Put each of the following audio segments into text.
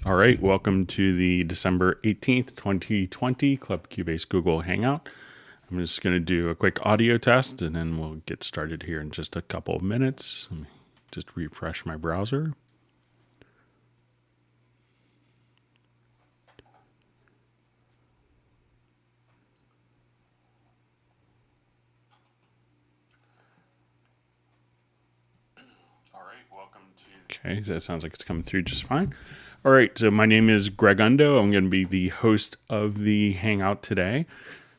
All right, welcome to the December 18th, 2020 Club Cubase Google Hangout. I'm just going to do a quick audio test and then we'll get started here in just a couple of minutes. Let me just refresh my browser. All right, welcome to... Okay, that sounds like it's coming through just fine. All right, so my name is Greg Undo. I'm going to be the host of the Hangout today.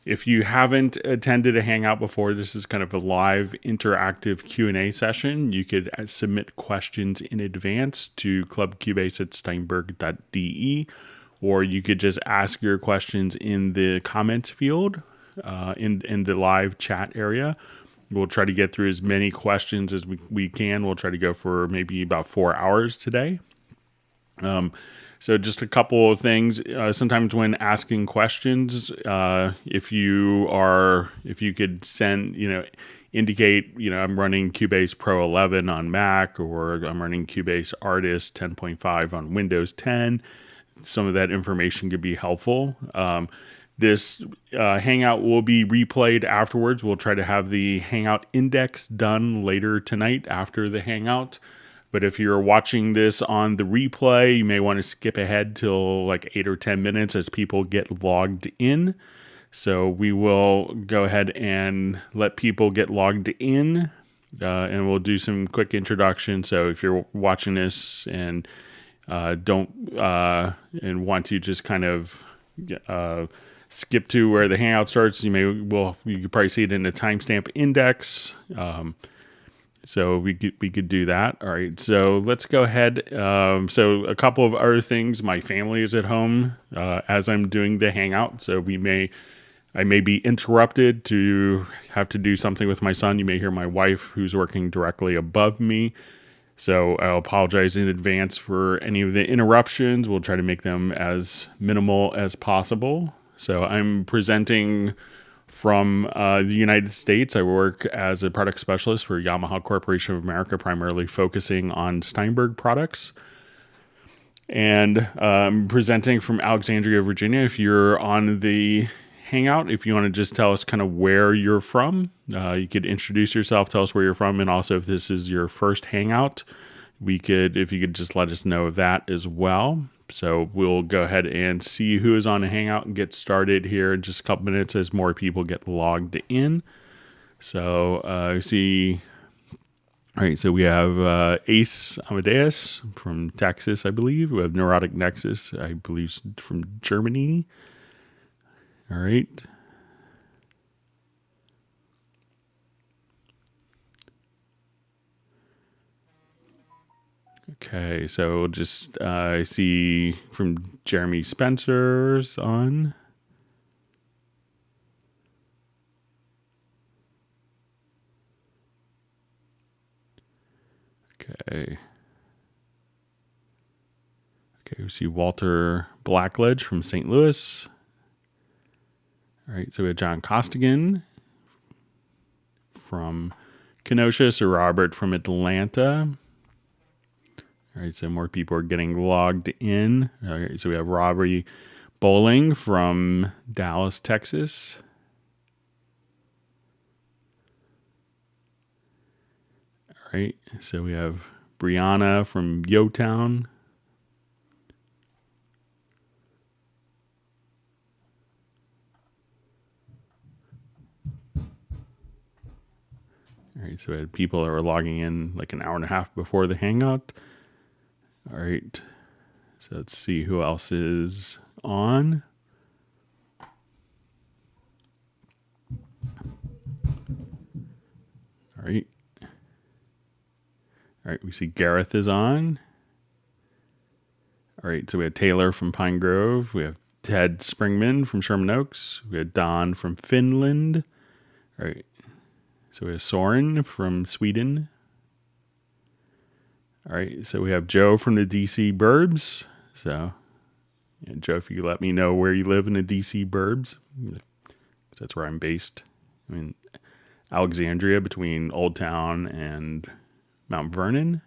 If you haven't attended a Hangout before, this is kind of a live interactive Q&A session. You could submit questions in advance to clubcubase@steinberg.de, or you could just ask your questions in the comments field in the live chat area. We'll try to get through as many questions as we can. We'll try to go for maybe about 4 hours today. So just a couple of things. Sometimes when asking questions, if you could send, indicate, I'm running Cubase Pro 11 on Mac, or I'm running Cubase Artist 10.5 on Windows 10. Some of that information could be helpful. This Hangout will be replayed afterwards. We'll try to have the Hangout index done later tonight after the Hangout. But if you're watching this on the replay, you may want to skip ahead till like 8 or 10 minutes as people get logged in. So we will go ahead and let people get logged in, and we'll do some quick introduction. So if you're watching this and and want to just kind of skip to where the Hangout starts, you could probably see it in the timestamp index. So we could do that. All right. So let's go ahead. So a couple of other things. My family is at home as I'm doing the Hangout. So I may be interrupted to have to do something with my son. You may hear my wife, who's working directly above me. So I'll apologize in advance for any of the interruptions. We'll try to make them as minimal as possible. So I'm presenting from the United States. I work as a product specialist for Yamaha Corporation of America, primarily focusing on Steinberg products. And I'm presenting from Alexandria, Virginia. If you're on the Hangout, if you want to just tell us kind of where you're from, you could introduce yourself, tell us where you're from, and also if this is your first Hangout, if you could just let us know that as well. So we'll go ahead and see who is on the Hangout and get started here in just a couple minutes as more people get logged in. So all right, so we have Ace Amadeus from Texas, I believe. We have Neurotic Nexus, I believe, from Germany. All right. Okay, so we'll just see from Jeremy Spencer's on. Okay. Okay, we see Walter Blackledge from St. Louis. All right, so we have John Costigan from Kenosha, Sir Robert from Atlanta. All right, so more people are getting logged in. All right, so we have Robbie Bowling from Dallas, Texas. All right, so we have Brianna from Yotown. All right, so we had people that were logging in like an hour and a half before the Hangout. All right, so let's see who else is on. All right. All right, we see Gareth is on. All right, so we have Taylor from Pine Grove. We have Ted Springman from Sherman Oaks. We have Don from Finland. All right, so we have Soren from Sweden. All right, so we have Joe from the DC Burbs. So, Joe, if you could let me know where you live in the DC Burbs, that's where I'm based. I mean, Alexandria, between Old Town and Mount Vernon.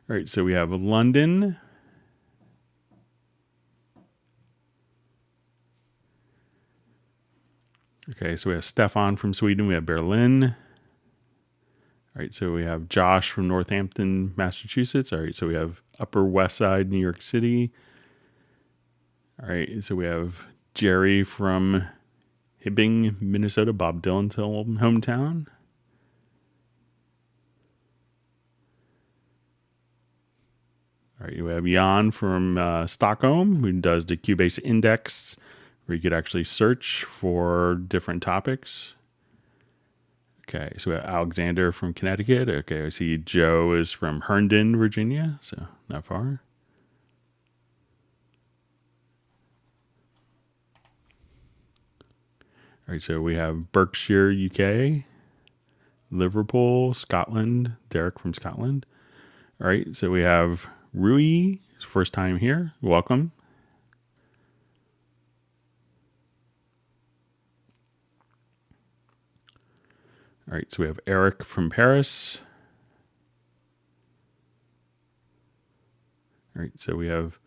All right, so we have London. Okay, so we have Stefan from Sweden. We have Berlin. All right, so we have Josh from Northampton, Massachusetts. All right, so we have Upper West Side, New York City. All right, so we have Jerry from Hibbing, Minnesota, Bob Dylan's hometown. All right, we have Jan from Stockholm, who does the Cubase Index, where you could actually search for different topics. Okay, so we have Alexander from Connecticut. Okay, I see Joe is from Herndon, Virginia, so not far. All right, so we have Berkshire, UK, Liverpool, Scotland, Derek from Scotland. All right, so we have Rui, first time here. Welcome. All right, so we have Eric from Paris. All right, so we have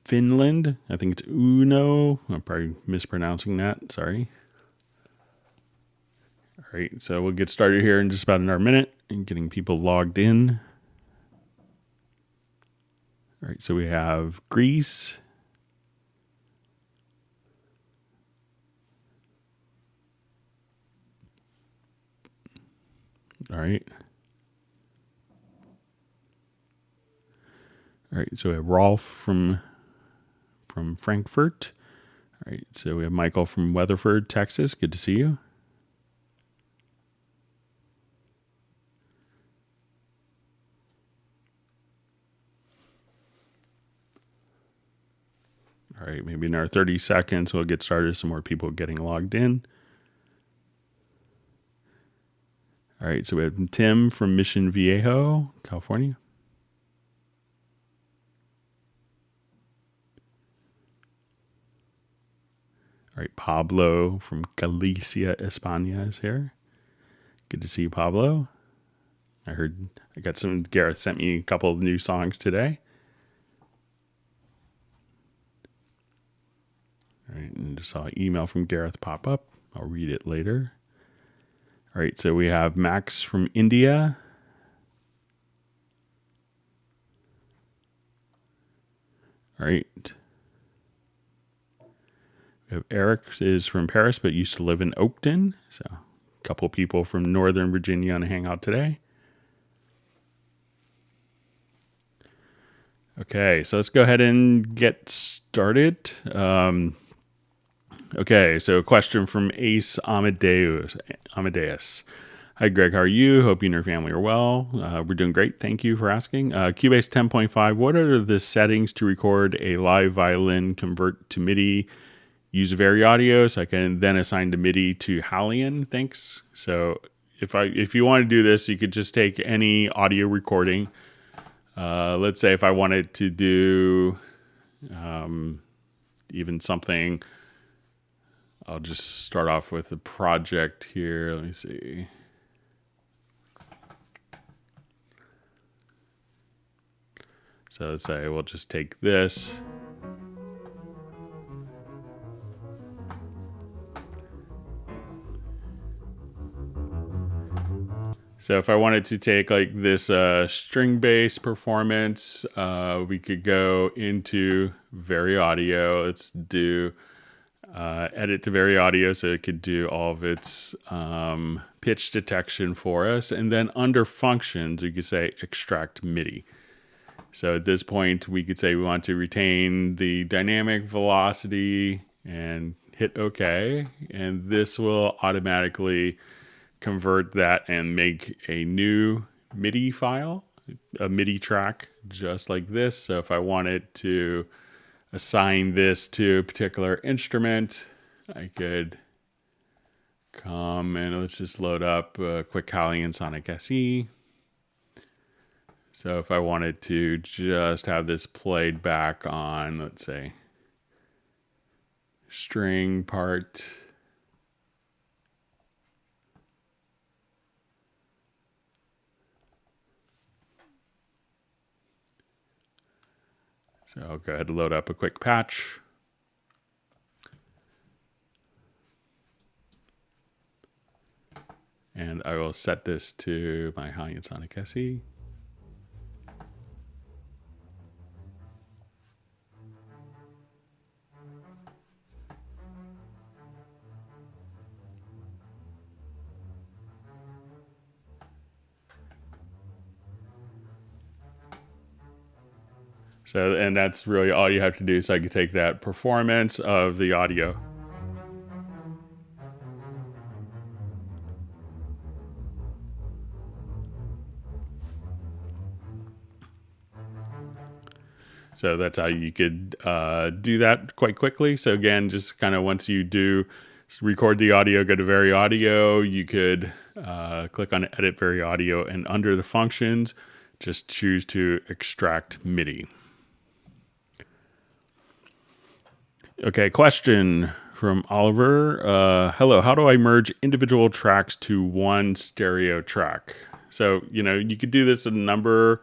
Finland. I think it's Uno. I'm probably mispronouncing that. Sorry. All right, so we'll get started here in just about another minute and getting people logged in. All right, so we have Greece. All right. All right, so we have Rolf from Frankfurt. All right, so we have Michael from Weatherford, Texas. Good to see you. All right, maybe in our 30 seconds, we'll get started. Some more people getting logged in. All right, so we have Tim from Mission Viejo, California. All right, Pablo from Galicia, España is here. Good to see you, Pablo. Gareth sent me a couple of new songs today. All right, and just saw an email from Gareth pop up. I'll read it later. All right, so we have Max from India. All right. We have Eric is from Paris, but used to live in Oakton. So a couple people from Northern Virginia on a hangout today. Okay, so let's go ahead and get started. Okay, so a question from Ace Amadeus. Hi, Greg. How are you? Hope you and your family are well. We're doing great. Thank you for asking. Cubase 10.5. What are the settings to record a live violin, convert to MIDI, use Very Audio so I can then assign the MIDI to Hallian? Thanks. So if you want to do this, you could just take any audio recording. Let's say if I wanted to do even something, I'll just start off with a project here. Let me see. So let's say we'll just take this. So if I wanted to take like this string bass performance, we could go into Very Audio. Let's do edit to Very Audio so it could do all of its pitch detection for us. And then under functions, we could say extract MIDI. So at this point, we could say we want to retain the dynamic velocity and hit OK. And this will automatically convert that and make a new MIDI file, a MIDI track, just like this. So if I wanted to assign this to a particular instrument, I could come and let's just load up a quick Hallian Sonic SE. So if I wanted to just have this played back on, let's say, string part. So I'll go ahead and load up a quick patch. And I will set this to my high-end Sonic SE. So, and that's really all you have to do. So I can take that performance of the audio. So that's how you could do that quite quickly. So again, just kind of once you do record the audio, go to Vary Audio, you could click on Edit Vary Audio, and under the functions, just choose to extract MIDI. Okay, question from Oliver. Hello, how do I merge individual tracks to one stereo track? So, you could do this in a number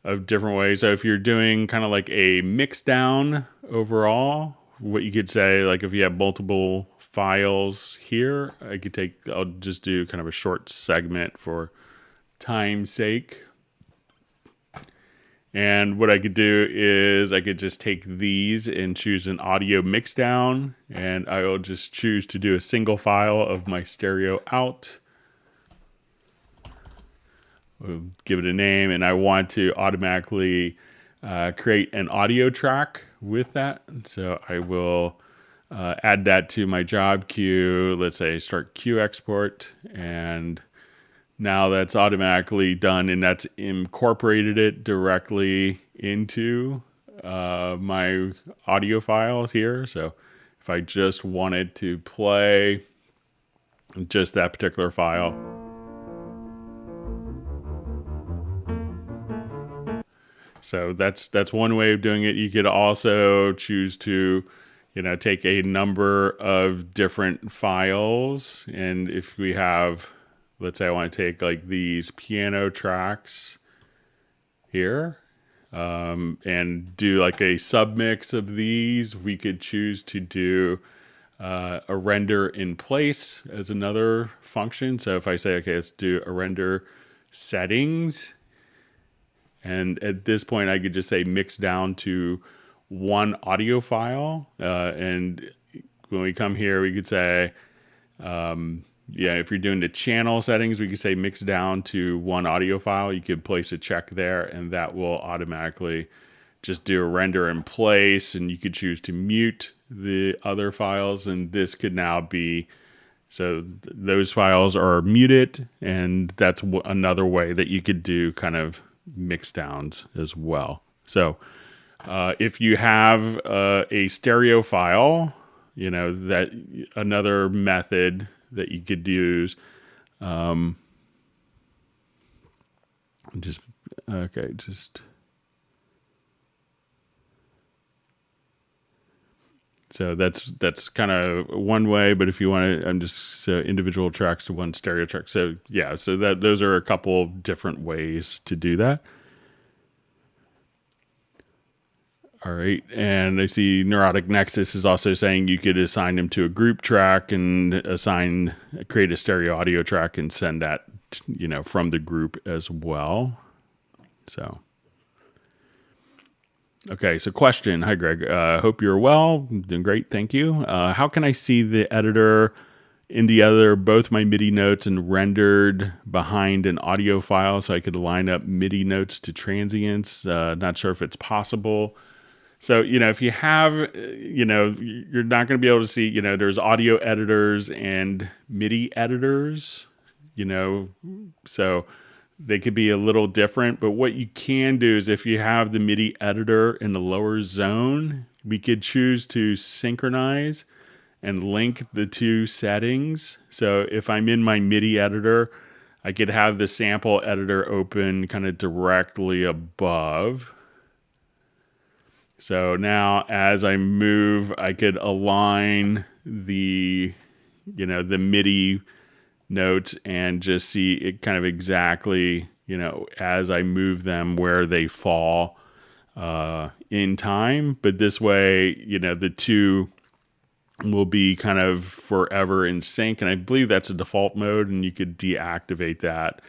of different ways. So if you're doing kind of like a mix down overall, what you could say, like if you have multiple files here, I'll just do kind of a short segment for time's sake. And what I could do is I could just take these and choose an audio mix down, and I will just choose to do a single file of my stereo out. We'll give it a name, and I want to automatically create an audio track with that. So I will add that to my job queue. Let's say start queue export, and now that's automatically done, and that's incorporated it directly into my audio file here. So if I just wanted to play just that particular file, so that's one way of doing it. You could also choose to take a number of different files, and if we have, let's say I want to take like these piano tracks here and do like a submix of these. We could choose to do a render in place as another function. So if I say, okay, let's do a render settings. And at this point, I could just say mix down to one audio file. And when we come here, we could say, if you're doing the channel settings, we could say mix down to one audio file. You could place a check there, and that will automatically just do a render in place. And you could choose to mute the other files, and this could now be, so those files are muted, and that's another way that you could do kind of mix downs as well. So if you have a stereo file, that another method that you could use, so that's kind of one way. But if you want to, I'm just individual tracks to one stereo track. So yeah, so those are a couple different ways to do that. All right, and I see Neurotic Nexus is also saying you could assign them to a group track and create a stereo audio track and send that, from the group as well. So, okay, so question. Hi, Greg. Hope you're well. Doing great, thank you. How can I see the editor in the other, both my MIDI notes and rendered behind an audio file so I could line up MIDI notes to transients? Not sure if it's possible. So, if you have, you're not going to be able to see, there's audio editors and MIDI editors, so they could be a little different. But what you can do is if you have the MIDI editor in the lower zone, we could choose to synchronize and link the two settings. So if I'm in my MIDI editor, I could have the sample editor open kind of directly above. So now as I move, I could align the MIDI notes and just see it kind of exactly, as I move them where they fall in time. But this way, the two will be kind of forever in sync. And I believe that's a default mode, and you could deactivate that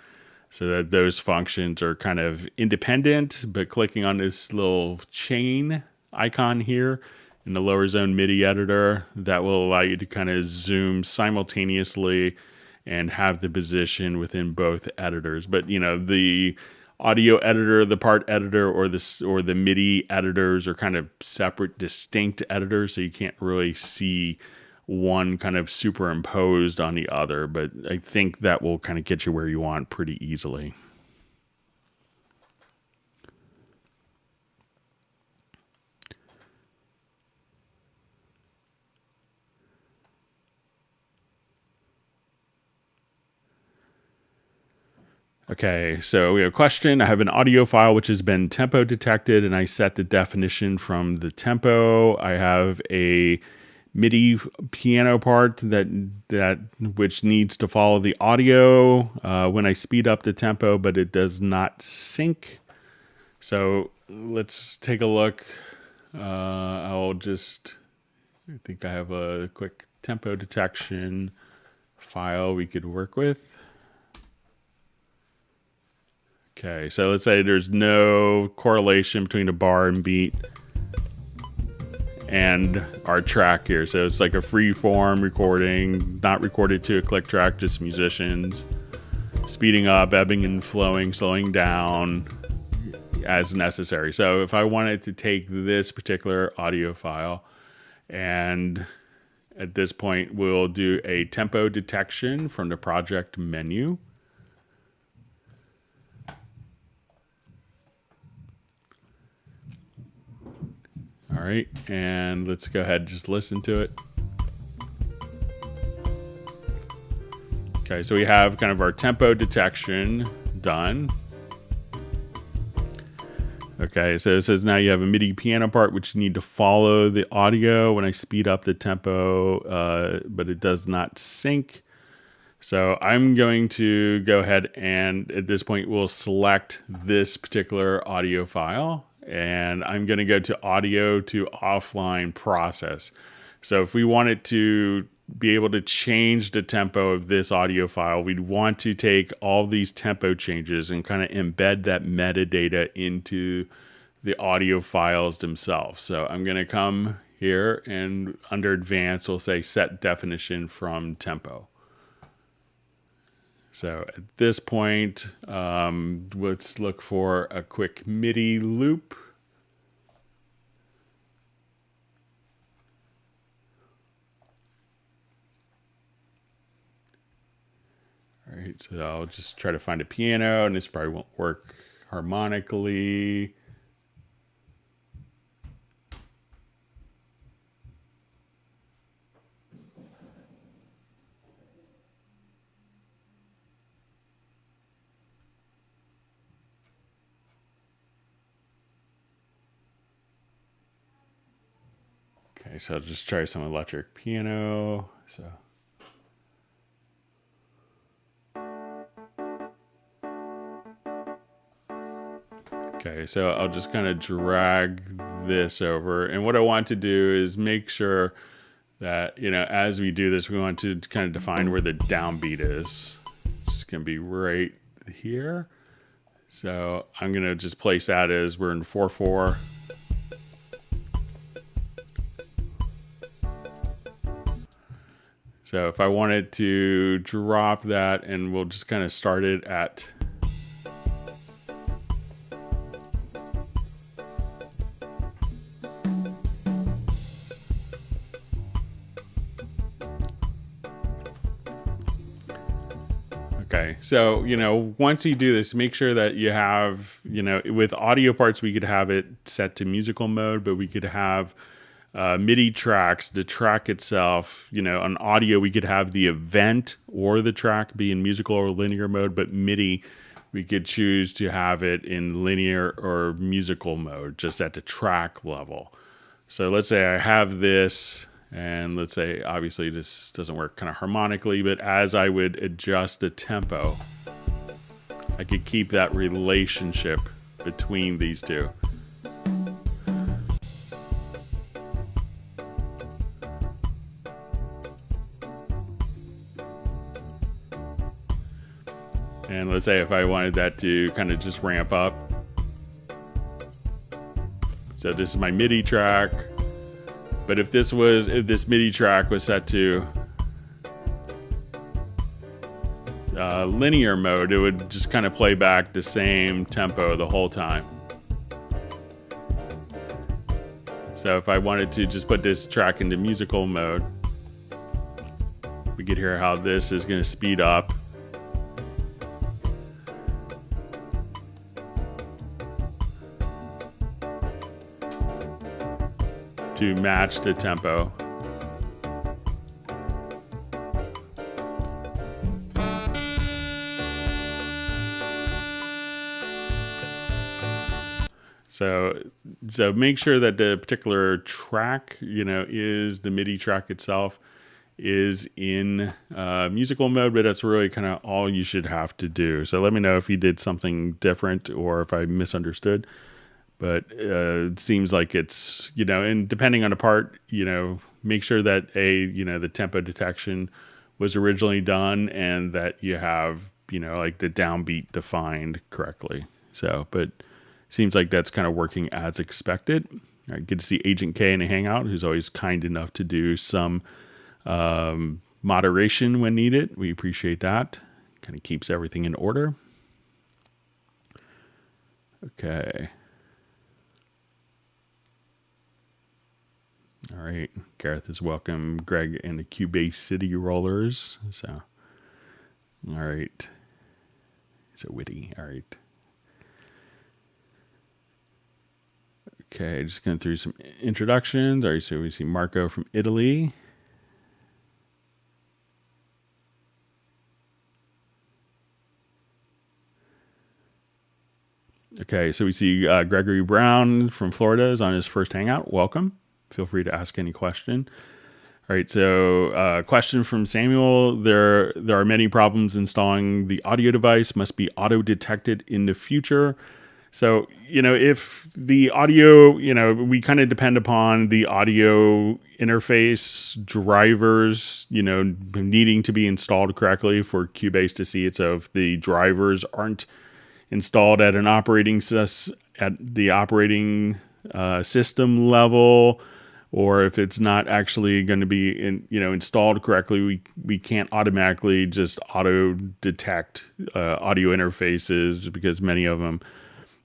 so that those functions are kind of independent. But clicking on this little chain icon here in the lower zone MIDI editor, that will allow you to kind of zoom simultaneously and have the position within both editors. But the audio editor, the part editor, or the MIDI editors are kind of separate, distinct editors, so you can't really see one kind of superimposed on the other. But I think that will kind of get you where you want pretty easily. Okay, so we have a question. I have an audio file which has been tempo detected, and I set the definition from the tempo. I have a MIDI piano part that which needs to follow the audio when I speed up the tempo, but it does not sync. So let's take a look. I think I have a quick tempo detection file we could work with. Okay, so let's say there's no correlation between the bar and beat and our track here. So it's like a free form recording, not recorded to a click track, just musicians speeding up, ebbing and flowing, slowing down as necessary. So if I wanted to take this particular audio file, and at this point we'll do a tempo detection from the project menu. All right, and let's go ahead and just listen to it. Okay, so we have kind of our tempo detection done. Okay, so it says now you have a MIDI piano part which you need to follow the audio when I speed up the tempo, but it does not sync. So I'm going to go ahead and at this point we'll select this particular audio file. And I'm going to go to audio to offline process. So if we wanted to be able to change the tempo of this audio file, we'd want to take all these tempo changes and kind of embed that metadata into the audio files themselves. So I'm going to come here and under advanced, we'll say set definition from tempo. So at this point, let's look for a quick MIDI loop. All right, so I'll just try to find a piano, and this probably won't work harmonically. Okay, so I'll just try some electric piano. Okay, so I'll just kind of drag this over. And what I want to do is make sure that, as we do this, we want to kind of define where the downbeat is. It's going to be right here. So I'm going to just place that as we're in 4/4. So if I wanted to drop that, and we'll just kind of start it at okay. So, once you do this, make sure that you have, with audio parts, we could have it set to musical mode, but we could have MIDI tracks, the track itself, on audio, we could have the event or the track be in musical or linear mode, but MIDI, we could choose to have it in linear or musical mode, just at the track level. So let's say I have this, and let's say, obviously this doesn't work kind of harmonically, but as I would adjust the tempo, I could keep that relationship between these two. And let's say if I wanted that to kind of just ramp up. So this is my MIDI track. But if this MIDI track was set to linear mode, it would just kind of play back the same tempo the whole time. So if I wanted to just put this track into musical mode, we could hear how this is going to speed up. To match the tempo. So make sure that the particular track, is the MIDI track itself is in musical mode, but that's really kind of all you should have to do. So let me know if you did something different or if I misunderstood. But it seems like it's, and depending on the part, make sure that the tempo detection was originally done and that you have, like the downbeat defined correctly. So, but seems like that's kind of working as expected. All right, good to see Agent K in a Hangout, who's always kind enough to do some moderation when needed. We appreciate that. Kind of keeps everything in order. Okay. All right. Gareth has welcomed Greg and the Cubase City Rollers. So, all right. So witty. All right. Okay, just going through some introductions. All right, so we see Marco from Italy. Okay, so we see Gregory Brown from Florida is on his first Hangout. Welcome. Feel free to ask any question. All right, so question from Samuel. There are many problems installing the audio device. Must be auto-detected in the future. So, if the audio, we kind of depend upon the audio interface drivers, needing to be installed correctly for Cubase to see it. So if the drivers aren't installed at the operating system level, or if it's not actually going to be installed correctly, we can't automatically just auto detect audio interfaces because many of them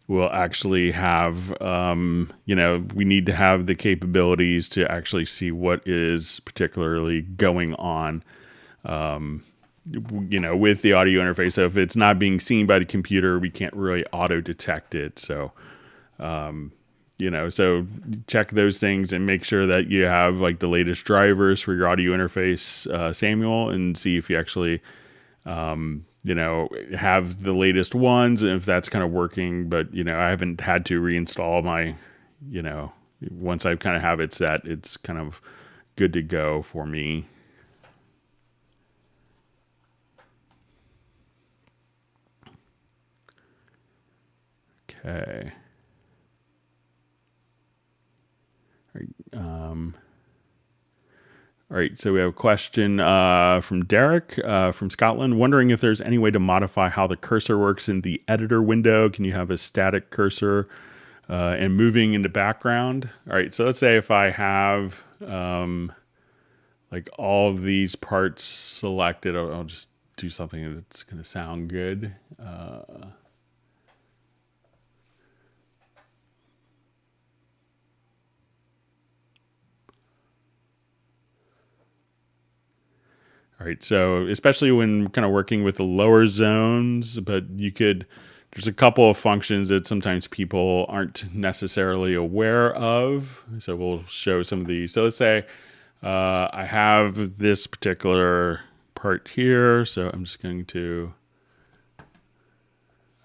will actually have, we need to have the capabilities to actually see what is particularly going on, with the audio interface. So if it's not being seen by the computer, we can't really auto detect it. So, so check those things and make sure that you have like the latest drivers for your audio interface, Samuel, and see if you actually, have the latest ones and if that's kind of working. But, I haven't had to reinstall my, once I kind of have it set, it's kind of good to go for me. Okay. All right, so we have a question from Derek from Scotland, wondering if there's any way to modify how the cursor works in the editor window. Can you have a static cursor and moving in the background? All right, so let's say if I have like all of these parts selected, I'll just do something that's going to sound good. All right, so especially when kind of working with the lower zones, but there's a couple of functions that sometimes people aren't necessarily aware of. So we'll show some of these. So let's say I have this particular part here. So I'm just going to,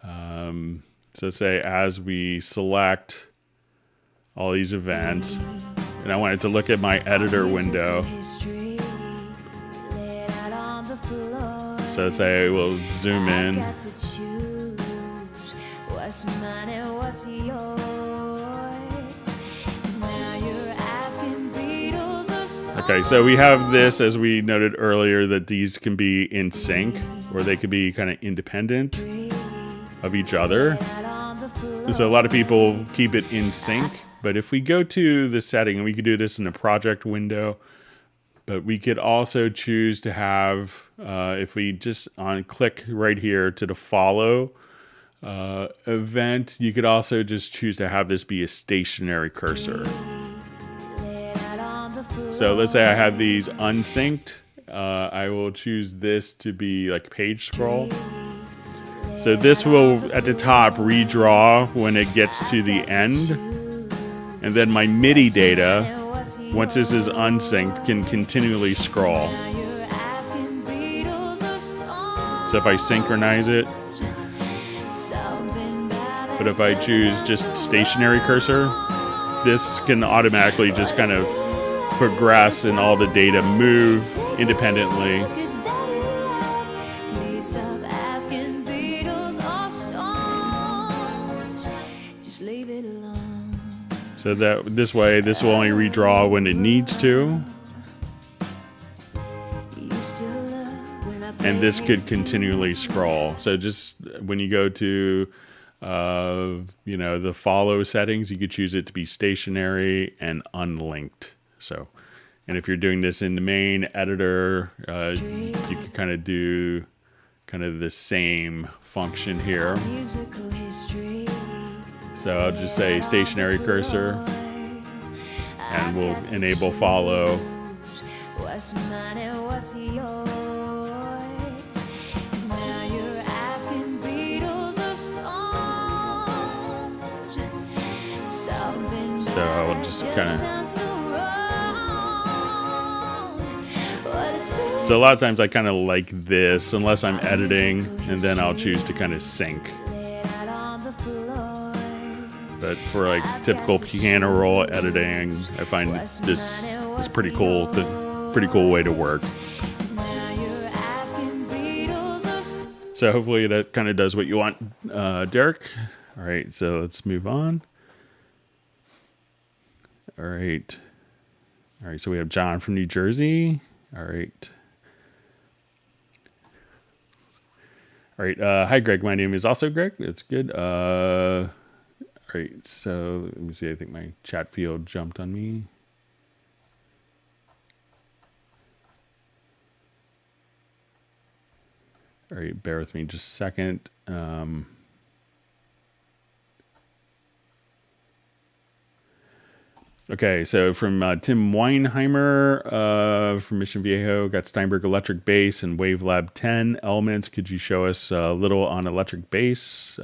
so let's say as we select all these events, and I wanted to look at my editor window. So let's say we'll zoom in. Okay, so we have this, as we noted earlier, that these can be in sync, or they could be kind of independent of each other. So a lot of people keep it in sync, but if we go to the setting, and we could do this in the project window, but we could also choose to have, if we just click right here to the follow event, you could also just choose to have this be a stationary cursor. So let's say I have these unsynced. I will choose this to be like page scroll. So this will, at the top, redraw when it gets to the end. And then my MIDI data, once this is unsynced, can continually scroll. So if I synchronize it, but if I choose just stationary cursor, this can automatically just kind of progress and all the data move independently. So that this way, this will only redraw when it needs to. And this could continually scroll. So just when you go to the follow settings, you could choose it to be stationary and unlinked. So, and if you're doing this in the main editor, you can kind of do kind of the same function here. So I'll just say stationary cursor, and we'll enable follow. So I'll just kind of. So a lot of times I kind of like this, unless I'm editing, and then I'll choose to kind of sync. But for like typical piano roll editing, I find this is pretty cool. The pretty cool way to work. So hopefully that kind of does what you want, Derek. All right, so let's move on. All right. So we have John from New Jersey. All right. Hi, Greg. My name is also Greg. That's good. All right. So let me see. I think my chat field jumped on me. All right. Bear with me just a second. Okay, so from Tim Weinheimer from Mission Viejo, got Steinberg electric bass and Wavelab 10 elements. Could you show us a little on electric bass?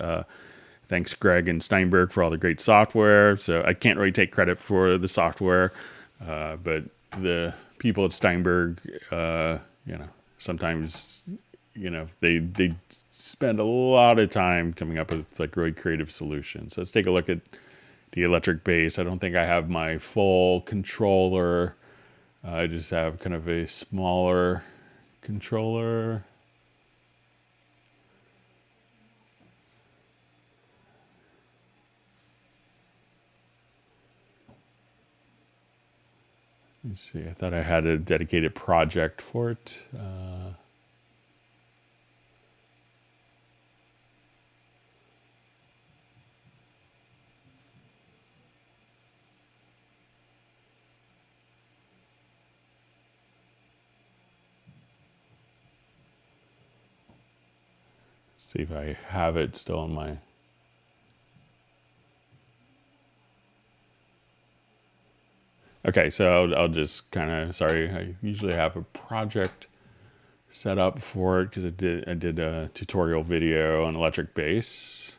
Thanks, Greg and Steinberg, for all the great software. So I can't really take credit for the software, but the people at Steinberg, sometimes, they spend a lot of time coming up with like really creative solutions. So let's take a look at the electric bass. I don't think I have my full controller. I just have kind of a smaller controller. Let's see. I thought I had a dedicated project for it. See if I have it still in my. Okay, so I'll just kind of, sorry, I usually have a project set up for it because I did a tutorial video on electric bass,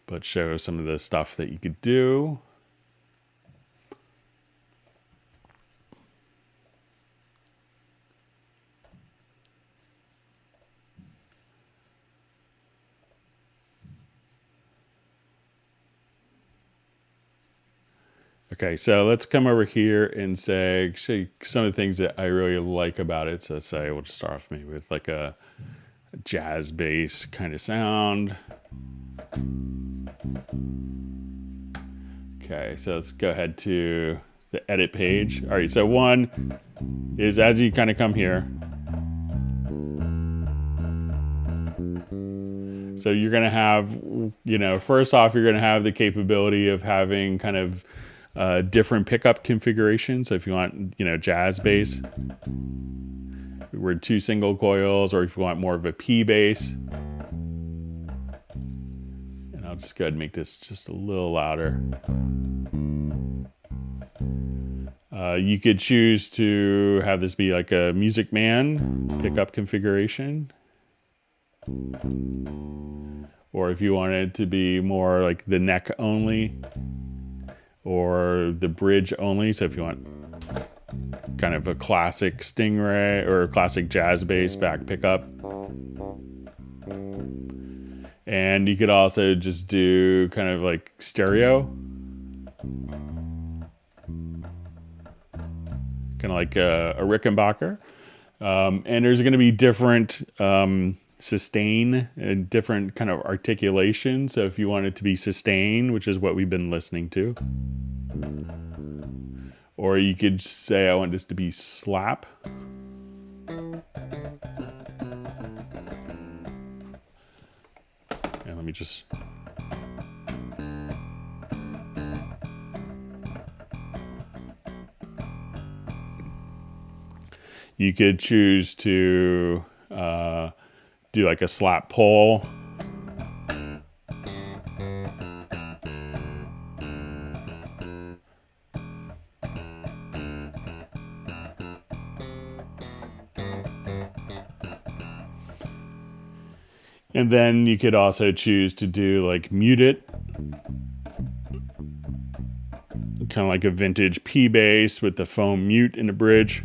but show some of the stuff that you could do. Okay, so let's come over here and show you some of the things that I really like about it. So say we'll just start off maybe with like a jazz bass kind of sound. Okay, so let's go ahead to the edit page. All right, so one is as you kind of come here, So you're going to have, first off, you're going to have the capability of having kind of different pickup configurations. So if you want, jazz bass, we're 2 single coils, or if you want more of a P bass. And I'll just go ahead and make this just a little louder. You could choose to have this be like a Music Man pickup configuration. Or if you want it to be more like the neck only or the bridge only. So if you want kind of a classic Stingray or a classic jazz bass back pickup. And you could also just do kind of like stereo. Kind of like a Rickenbacker. And there's going to be different sustain and different kind of articulation. So if you want it to be sustain, which is what we've been listening to. Or you could say, I want this to be slap. And let me just... You could choose to do like a slap pull. And then you could also choose to do like mute it. Kind of like a vintage P bass with the foam mute in the bridge.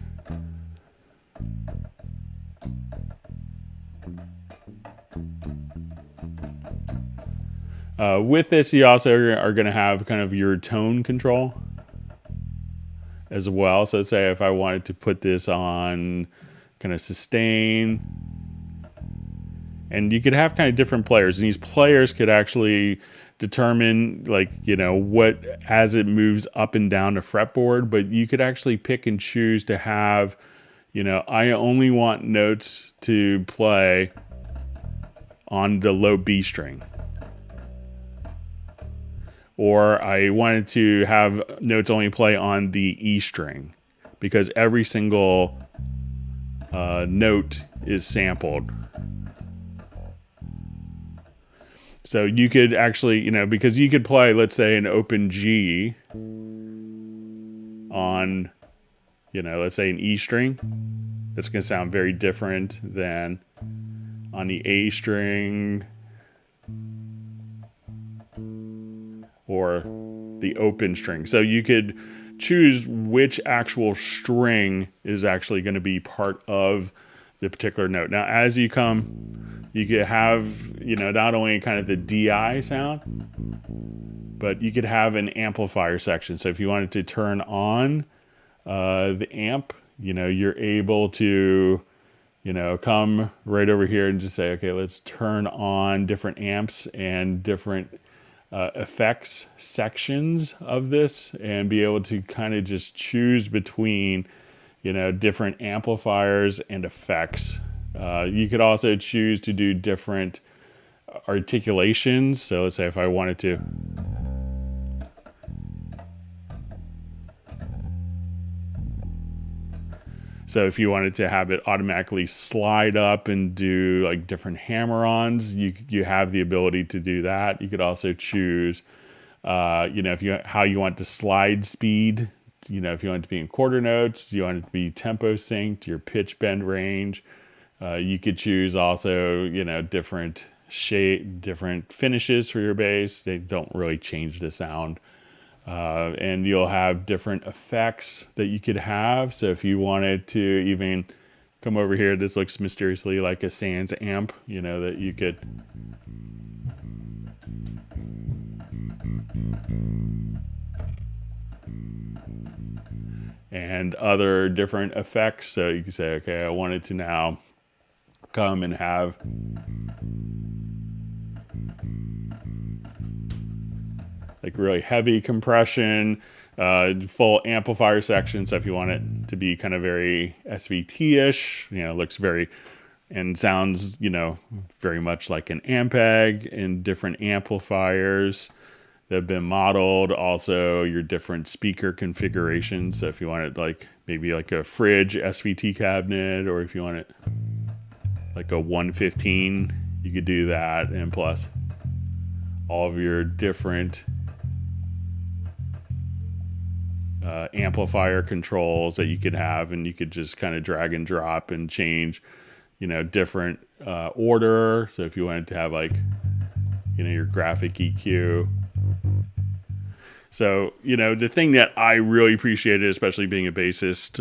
With this, you also are going to have kind of your tone control as well. So let's say if I wanted to put this on kind of sustain, and you could have kind of different players, and these players could actually determine like, what, as it moves up and down the fretboard, but you could actually pick and choose to have, I only want notes to play on the low B string. Or I wanted to have notes only play on the E string, because every single note is sampled. So you could actually, because you could play, let's say, an open G on, let's say an E string. That's going to sound very different than on the A string or the open string. So you could choose which actual string is actually going to be part of the particular note. Now, as you come, you could have, not only kind of the DI sound, but you could have an amplifier section. So if you wanted to turn on the amp, you're able to, come right over here and just say, okay, let's turn on different amps and different effects sections of this, and be able to kind of just choose between, different amplifiers and effects. You could also choose to do different articulations. So let's say if I wanted to, so if you wanted to have it automatically slide up and do like different hammer-ons, you have the ability to do that. You could also choose, if how you want the slide speed. If you want it to be in quarter notes, you want it to be tempo synced, your pitch bend range. You could choose also, different shape, different finishes for your bass. They don't really change the sound. And you'll have different effects that you could have. So if you wanted to even come over here, this looks mysteriously like a Sans amp, that you could. And other different effects. So you can say, okay, I wanted to now come and have like really heavy compression, full amplifier section. So if you want it to be kind of very SVT-ish, looks very and sounds, very much like an Ampeg, and different amplifiers that have been modeled. Also, your different speaker configurations. So if you wanted like maybe like a fridge SVT cabinet, or if you want it like a 115, you could do that. And plus all of your different amplifier controls that you could have, and you could just kind of drag and drop and change, different order. So if you wanted to have like, your graphic EQ. So, the thing that I really appreciated, especially being a bassist,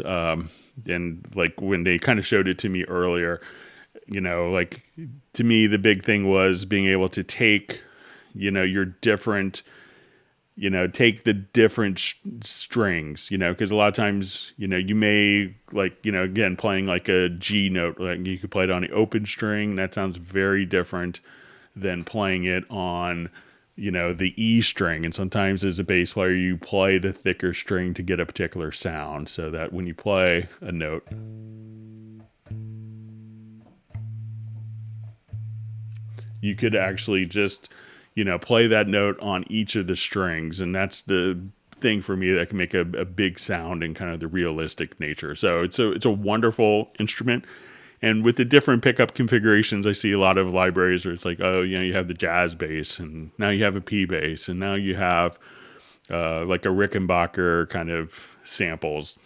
and like when they kind of showed it to me earlier, like to me, the big thing was being able to take, your different, take the different strings, because a lot of times, you may like, again, playing like a G note, like you could play it on the open string. That sounds very different than playing it on, the E string. And sometimes as a bass player, you play the thicker string to get a particular sound, so that when you play a note, you could actually just, play that note on each of the strings. And that's the thing for me that can make a big sound in kind of the realistic nature. So it's a wonderful instrument. And with the different pickup configurations, I see a lot of libraries where it's like, oh, you have the jazz bass, and now you have a P bass, and now you have like a Rickenbacker kind of samples.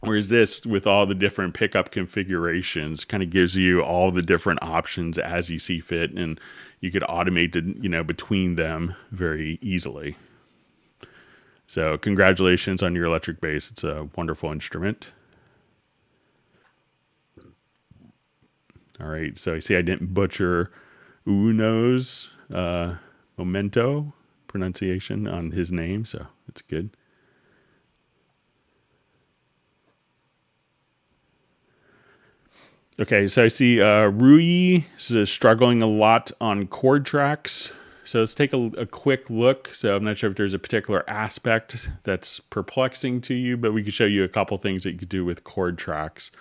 Whereas this, with all the different pickup configurations, kind of gives you all the different options as you see fit, and you could automate the, between them very easily. So congratulations on your electric bass. It's a wonderful instrument. All right, so I see I didn't butcher Uno's Momento pronunciation on his name, so that's good. Okay, so I see Rui is struggling a lot on chord tracks. So let's take a quick look. So I'm not sure if there's a particular aspect that's perplexing to you, but we could show you a couple things that you could do with chord tracks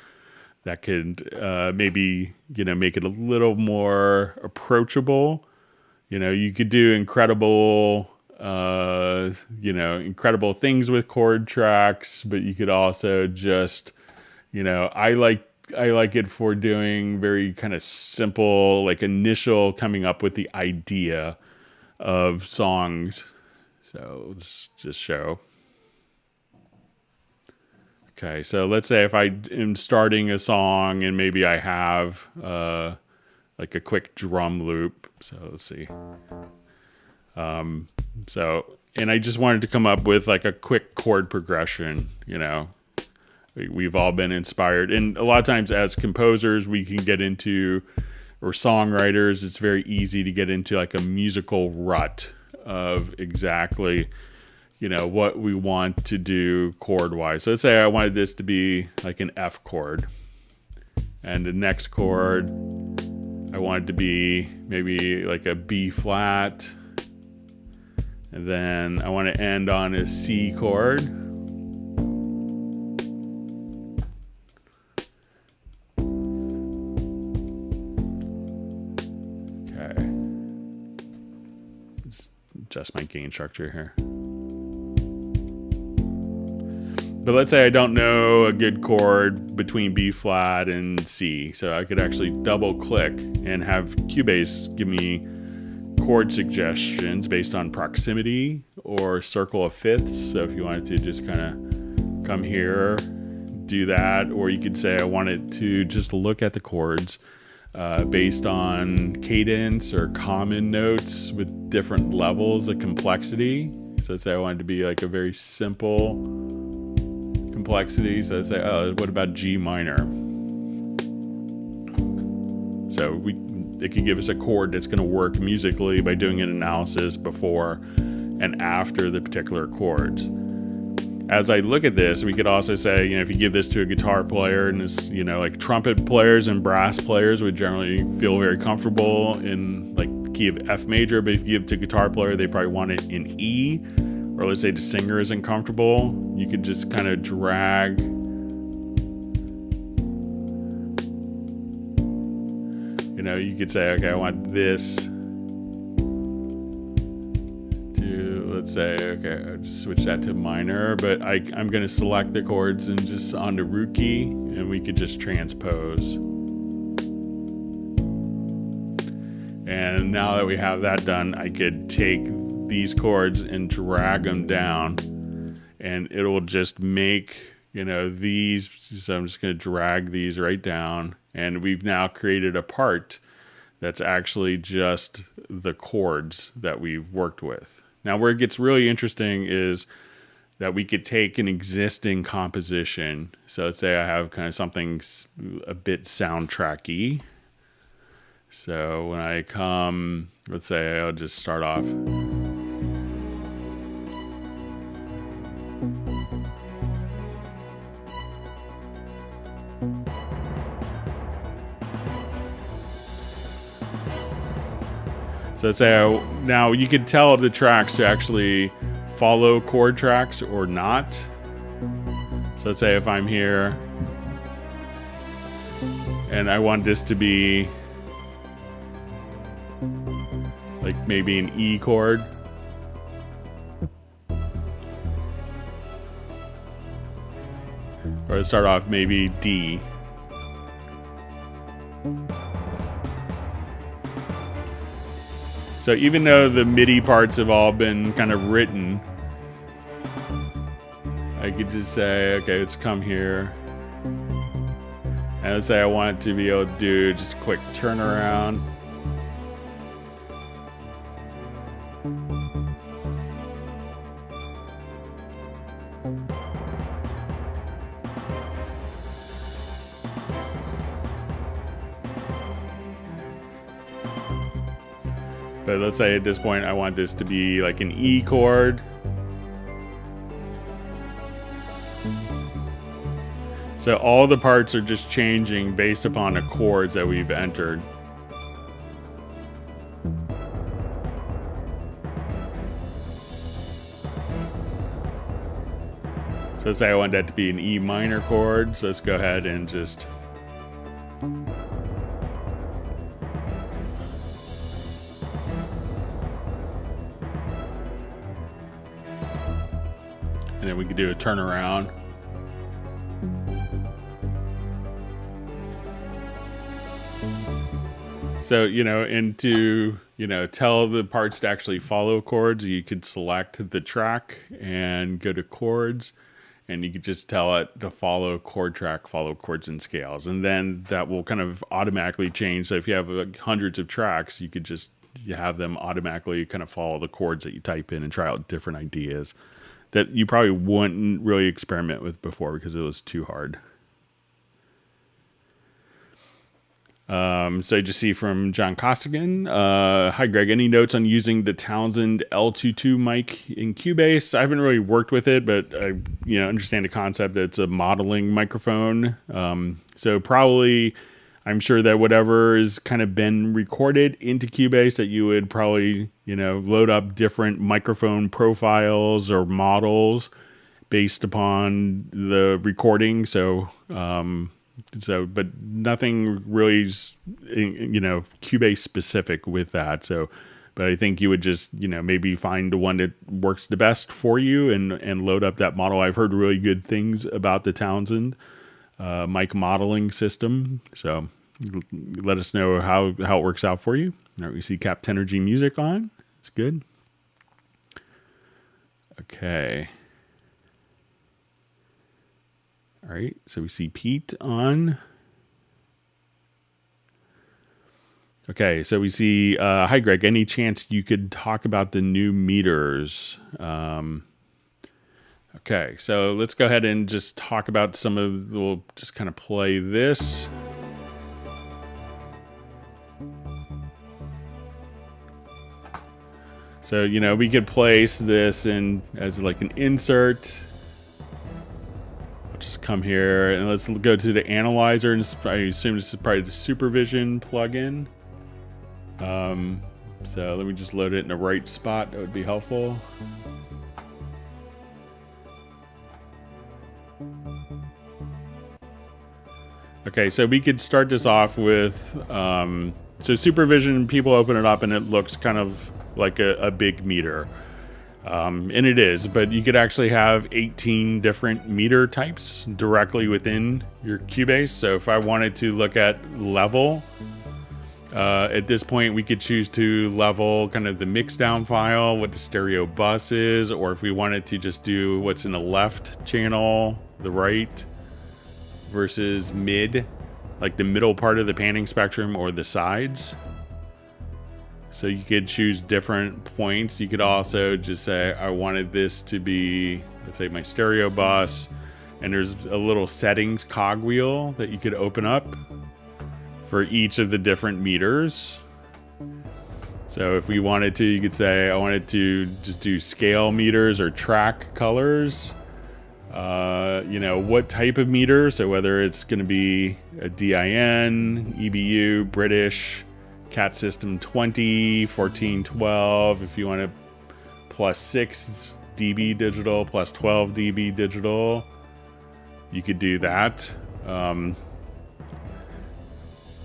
that could maybe, make it a little more approachable. You could do incredible things with chord tracks, but you could also just, I like it for doing very kind of simple, like initial coming up with the idea of songs. So let's just show. Okay, so let's say if I am starting a song and maybe I have like a quick drum loop. So let's see. And I just wanted to come up with like a quick chord progression, We've all been inspired. And a lot of times as composers, we can get into, or songwriters, it's very easy to get into like a musical rut of exactly, what we want to do chord-wise. So let's say I wanted this to be like an F chord. And the next chord, I want it to be maybe like a B flat. And then I want to end on a C chord. Okay. Just adjust my gain structure here. But let's say I don't know a good chord between B flat and C. So I could actually double click and have Cubase give me chord suggestions based on proximity or circle of fifths. So if you wanted to just kind of come here, do that. Or you could say I wanted to just look at the chords based on cadence or common notes with different levels of complexity. So let's say I wanted to be like a very simple complexity. So I'd say, oh, what about G minor? So it could give us a chord that's going to work musically by doing an analysis before and after the particular chords. As I look at this, we could also say, if you give this to a guitar player, and this, like trumpet players and brass players would generally feel very comfortable in like the key of F major, but if you give it to a guitar player, they probably want it in E. Or let's say the singer isn't comfortable, you could just kind of drag. You could just kind you could say, okay, I want this to, let's say, okay, I'll just switch that to minor, but I'm going to select the chords and just on the root key, and we could just transpose. And now that we have that done, I could take these chords and drag them down, and it will just make, these. So I'm just going to drag these right down, and we've now created a part that's actually just the chords that we've worked with. Now, where it gets really interesting is that we could take an existing composition. So let's say I have kind of something a bit soundtracky. So when I come, let's say I'll just start off. So let's say now you can tell the tracks to actually follow chord tracks or not. So let's say if I'm here and I want this to be like maybe an E chord. Or let's start off maybe D. So even though the MIDI parts have all been kind of written, I could just say, okay, let's come here. And let's say I want it to be able to do just a quick turnaround. But let's say at this point I want this to be like an E chord. So all the parts are just changing based upon the chords that we've entered. So let's say I want that to be an E minor chord. So let's go ahead and just and then we could do a turnaround. So, and to, tell the parts to actually follow chords, you could select the track and go to chords, and you could just tell it to follow chord track, follow chords and scales. And then that will kind of automatically change. So if you have like hundreds of tracks, you could just have them automatically kind of follow the chords that you type in and try out different ideas that you probably wouldn't really experiment with before because it was too hard. So you just see from John Costigan, hi Greg, any notes on using the Townsend L22 mic in Cubase? I haven't really worked with it, but I understand the concept that it's a modeling microphone. So probably I'm sure that whatever has kind of been recorded into Cubase, that you would probably, load up different microphone profiles or models based upon the recording. So, but nothing really, Cubase specific with that. So, but I think you would just, maybe find the one that works the best for you and load up that model. I've heard really good things about the Townsend mic modeling system. So let us know how it works out for you. All right, we see Captenergy music on. It's good. Okay. All right, so we see Pete on. Okay, so we see, hi Greg, any chance you could talk about the new meters? Okay, so let's go ahead and just talk about we'll just kind of play this. So, we could place this in as like an insert. I'll just come here and let's go to the analyzer, and I assume this is probably the Supervision plugin. So let me just load it in the right spot. That would be helpful. Okay, so we could start this off with So Supervision, people open it up and it looks kind of like a big meter. And it is, but you could actually have 18 different meter types directly within your Cubase. So if I wanted to look at level, at this point we could choose to level kind of the mix down file, what the stereo bus is, or if we wanted to just do what's in the left channel, the right versus mid, like the middle part of the panning spectrum or the sides. So you could choose different points. You could also just say, I wanted this to be, let's say, my stereo bus. And there's a little settings cogwheel that you could open up for each of the different meters. So if we wanted to, you could say, I wanted to just do scale meters or track colors. What type of meter. So whether it's going to be a DIN, EBU, British, CAT system 20, 1412, if you want to plus 6 dB digital, plus 12 dB digital, you could do that.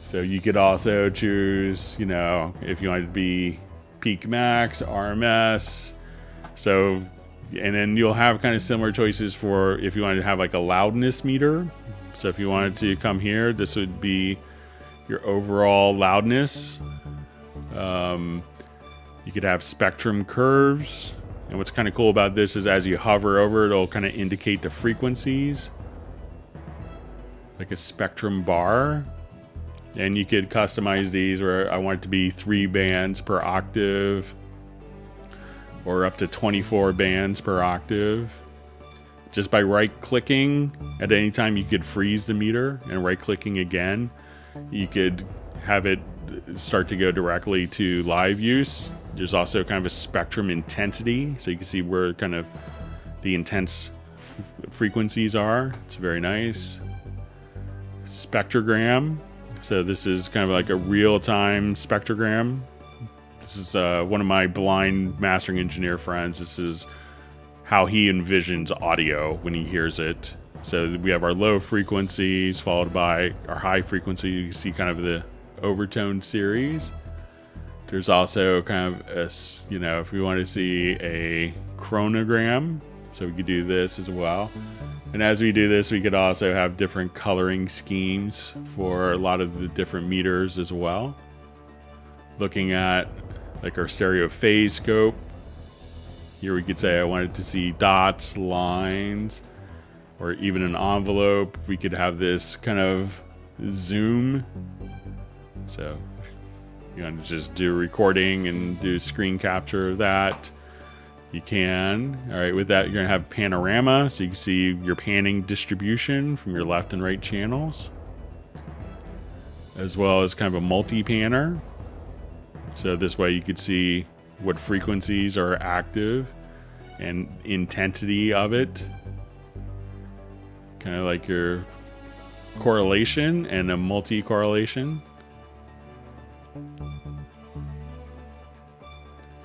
So you could also choose, if you wanted to be peak max, RMS. So, and then you'll have kind of similar choices for if you wanted to have like a loudness meter. So if you wanted to come here, this would be your overall loudness. You could have spectrum curves, and what's kind of cool about this is as you hover over it, it'll kind of indicate the frequencies, like a spectrum bar. And you could customize these where I want it to be 3 bands per octave or up to 24 bands per octave. Just by right clicking at any time, you could freeze the meter, and right clicking again, you could have it start to go directly to live use. There's also kind of a spectrum intensity, so you can see where kind of the intense frequencies are. It's very nice. Spectrogram. So this is kind of like a real-time spectrogram. This is one of my blind mastering engineer friends. This is how he envisions audio when he hears it. So we have our low frequencies followed by our high frequency. You can see kind of the overtone series. There's also kind of a, if we want to see a chronogram, so we could do this as well. And as we do this, we could also have different coloring schemes for a lot of the different meters as well. Looking at like our stereo phase scope. Here we could say I wanted to see dots, lines, or even an envelope. We could have this kind of zoom. So you want to just do recording and do screen capture of that. You can. All right, with that, you're going to have panorama, so you can see your panning distribution from your left and right channels, as well as kind of a multi-panner. So this way you could see what frequencies are active and intensity of it. Kind of like your correlation and a multi-correlation.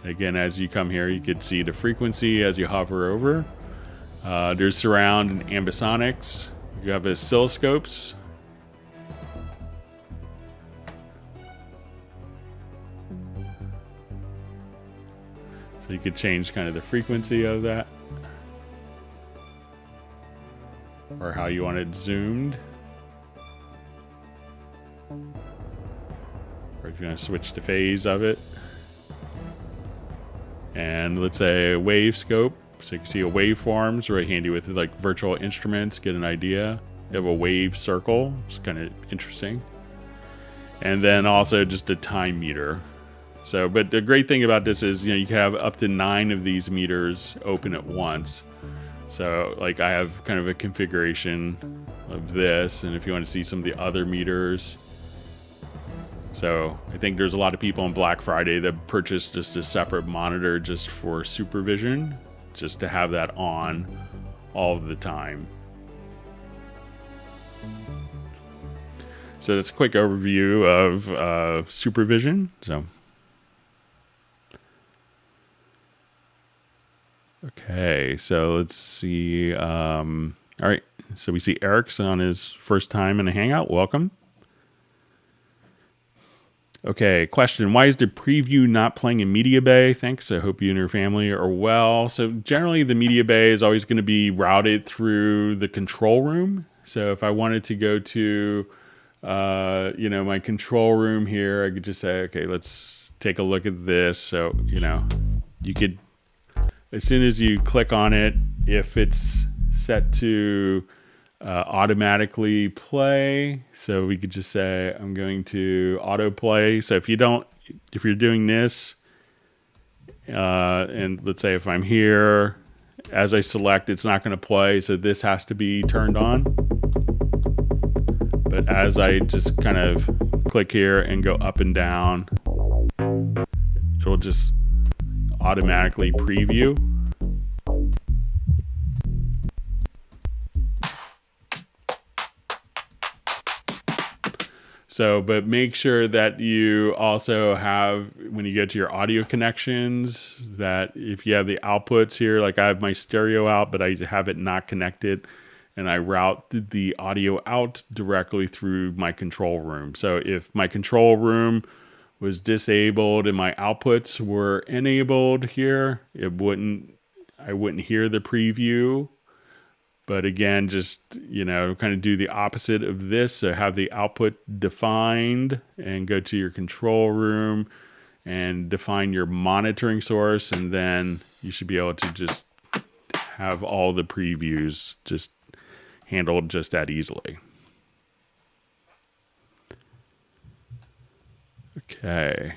Again, as you come here, you could see the frequency as you hover over. There's surround and ambisonics. You have oscilloscopes. So you could change kind of the frequency of that, or how you want it zoomed. Or if you want to switch the phase of it. And let's say a wave scope, so you can see a waveforms, really handy with like virtual instruments, get an idea. You have a wave circle, it's kind of interesting. And then also just a time meter. So, but the great thing about this is, you can have up to 9 of these meters open at once. So like I have kind of a configuration of this, and if you want to see some of the other meters. So I think there's a lot of people on Black Friday that purchased just a separate monitor just for supervision, just to have that on all of the time. So that's a quick overview of supervision. So, okay, so let's see. All right, so we see Eric's on his first time in a Hangout. Welcome. Okay, question. Why is the preview not playing in Media Bay? Thanks. I hope you and your family are well. So generally the Media Bay is always going to be routed through the control room. So if I wanted to go to, my control room here, I could just say, okay, let's take a look at this. So, you could, as soon as you click on it, if it's set to automatically play, so we could just say I'm going to autoplay. So if you're doing this, and let's say if I'm here, as I select, it's not going to play, so this has to be turned on. But as I just kind of click here and go up and down, it'll just automatically preview. So, but make sure that you also have, when you get to your audio connections, that if you have the outputs here, like I have my stereo out, but I have it not connected, and I route the audio out directly through my control room. So if my control room was disabled and my outputs were enabled here, I wouldn't hear the preview. But again, just, kind of do the opposite of this. So have the output defined and go to your control room and define your monitoring source. And then you should be able to just have all the previews just handled just that easily. Okay.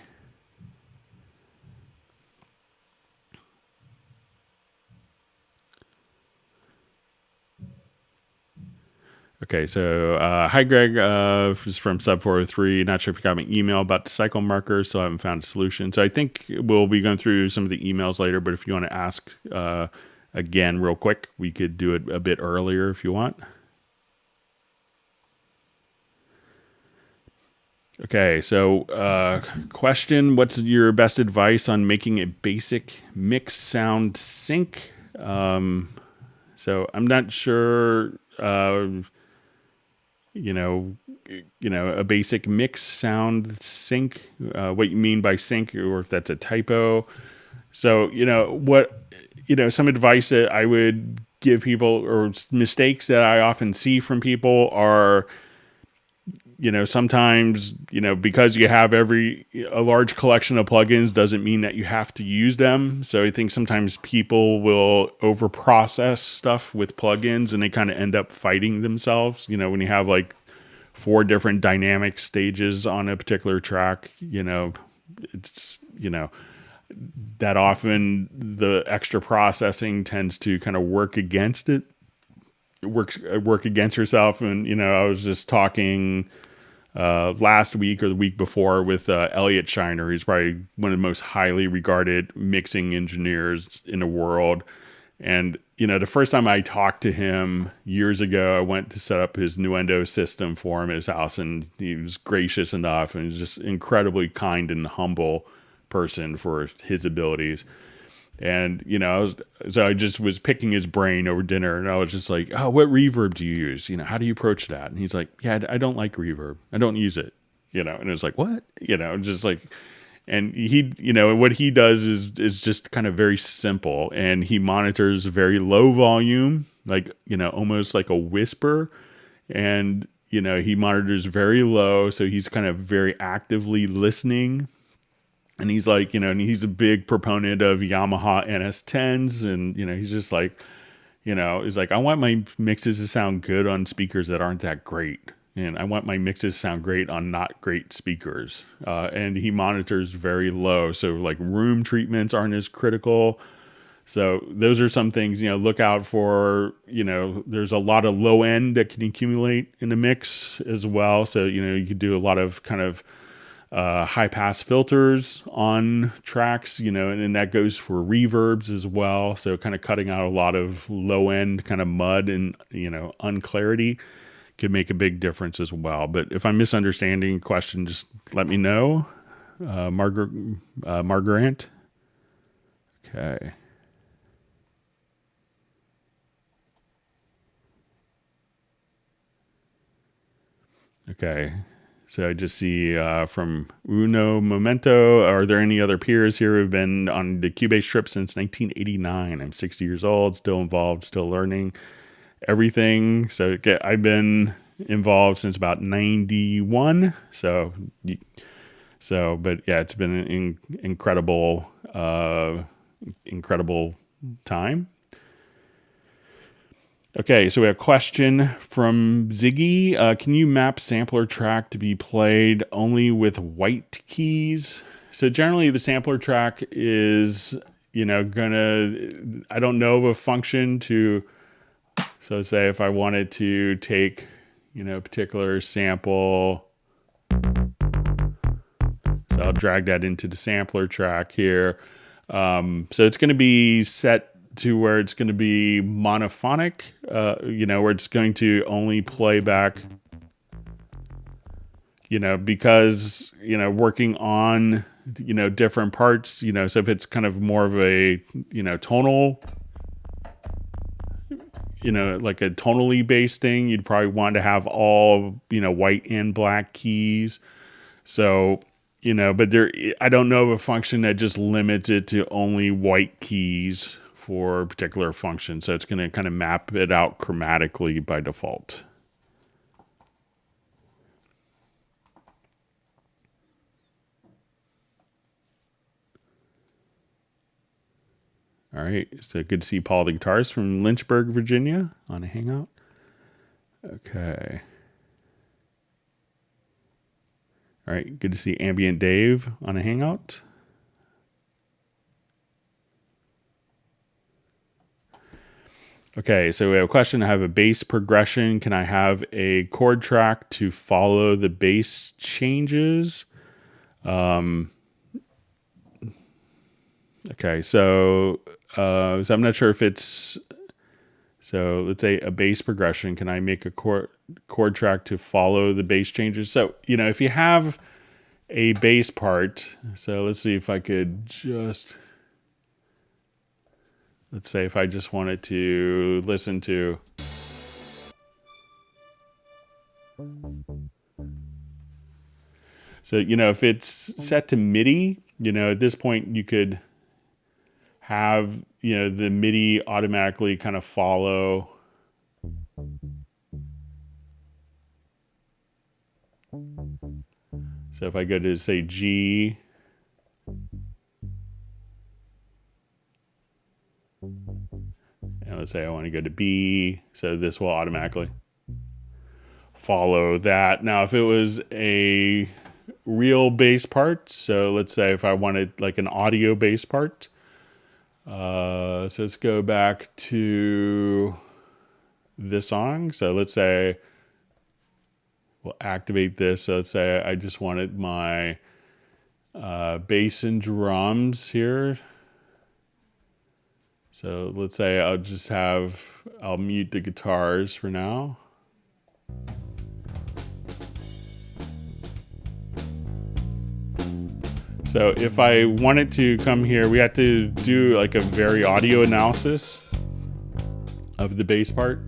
Okay, so hi Greg, just from Sub403. Not sure if you got my email about the cycle marker, so I haven't found a solution. So I think we'll be going through some of the emails later, but if you want to ask again real quick, we could do it a bit earlier if you want. Okay, so question, what's your best advice on making a basic mix sound sync? So I'm not sure... a basic mix sound sync, what you mean by sync, or if that's a typo. So, some advice that I would give people, or mistakes that I often see from people are, sometimes, because you have a large collection of plugins doesn't mean that you have to use them. So I think sometimes people will over process stuff with plugins and they kind of end up fighting themselves. When you have like 4 different dynamic stages on a particular track, it's, that often the extra processing tends to kind of work against it. Work against yourself. And, I was just talking last week or the week before with Elliot Shiner. He's probably one of the most highly regarded mixing engineers in the world. And, the first time I talked to him years ago, I went to set up his Nuendo system for him at his house, and he was gracious enough and just incredibly kind and humble person for his abilities. And, I just was picking his brain over dinner, and I was just like, oh, what reverb do you use? How do you approach that? And he's like, yeah, I don't like reverb. I don't use it, and it was like, what? Just like, and he, what he does is just kind of very simple, and he monitors very low volume, like, almost like a whisper. And, he monitors very low. So he's kind of very actively listening. And he's like, and he's a big proponent of Yamaha NS10s. And, he's just like, he's like, I want my mixes to sound good on speakers that aren't that great. And I want my mixes to sound great on not great speakers. And he monitors very low. So like room treatments aren't as critical. So those are some things, look out for. There's a lot of low end that can accumulate in the mix as well. So, you could do a lot of kind of high pass filters on tracks, and that goes for reverbs as well. So kind of cutting out a lot of low end kind of mud and, unclarity could make a big difference as well. But if I'm misunderstanding a question, just let me know. Margaret. Okay. Okay. So I just see from Uno Momento, are there any other peers here who've been on the Cubase trip since 1989? I'm 60 years old, still involved, still learning everything. So I've been involved since about 91. But yeah, it's been an incredible time. Okay, so we have a question from Ziggy. Can you map sampler track to be played only with white keys? So generally the sampler track is, I don't know of a function to, so say if I wanted to take, a particular sample, so I'll drag that into the sampler track here. So it's going to be set to where it's going to be monophonic, where it's going to only play back, because, working on, different parts, so if it's kind of more of a, tonal, like a tonally based thing, you'd probably want to have all, white and black keys. So, but I don't know of a function that just limits it to only white keys for a particular function. So it's going to kind of map it out chromatically by default. All right. So good to see Paul the guitarist from Lynchburg, Virginia on a Hangout. Okay. All right. Good to see Ambient Dave on a Hangout. Okay, so we have a question. I have a bass progression. Can I have a chord track to follow the bass changes? Okay, so I'm not sure if it's, so let's say a bass progression. Can I make a chord track to follow the bass changes? So, if you have a bass part, so let's see if I could just... Let's say if I just wanted to listen to, so, if it's set to MIDI, at this point you could have, the MIDI automatically kind of follow. So if I go to say G, and let's say I want to go to B, so this will automatically follow that. Now, if it was a real bass part, so let's say if I wanted like an audio bass part, so let's go back to this song. So let's say we'll activate this. So let's say I just wanted my bass and drums here. So let's say I'll mute the guitars for now. So if I wanted to come here, we have to do like a very audio analysis of the bass part.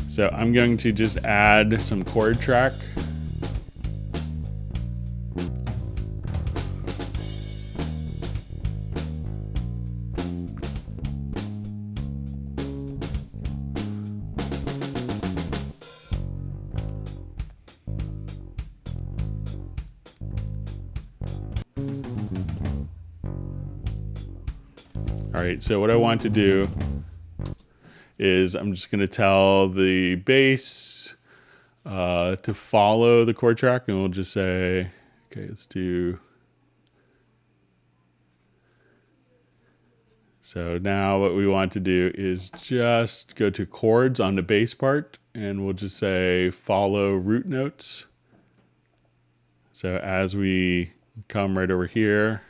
So I'm going to just add some chord track. All right, so what I want to do is I'm just going to tell the bass to follow the chord track, and we'll just say, okay, let's do. So now what we want to do is just go to chords on the bass part, and we'll just say follow root notes. So as we come right over here,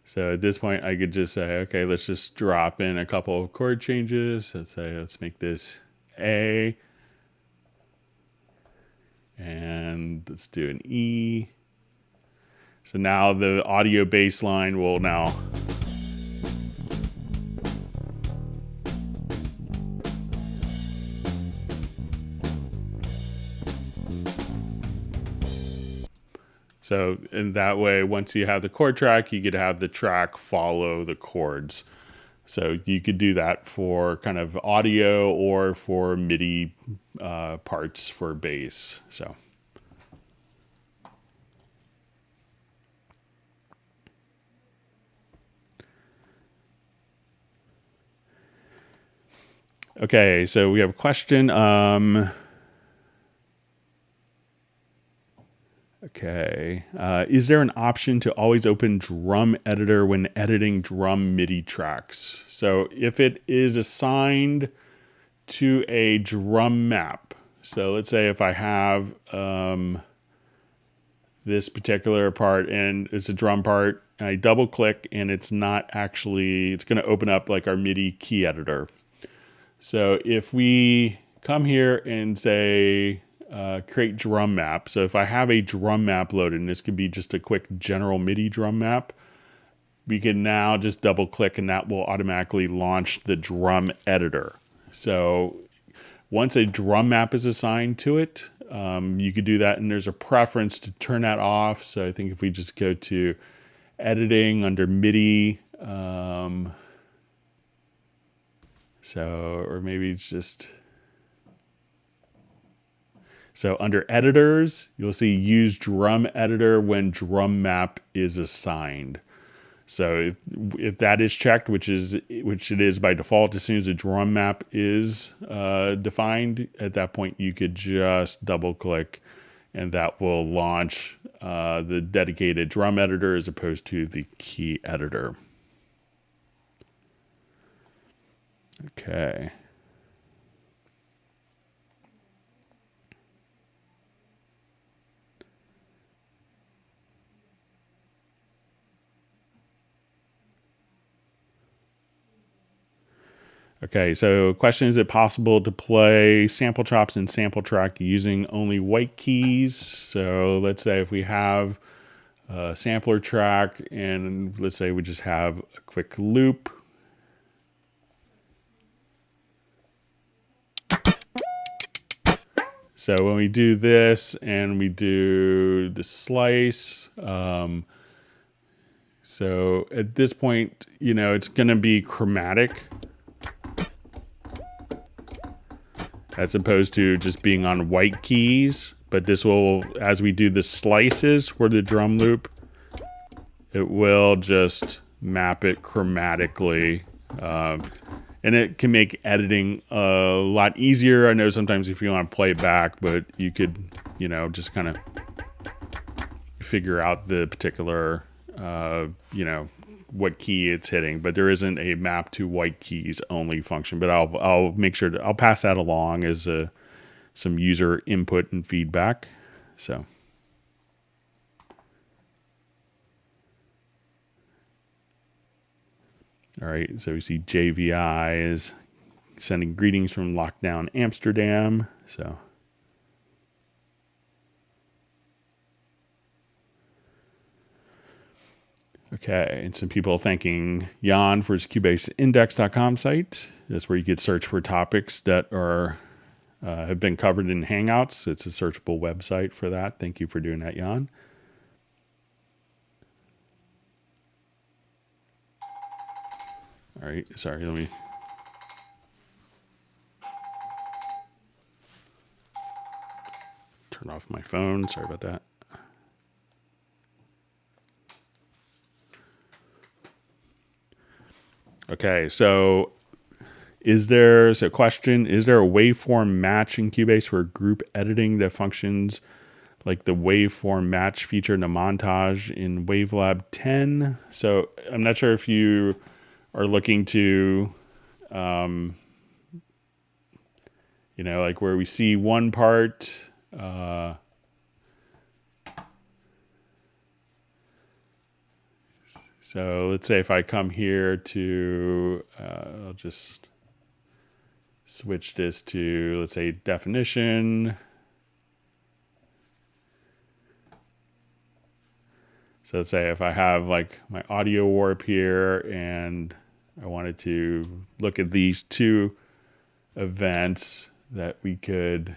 so at this point, I could just say, okay, let's just drop in a couple of chord changes. Let's say, let's make this A. And let's do an E. So now the audio baseline will now so in that way, once you have the chord track, you could have the track follow the chords. So you could do that for kind of audio or for MIDI parts for bass. So. Okay, so we have a question. Okay. Is there an option to always open drum editor when editing drum MIDI tracks? So if it is assigned to a drum map, so let's say if I have this particular part and it's a drum part, and I double click and it's not actually, it's going to open up like our MIDI key editor. So if we come here and say, create drum map. So if I have a drum map loaded, and this could be just a quick general MIDI drum map, we can now just double click and that will automatically launch the drum editor. So once a drum map is assigned to it, you could do that, and there's a preference to turn that off. So I think if we just go to editing under MIDI, or maybe it's just, so under editors, you'll see use drum editor when drum map is assigned. So if that is checked, which it is by default, as soon as the drum map is defined, at that point you could just double click and that will launch the dedicated drum editor as opposed to the key editor. Okay. Okay, so question, is it possible to play sample chops and sample track using only white keys? So let's say if we have a sampler track and let's say we just have a quick loop. So when we do this and we do the slice, so at this point, it's going to be chromatic as opposed to just being on white keys. But this will, as we do the slices for the drum loop, it will just map it chromatically. And it can make editing a lot easier. I know sometimes if you want to play it back, but you could, just kind of figure out the particular, what key it's hitting. But there isn't a map to white keys only function. But I'll make sure I'll pass that along as some user input and feedback. So. All right, so we see JVI is sending greetings from lockdown Amsterdam. So, okay, and some people thanking Jan for his CubaseIndex.com site. That's where you could search for topics that are have been covered in Hangouts. It's a searchable website for that. Thank you for doing that, Jan. All right, sorry, let me turn off my phone. Sorry about that. Okay, so question, is there a waveform match in Cubase for group editing that functions like the waveform match feature in the montage in Wavelab 10? So I'm not sure if you are looking to, like where we see one part, so let's say if I come here to, I'll just switch this to, let's say, definition. So let's say if I have like my audio warp here and I wanted to look at these two events that we could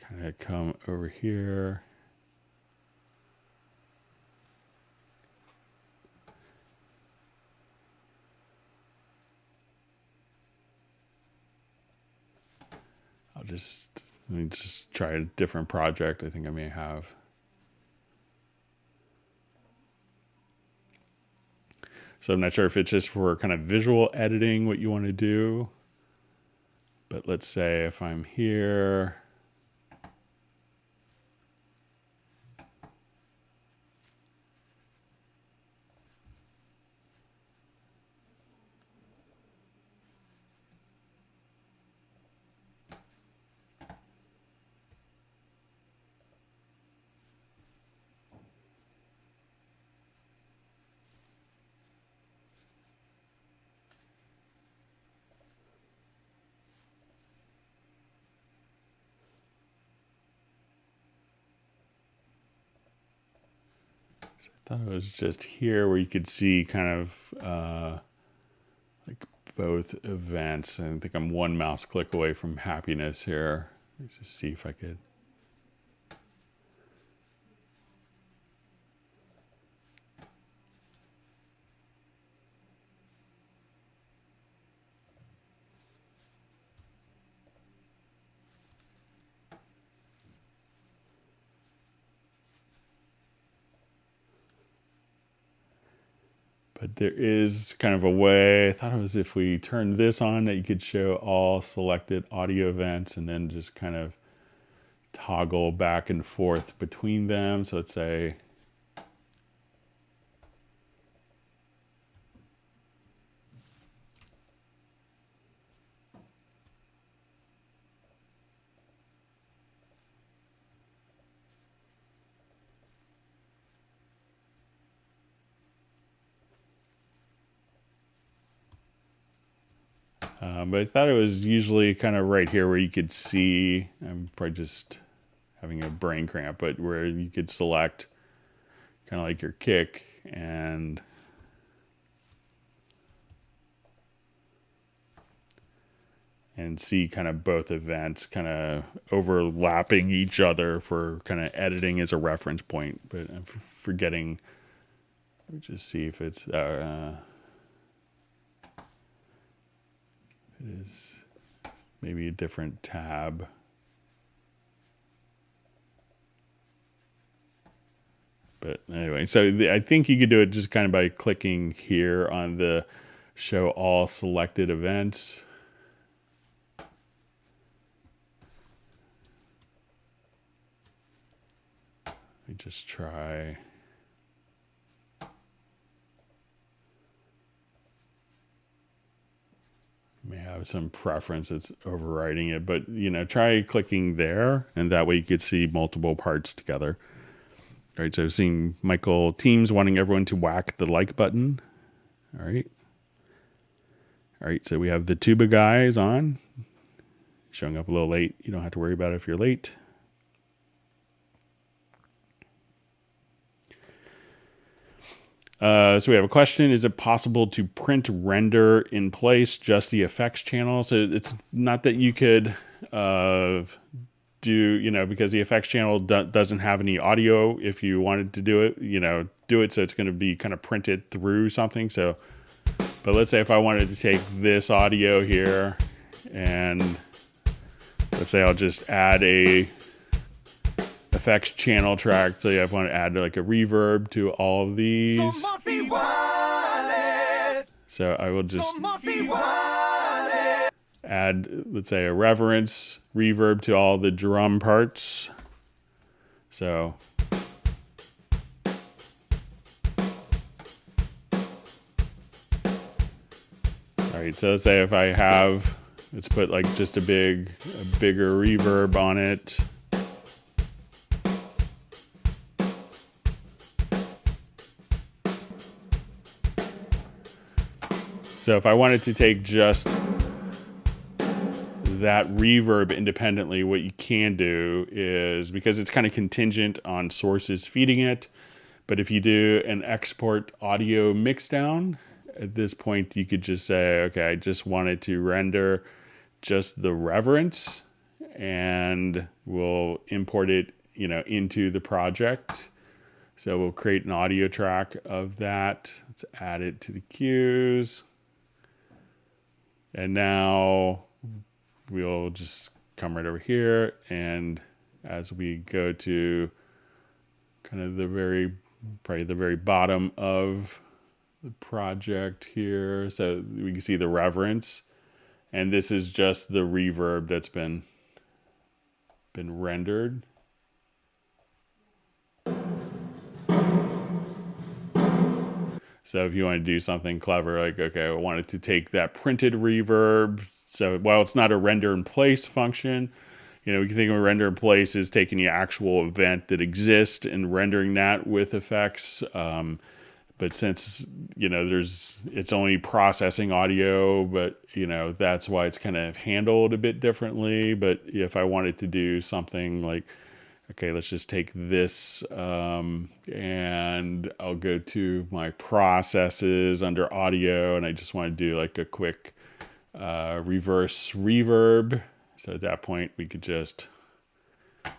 kind of come over here. Let me just try a different project I think I may have. So I'm not sure if it's just for kind of visual editing what you want to do. But let's say if I'm here, so I thought it was just here where you could see kind of like both events. I think I'm one mouse click away from happiness here. Let's just see if I could. But there is kind of a way, I thought it was if we turn this on that you could show all selected audio events and then just kind of toggle back and forth between them. So let's say, but I thought it was usually kind of right here where you could see, I'm probably just having a brain cramp, but where you could select kind of like your kick and see kind of both events kind of overlapping each other for kind of editing as a reference point. But I'm forgetting, let me just see if it's, it is maybe a different tab. But anyway, so I think you could do it just kind of by clicking here on the show all selected events. Let me just try. May have some preference that's overriding it, but try clicking there, and that way you could see multiple parts together. All right, so I've seen Michael Teams wanting everyone to whack the like button. All right, so we have the tuba guys on, showing up a little late. You don't have to worry about it if you're late. So we have a question. Is it possible to print render in place just the effects channel? So it's not that you could do, because the effects channel doesn't have any audio. If you wanted to do it, do it so it's going to be kind of printed through something. So, but let's say if I wanted to take this audio here and let's say I'll just add a effects channel track. So I want to add like a reverb to all of these. So I will just add, let's say, a reverence reverb to all the drum parts. So all right, so let's say if I have, let's put like just a bigger reverb on it. So if I wanted to take just that reverb independently, what you can do is, because it's kind of contingent on sources feeding it, but if you do an export audio mix down, at this point you could just say, okay, I just wanted to render just the reverence, and we'll import it, into the project. So we'll create an audio track of that. Let's add it to the cues. And now we'll just come right over here. And as we go to kind of probably the very bottom of the project here, so we can see the reverence. And this is just the reverb that's been rendered. So if you want to do something clever, like, okay, I wanted to take that printed reverb. So while it's not a render in place function, we can think of a render in place as taking the actual event that exists and rendering that with effects. But since, it's only processing audio, but, that's why it's kind of handled a bit differently. But if I wanted to do something like, okay, let's just take this, and I'll go to my processes under audio, and I just want to do like a quick reverse reverb. So at that point, we could just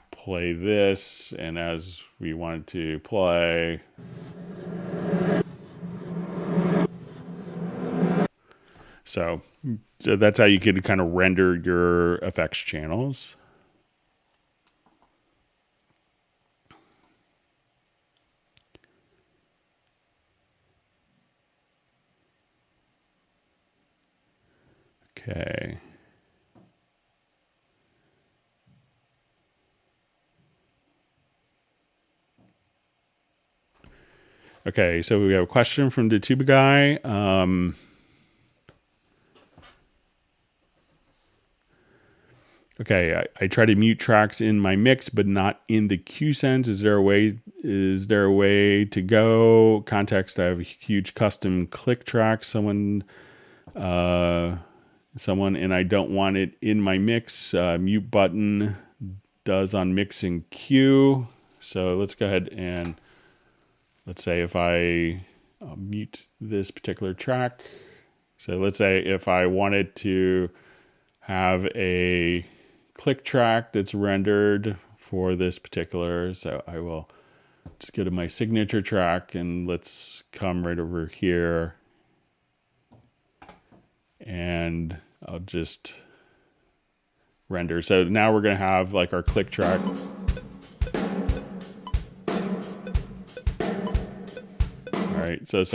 play this, and as we wanted to play, so that's how you could kind of render your effects channels. Okay. Okay, so we have a question from the tuba guy. Okay, I try to mute tracks in my mix, but not in the cue sends. Is there a way to go? Context: I have a huge custom click track. Someone, and I don't want it in my mix. Mute button does on mix and cue. So let's go ahead and let's say if I mute this particular track. So let's say if I wanted to have a click track that's rendered for this particular, so I will just go to my signature track, and let's come right over here, and I'll just render. So now we're going to have like our click track. All right, so let's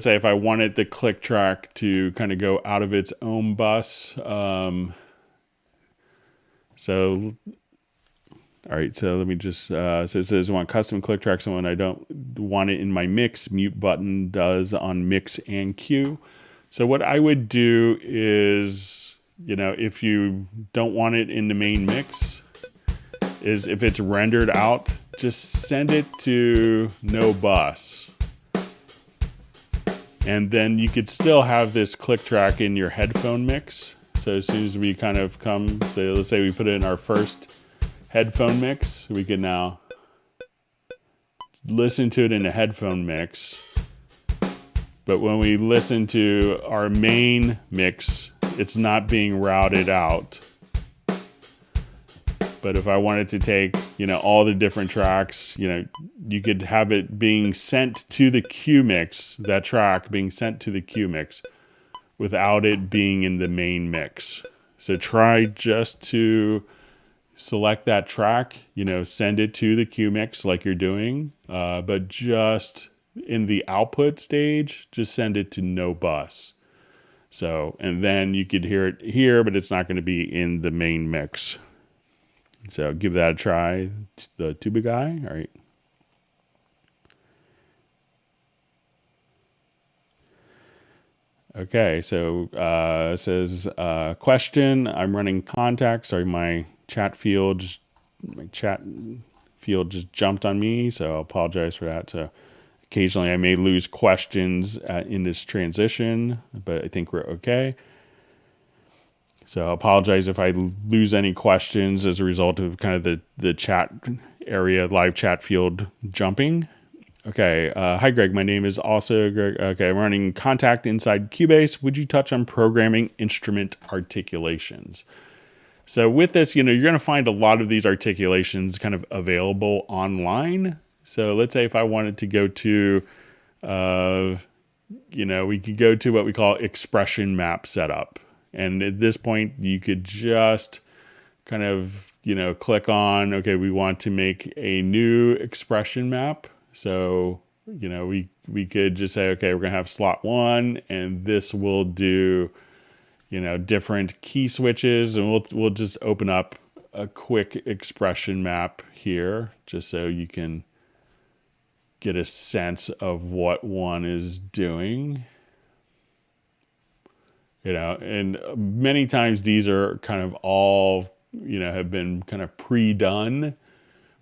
say if I wanted the click track to kind of go out of its own bus. All right, so let me just, so it says I want custom click tracks, and when I don't want it in my mix, mute button does on mix and cue. So what I would do is, if you don't want it in the main mix, is if it's rendered out, just send it to no bus. And then you could still have this click track in your headphone mix. So as soon as we kind of come, so let's say we put it in our first headphone mix, we can now listen to it in a headphone mix. But when we listen to our main mix, it's not being routed out. But if I wanted to take, all the different tracks, you could have it being sent to the cue mix, that track being sent to the cue mix without it being in the main mix. So try just to select that track, send it to the cue mix like you're doing, but just in the output stage, just send it to no bus. So, and then you could hear it here, but it's not going to be in the main mix. So give that a try, the tuba guy. All right. Okay, so it says, question, I'm running contacts. Sorry, my chat field just jumped on me, so I apologize for that. So occasionally I may lose questions in this transition, but I think we're okay. So I apologize if I lose any questions as a result of kind of the chat area, live chat field jumping. Okay. Hi, Greg. My name is also Greg. Okay. I'm running Contact inside Cubase. Would you touch on programming instrument articulations? So with this, you're going to find a lot of these articulations kind of available online. So let's say if I wanted to go to, we could go to what we call expression map setup. And at this point, you could just kind of, click on, okay, we want to make a new expression map. So, we could just say, okay, we're going to have slot 1, and this will do, different key switches, and we'll just open up a quick expression map here just so you can get a sense of what one is doing. And many times these are kind of all, have been kind of pre-done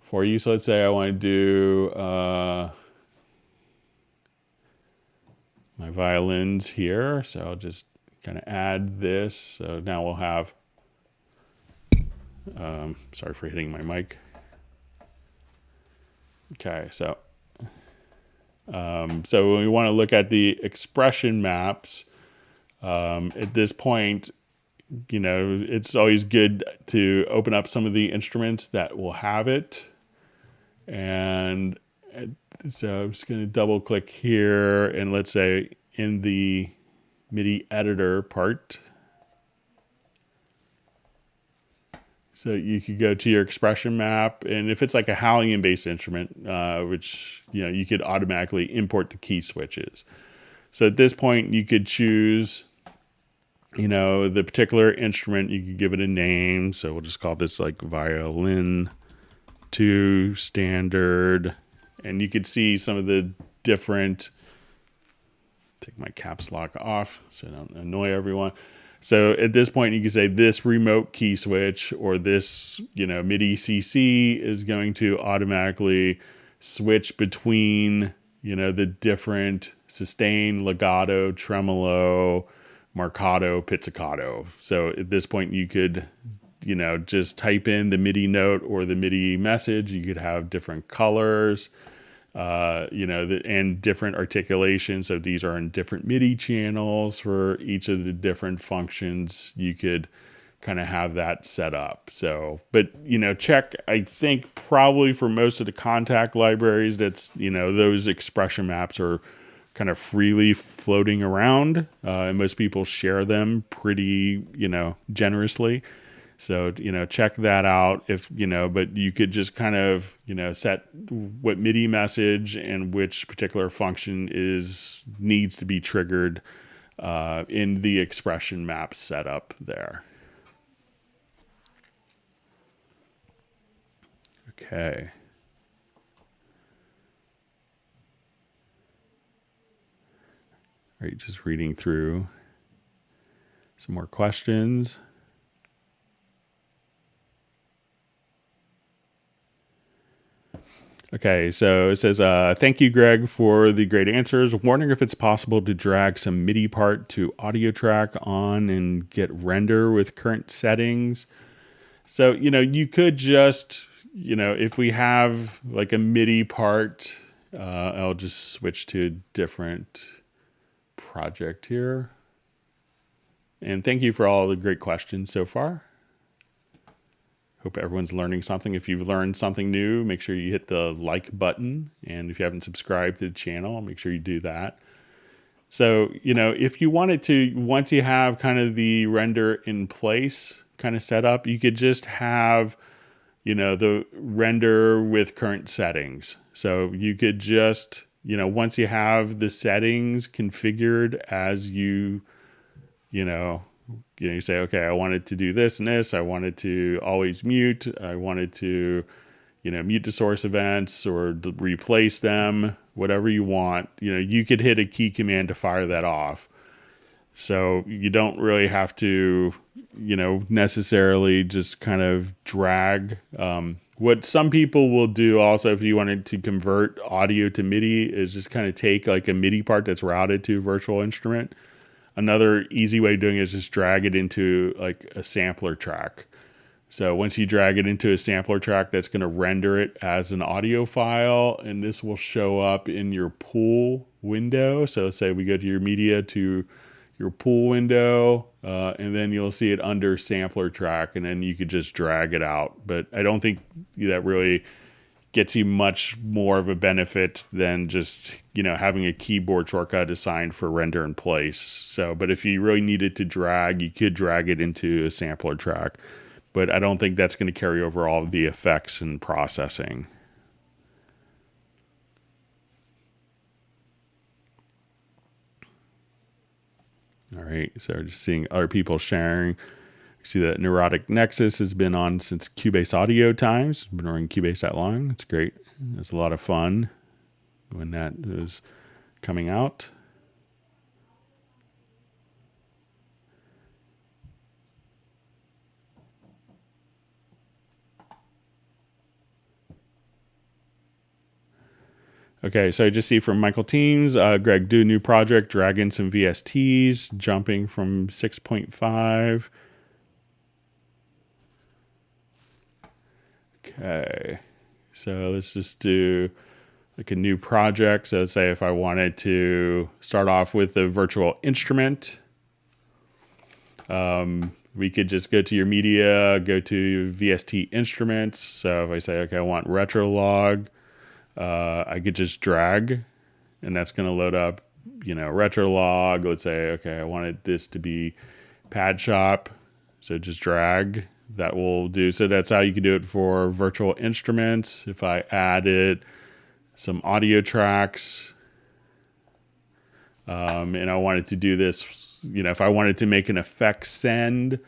for you. So let's say I want to do my violins here. So I'll just kind of add this. So now we'll have, sorry for hitting my mic. Okay, so when we want to look at the expression maps, at this point, it's always good to open up some of the instruments that will have it. And so I'm just going to double click here, and let's say in the MIDI editor part. So you could go to your expression map, and if it's like a Hallian based instrument, which, you could automatically import the key switches. So at this point you could choose, the particular instrument. You could give it a name. So we'll just call this like violin 2 standard. And you could see some of the different, take my caps lock off so I don't annoy everyone. So at this point you can say this remote key switch, or this, MIDI CC is going to automatically switch between, the different sustain, legato, tremolo, marcato, pizzicato. So at this point you could, just type in the MIDI note or the MIDI message. You could have different colors, and different articulations. So these are in different MIDI channels for each of the different functions. You could kind of have that set up. So, but, check, I think probably for most of the Contact libraries, that's, those expression maps are kind of freely floating around. And most people share them pretty, generously. So, check that out if, but you could just kind of, set what MIDI message and which particular function needs to be triggered in the expression map setup there. Okay. All right, just reading through some more questions. Okay, so it says, thank you, Greg, for the great answers. Wondering if it's possible to drag some MIDI part to audio track on and get render with current settings. So, you could just, if we have like a MIDI part, I'll just switch to a different project here. And thank you for all the great questions so far. Hope everyone's learning something. If you've learned something new, make sure you hit the like button. And if you haven't subscribed to the channel, make sure you do that. So, if you wanted to, once you have kind of the render in place kind of set up, you could just have, the render with current settings. So you could just, once you have the settings configured as you say, okay, I wanted to do this and this. I wanted to always mute. I wanted to, mute the source events or replace them, whatever you want. You could hit a key command to fire that off. So you don't really have to, necessarily just kind of drag. What some people will do also, if you wanted to convert audio to MIDI, is just kind of take like a MIDI part that's routed to a virtual instrument. another easy way of doing it is just drag it into like a sampler track. So once you drag it into a sampler track, that's going to render it as an audio file, and this will show up in your pool window. So let's say we go to your media to your pool window, and then you'll see it under sampler track, and then you could just drag it out. But I don't think that really gets you much more of a benefit than just, having a keyboard shortcut assigned for render in place. So, but if you really needed to drag, you could drag it into a sampler track. But I don't think that's going to carry over all of the effects and processing. All right, so just seeing other people sharing. You see that Neurotic Nexus has been on since Cubase Audio times. It's been running Cubase that long. It's great. It's a lot of fun when that was coming out. Okay, so I just see from Michael Teams, Greg, do a new project, drag in some VSTs, jumping from 6.5. Okay, so let's just do like a new project. So let's say if I wanted to start off with a virtual instrument, we could just go to your media, go to VST instruments. So if I say, okay, I want Retrolog, I could just drag, and that's going to load up, Retrolog. Let's say, okay, I wanted this to be Pad Shop, so just drag. That will do. So that's how you can do it for virtual instruments. If I added some audio tracks, and I wanted to do this, if I wanted to make an effect send,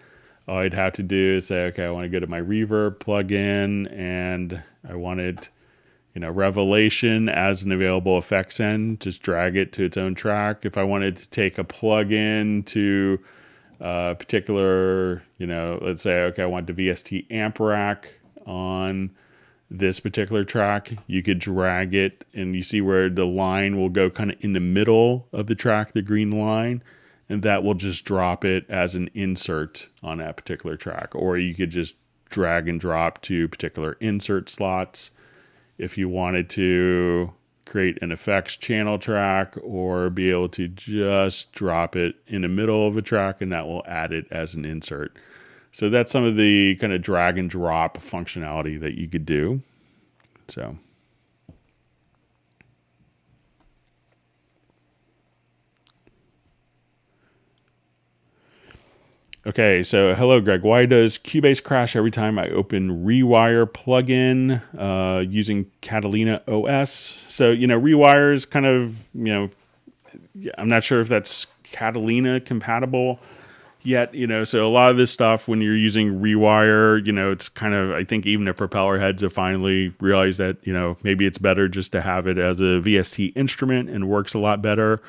all I'd have to do is say, okay, I want to go to my reverb plugin, and I wanted Revelation as an available effect send, just drag it to its own track. If I wanted to take a plugin to a particular, let's say, okay, I want the VST amp rack on this particular track, you could drag it, and you see where the line will go kind of in the middle of the track, the green line, and that will just drop it as an insert on that particular track. Or you could just drag and drop to particular insert slots if you wanted to create an effects channel track, or be able to just drop it in the middle of a track, and that will add it as an insert. So that's some of the kind of drag and drop functionality that you could do. So. Okay, so hello, Greg. Why does Cubase crash every time I open Rewire plugin using Catalina OS? So, Rewire is kind of, I'm not sure if that's Catalina compatible yet, so a lot of this stuff when you're using Rewire, it's kind of, I think even the propeller heads have finally realized that, maybe it's better just to have it as a VST instrument and works a lot better.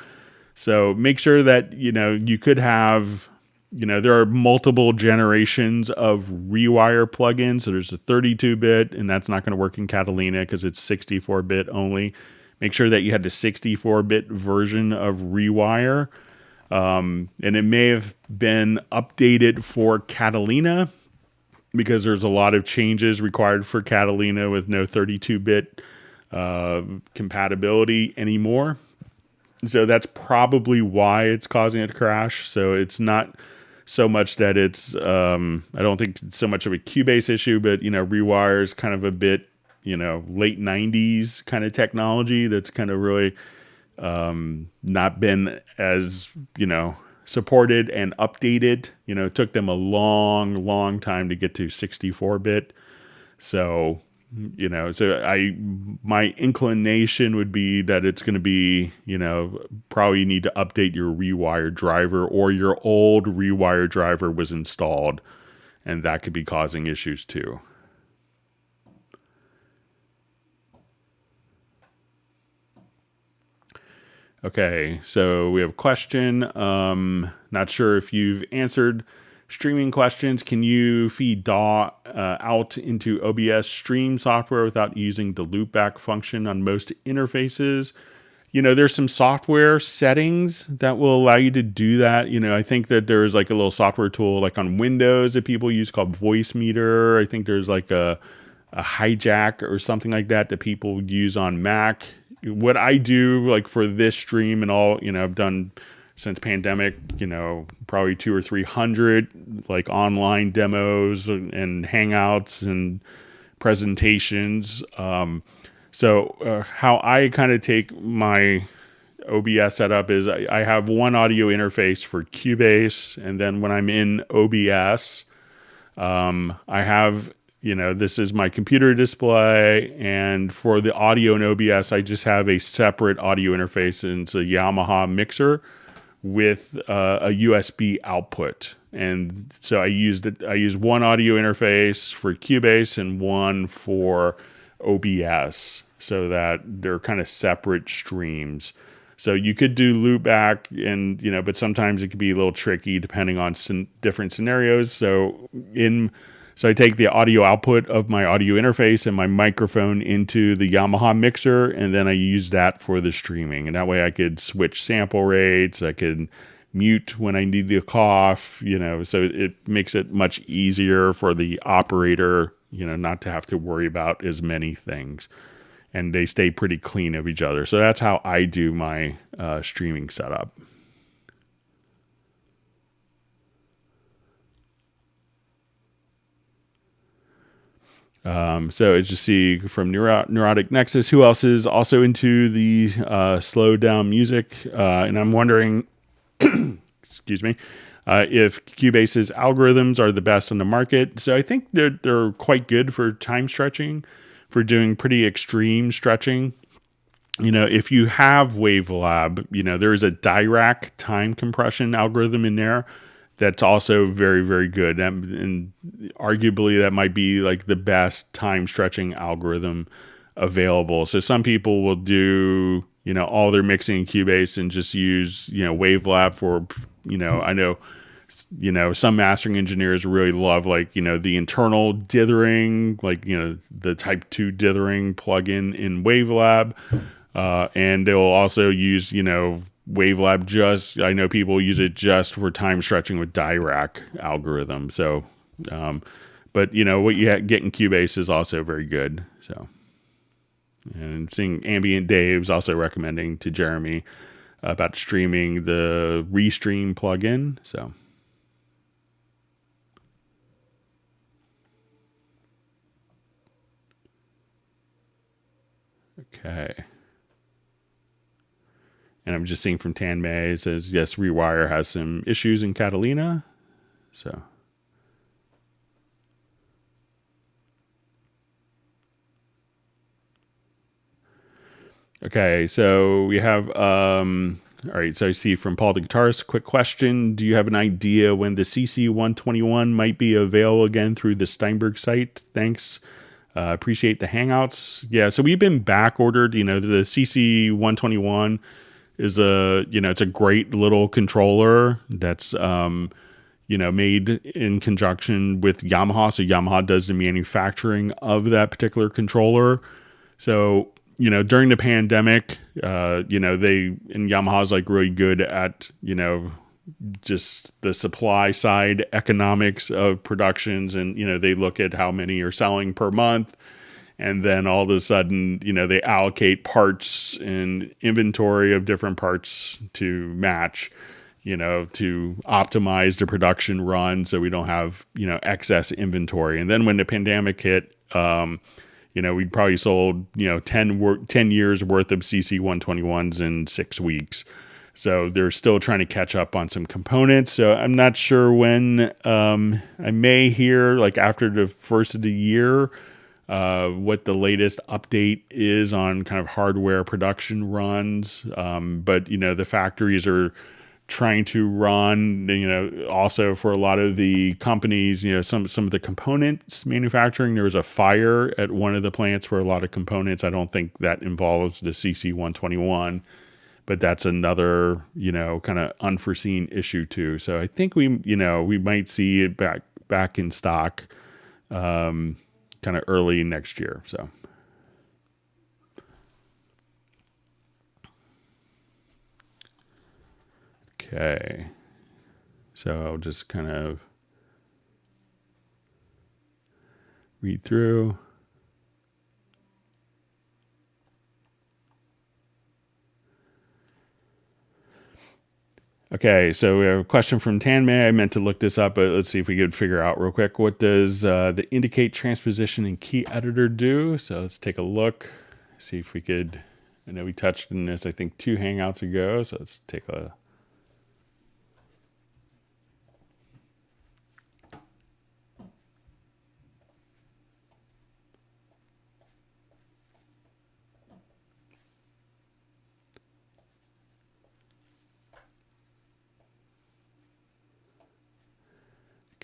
So make sure that, you could have, there are multiple generations of Rewire plugins. So there's a 32-bit, and that's not going to work in Catalina because it's 64-bit only. Make sure that you had the 64-bit version of Rewire. And it may have been updated for Catalina because there's a lot of changes required for Catalina with no 32-bit compatibility anymore. So that's probably why it's causing it to crash. So it's not so much that it's, I don't think it's so much of a Cubase issue, but, Rewire is kind of a bit, late 90s kind of technology that's kind of really not been as, supported and updated. It took them a long time to get to 64-bit. So, my inclination would be that it's going to be, probably you need to update your Rewire driver, or your old Rewire driver was installed, and that could be causing issues too. Okay, so we have a question. Not sure if you've answered streaming questions. Can you feed DAW out into OBS stream software without using the loopback function on most interfaces? there's some software settings that will allow you to do that. I think that there's like a little software tool like on Windows that people use called Voice Meter. I think there's like a hijack or something like that people use on Mac. What I do like for this stream and all, I've done since pandemic, probably 200 or 300 like online demos and hangouts and presentations. So how I kind of take my OBS setup is I have one audio interface for Cubase, and then when I'm in OBS, I have, this is my computer display, and for the audio in OBS, I just have a separate audio interface, and it's a Yamaha mixer with a USB output. And so I use one audio interface for Cubase and one for OBS, so that they're kind of separate streams. So you could do loopback, and but sometimes it could be a little tricky depending on different scenarios. So I take the audio output of my audio interface and my microphone into the Yamaha mixer, and then I use that for the streaming. And that way I could switch sample rates. I could mute when I need to cough, so it makes it much easier for the operator, not to have to worry about as many things. And they stay pretty clean of each other. So that's how I do my streaming setup. So as you see from Neurotic Nexus, who else is also into the slow down music? And I'm wondering, excuse me, if Cubase's algorithms are the best on the market. So I think they're quite good for time stretching, for doing pretty extreme stretching. If you have Wavelab, there's a Dirac time compression algorithm in there that's also very, very good. And arguably that might be like the best time stretching algorithm available. So some people will do, all their mixing in Cubase and just use, Wavelab for, I know, some mastering engineers really love like, the internal dithering, like, the type 2 dithering plugin in Wavelab. And they'll also use, Wavelab I know people use it just for time stretching with Dirac algorithm. So, but what you get in Cubase is also very good. So, and seeing Ambient Dave's also recommending to Jeremy about streaming the Restream plugin. So, okay. And I'm just seeing from Tan May, it says, yes, Rewire has some issues in Catalina. So. Okay, so we have, all right, so I see from Paul the Guitarist, quick question. Do you have an idea when the CC121 might be available again through the Steinberg site? Thanks. Appreciate the Hangouts. Yeah, so we've been back ordered. The CC121 is it's a great little controller that's, made in conjunction with Yamaha. So Yamaha does the manufacturing of that particular controller. So, during the pandemic, Yamaha's like really good at, just the supply side economics of productions. And, they look at how many are selling per month. And then all of a sudden, they allocate parts and inventory of different parts to match, to optimize the production run so we don't have, excess inventory. And then when the pandemic hit, we probably sold, 10 years worth of CC121s in 6 weeks. So they're still trying to catch up on some components. So I'm not sure when I may hear, like after the first of the year, what the latest update is on kind of hardware production runs. But, the factories are trying to run, also for a lot of the companies, some of the components manufacturing. There was a fire at one of the plants for a lot of components. I don't think that involves the CC121, but that's another, kind of unforeseen issue too. So I think we might see it back in stock, kind of early next year. So. Okay. So I'll just kind of read through. Okay, so we have a question from Tanmay. I meant to look this up, but let's see if we could figure out real quick. What does the indicate transposition in key editor do? So let's take a look, see if we could. I know we touched on this, I think, 2 Hangouts ago. So let's take a.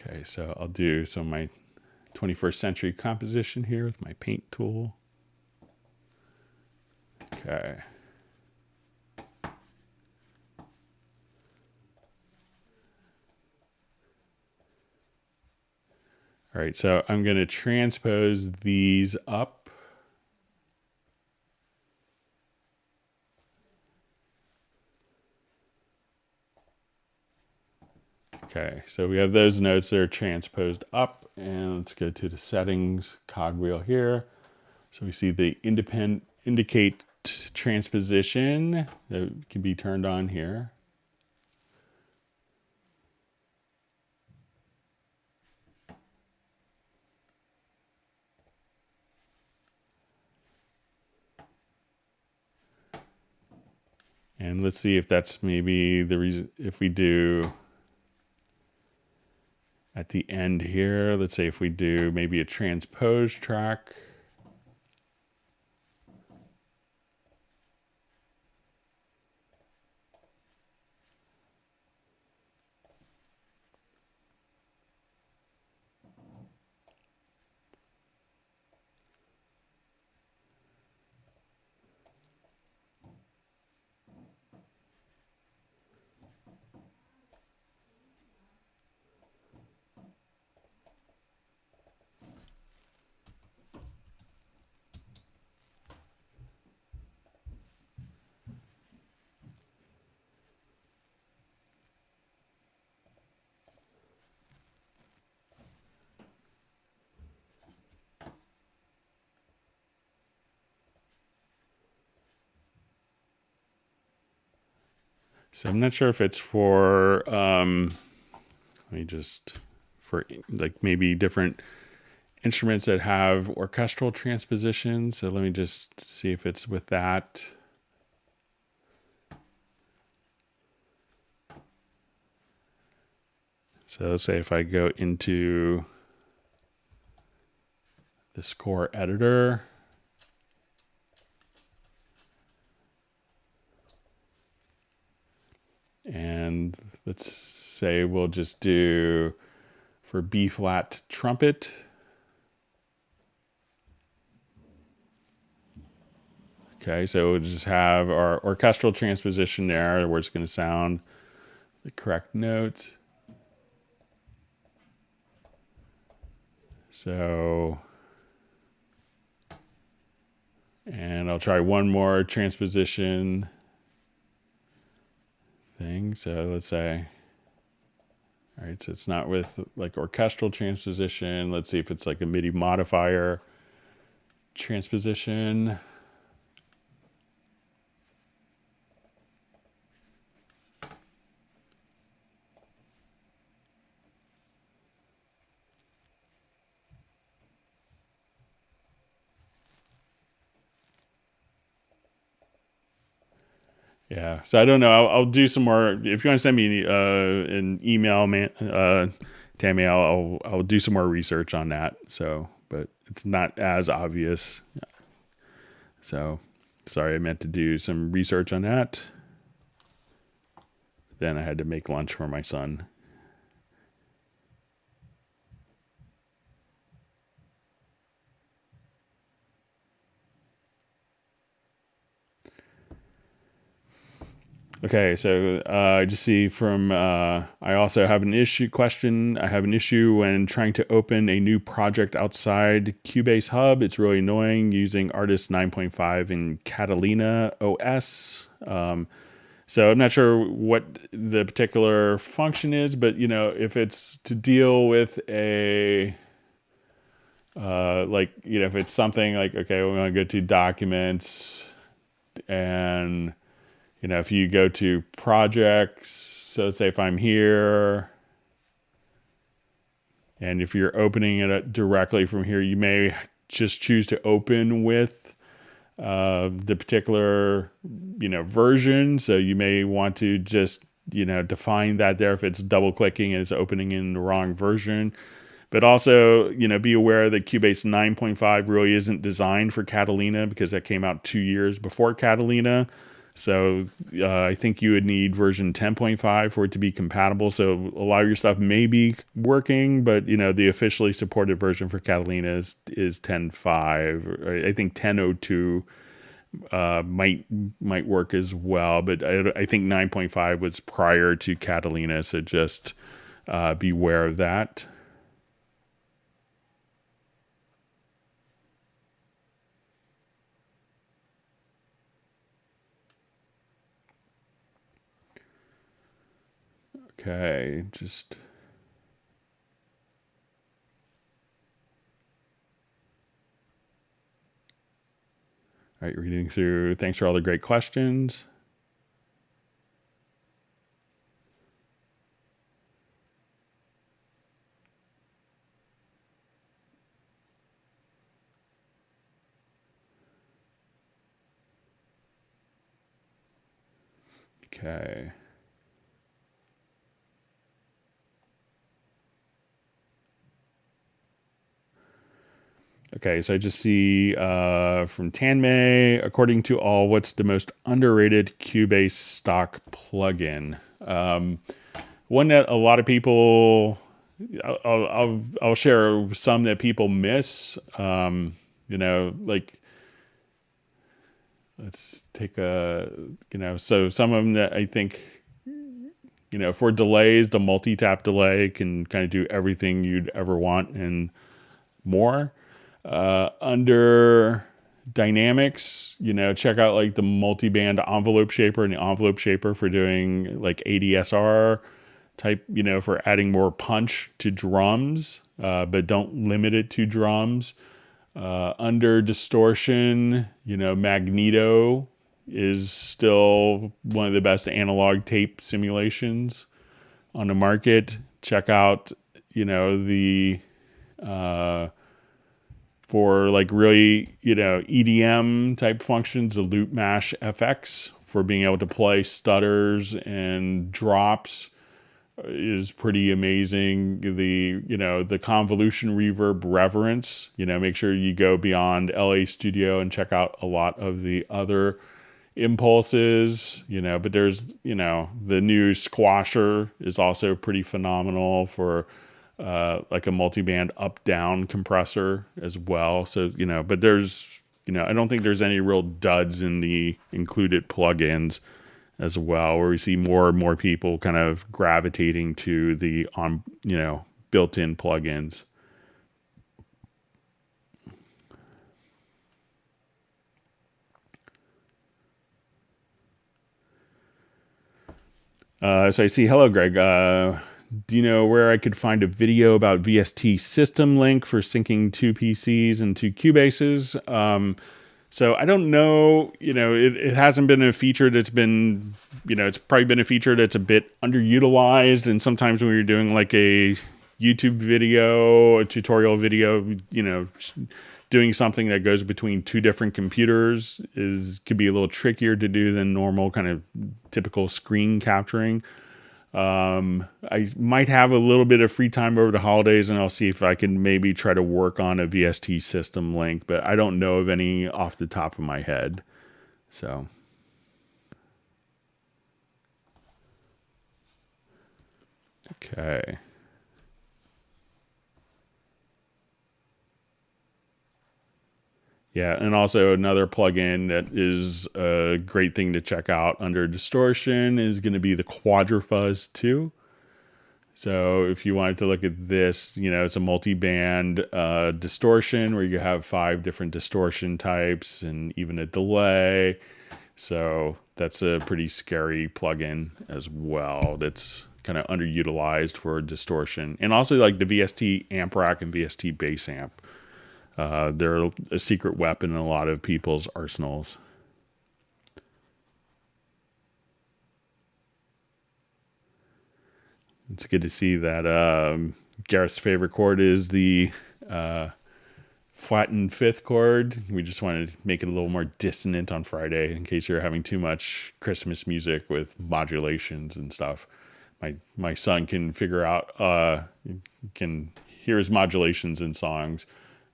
Okay, so I'll do some of my 21st century composition here with my paint tool. Okay. All right, so I'm going to transpose these up. Okay, so we have those notes that are transposed up, and let's go to the settings cogwheel here. So we see the indicate transposition that can be turned on here. And let's see if that's maybe the reason. If we do at the end here, let's say if we do maybe a transpose track. So I'm not sure if it's for, let me just, for like maybe different instruments that have orchestral transposition. So let me just see if it's with that. So let's say if I go into the score editor, and let's say we'll just do for B flat trumpet. Okay, so we'll just have our orchestral transposition there where it's going to sound the correct note. So, and I'll try one more transposition thing. So let's say, all right, so it's not with like orchestral transposition. Let's see if it's like a MIDI modifier transposition. Yeah, so I don't know. I'll do some more. If you want to send me an email, Tammy, I'll do some more research on that. So, but it's not as obvious. So, sorry, I meant to do some research on that. Then I had to make lunch for my son. Okay, so I just see from, I also have an question. I have an issue when trying to open a new project outside Cubase Hub. It's really annoying using Artist 9.5 in Catalina OS. So I'm not sure what the particular function is, but if it's to deal with a like if it's something like, okay, we want to go to documents, and if you go to projects, so let's say if I'm here, and if you're opening it directly from here, you may just choose to open with the particular version. So you may want to just define that there if it's double clicking and it's opening in the wrong version. But also, be aware that Cubase 9.5 really isn't designed for Catalina, because that came out 2 years before Catalina. So I think you would need version 10.5 for it to be compatible. So a lot of your stuff may be working, but the officially supported version for Catalina is 10.5. I think 10.02 might work as well, but I think 9.5 was prior to Catalina. So just beware of that. Okay, just all right, reading through. Thanks for all the great questions. Okay. Okay, so I just see from Tanmay, according to all, what's the most underrated Cubase stock plugin? One that a lot of people, I'll share some that people miss. Like, let's take so some of them that I think, for delays, the multi-tap delay can kind of do everything you'd ever want and more. Under dynamics, check out like the multi-band envelope shaper and the envelope shaper for doing like ADSR type, for adding more punch to drums, but don't limit it to drums. Under distortion, Magneto is still one of the best analog tape simulations on the market. Check out, the for like really, EDM type functions, the Loop Mash FX for being able to play stutters and drops is pretty amazing. The convolution reverb Reverence, make sure you go beyond LA Studio and check out a lot of the other impulses, but there's, the new Squasher is also pretty phenomenal for like a multi-band up-down compressor as well. So, but there's, I don't think there's any real duds in the included plugins as well, where we see more and more people kind of gravitating to the built-in plugins. So I see, hello, Greg. Do you know where I could find a video about VST System Link for syncing two PCs and two Cubases? So I don't know, it hasn't been a feature that's been, it's probably been a feature that's a bit underutilized. And sometimes when you're doing like a YouTube video, a tutorial video, doing something that goes between two different computers could be a little trickier to do than normal kind of typical screen capturing. I might have a little bit of free time over the holidays, and I'll see if I can maybe try to work on a VST System Link, but I don't know of any off the top of my head. So, okay. Yeah, and also another plugin that is a great thing to check out under distortion is going to be the Quadrafuzz 2. So if you wanted to look at this, it's a multi-band distortion where you have 5 different distortion types and even a delay. So that's a pretty scary plugin as well. That's kind of underutilized for distortion, and also like the VST amp rack and VST bass amp. They're a secret weapon in a lot of people's arsenals. It's good to see that Gareth's favorite chord is the flattened fifth chord. We just wanted to make it a little more dissonant on Friday in case you're having too much Christmas music with modulations and stuff. My son can figure out, can hear his modulations in songs.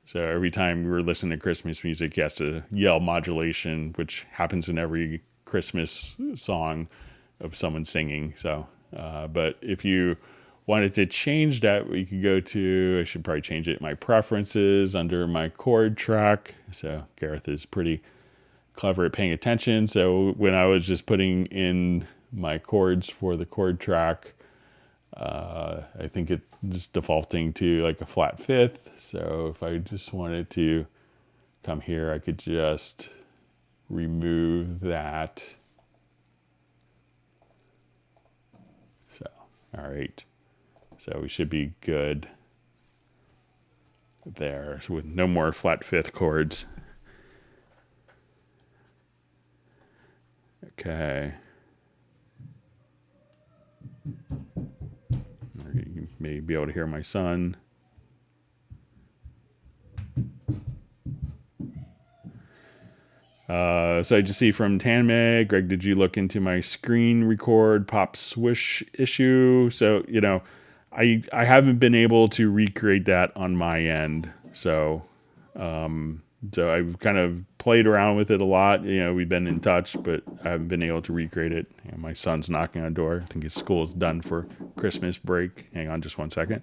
So every time we're listening to Christmas music, he has to yell modulation, which happens in every Christmas song of someone singing. So, but if you wanted to change that, we could go to, I should probably change it, my preferences under my chord track. So Gareth is pretty clever at paying attention. So when I was just putting in my chords for the chord track, I think it's defaulting to like a flat fifth. So if I just wanted to come here, I could just remove that. So, all right. So we should be good there, so with no more flat fifth chords. Okay. You may be able to hear my son. So I just see from Tanmay, Greg, did you look into my screen record pop swish issue? So, you know, I haven't been able to recreate that on my end. So, so I've kind of played around with it a lot. You know, we've been in touch, but I haven't been able to recreate it. You know, my son's knocking on the door. I think his school is done for Christmas break. Hang on just one second.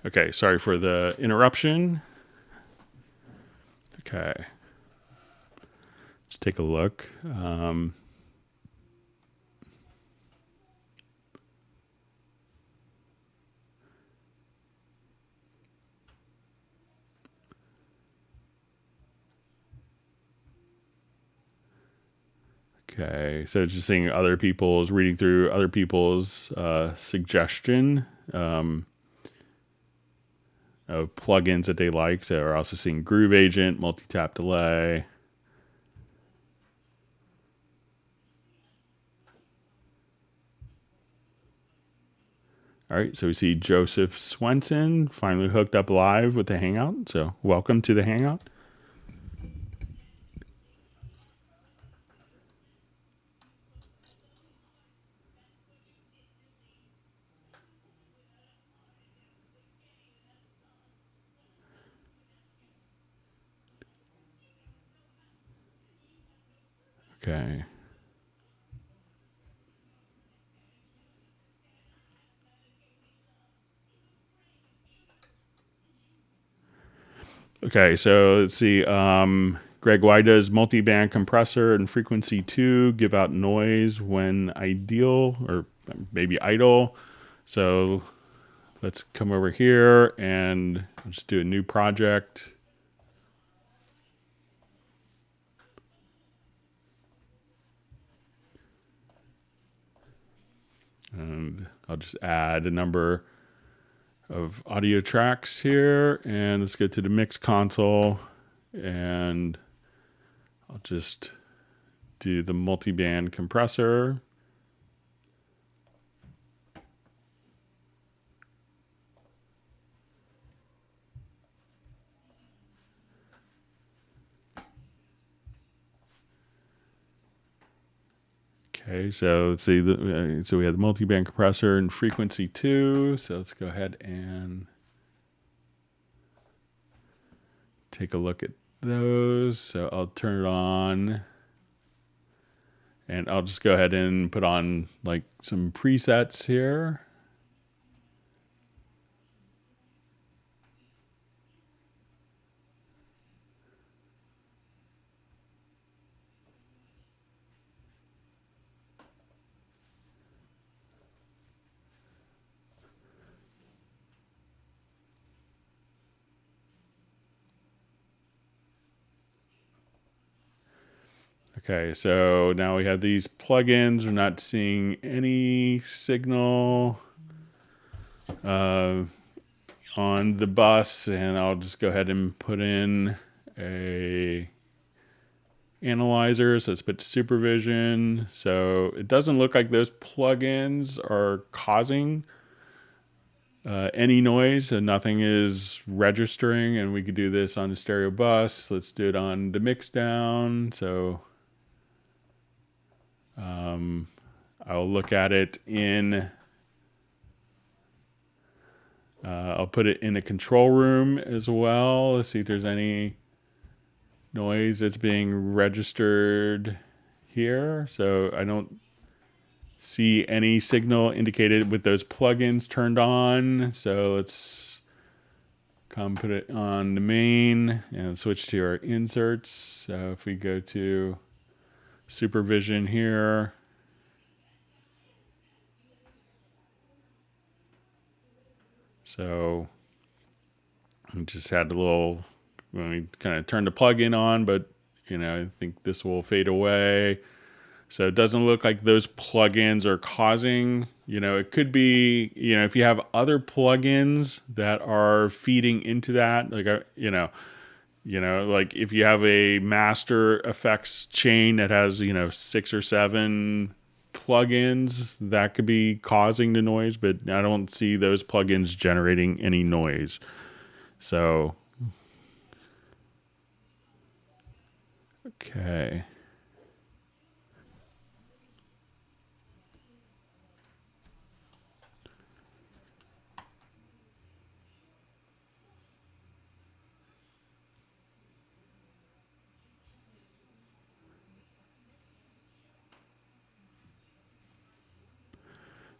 Okay, sorry for the interruption. Okay. Let's take a look. Okay, so just seeing reading through other people's suggestion of plugins that they like. So we're also seeing Groove Agent, multi-tap delay. All right, so we see Joseph Swenson finally hooked up live with the Hangout. So welcome to the Hangout. Okay. Okay, so let's see. Greg, why does multi-band compressor and frequency 2 give out noise when ideal or maybe idle? So let's come over here and just do a new project. And I'll just add a number of audio tracks here, and let's get to the mix console, and I'll just do the multi-band compressor. Okay, so let's see. So we have the multi-band compressor and frequency 2. So let's go ahead and take a look at those. So I'll turn it on, and I'll just go ahead and put on like some presets here. Okay, so now we have these plugins. We're not seeing any signal on the bus, and I'll just go ahead and put in a analyzer. So let's put supervision. So it doesn't look like those plugins are causing any noise, and nothing is registering. And we could do this on the stereo bus. Let's do it on the mix down. So I'll look at it in, I'll put it in a control room as well. Let's see if there's any noise that's being registered here. So I don't see any signal indicated with those plugins turned on. So let's come put it on the main and switch to our inserts. So if we go to supervision here, so we just had a little, when we kind of turned the plug-in on, but I think this will fade away. So it doesn't look like those plugins are causing, it could be, if you have other plugins that are feeding into that, like, like if you have a master effects chain that has, 6 or 7 plugins, that could be causing the noise, but I don't see those plugins generating any noise. So, okay.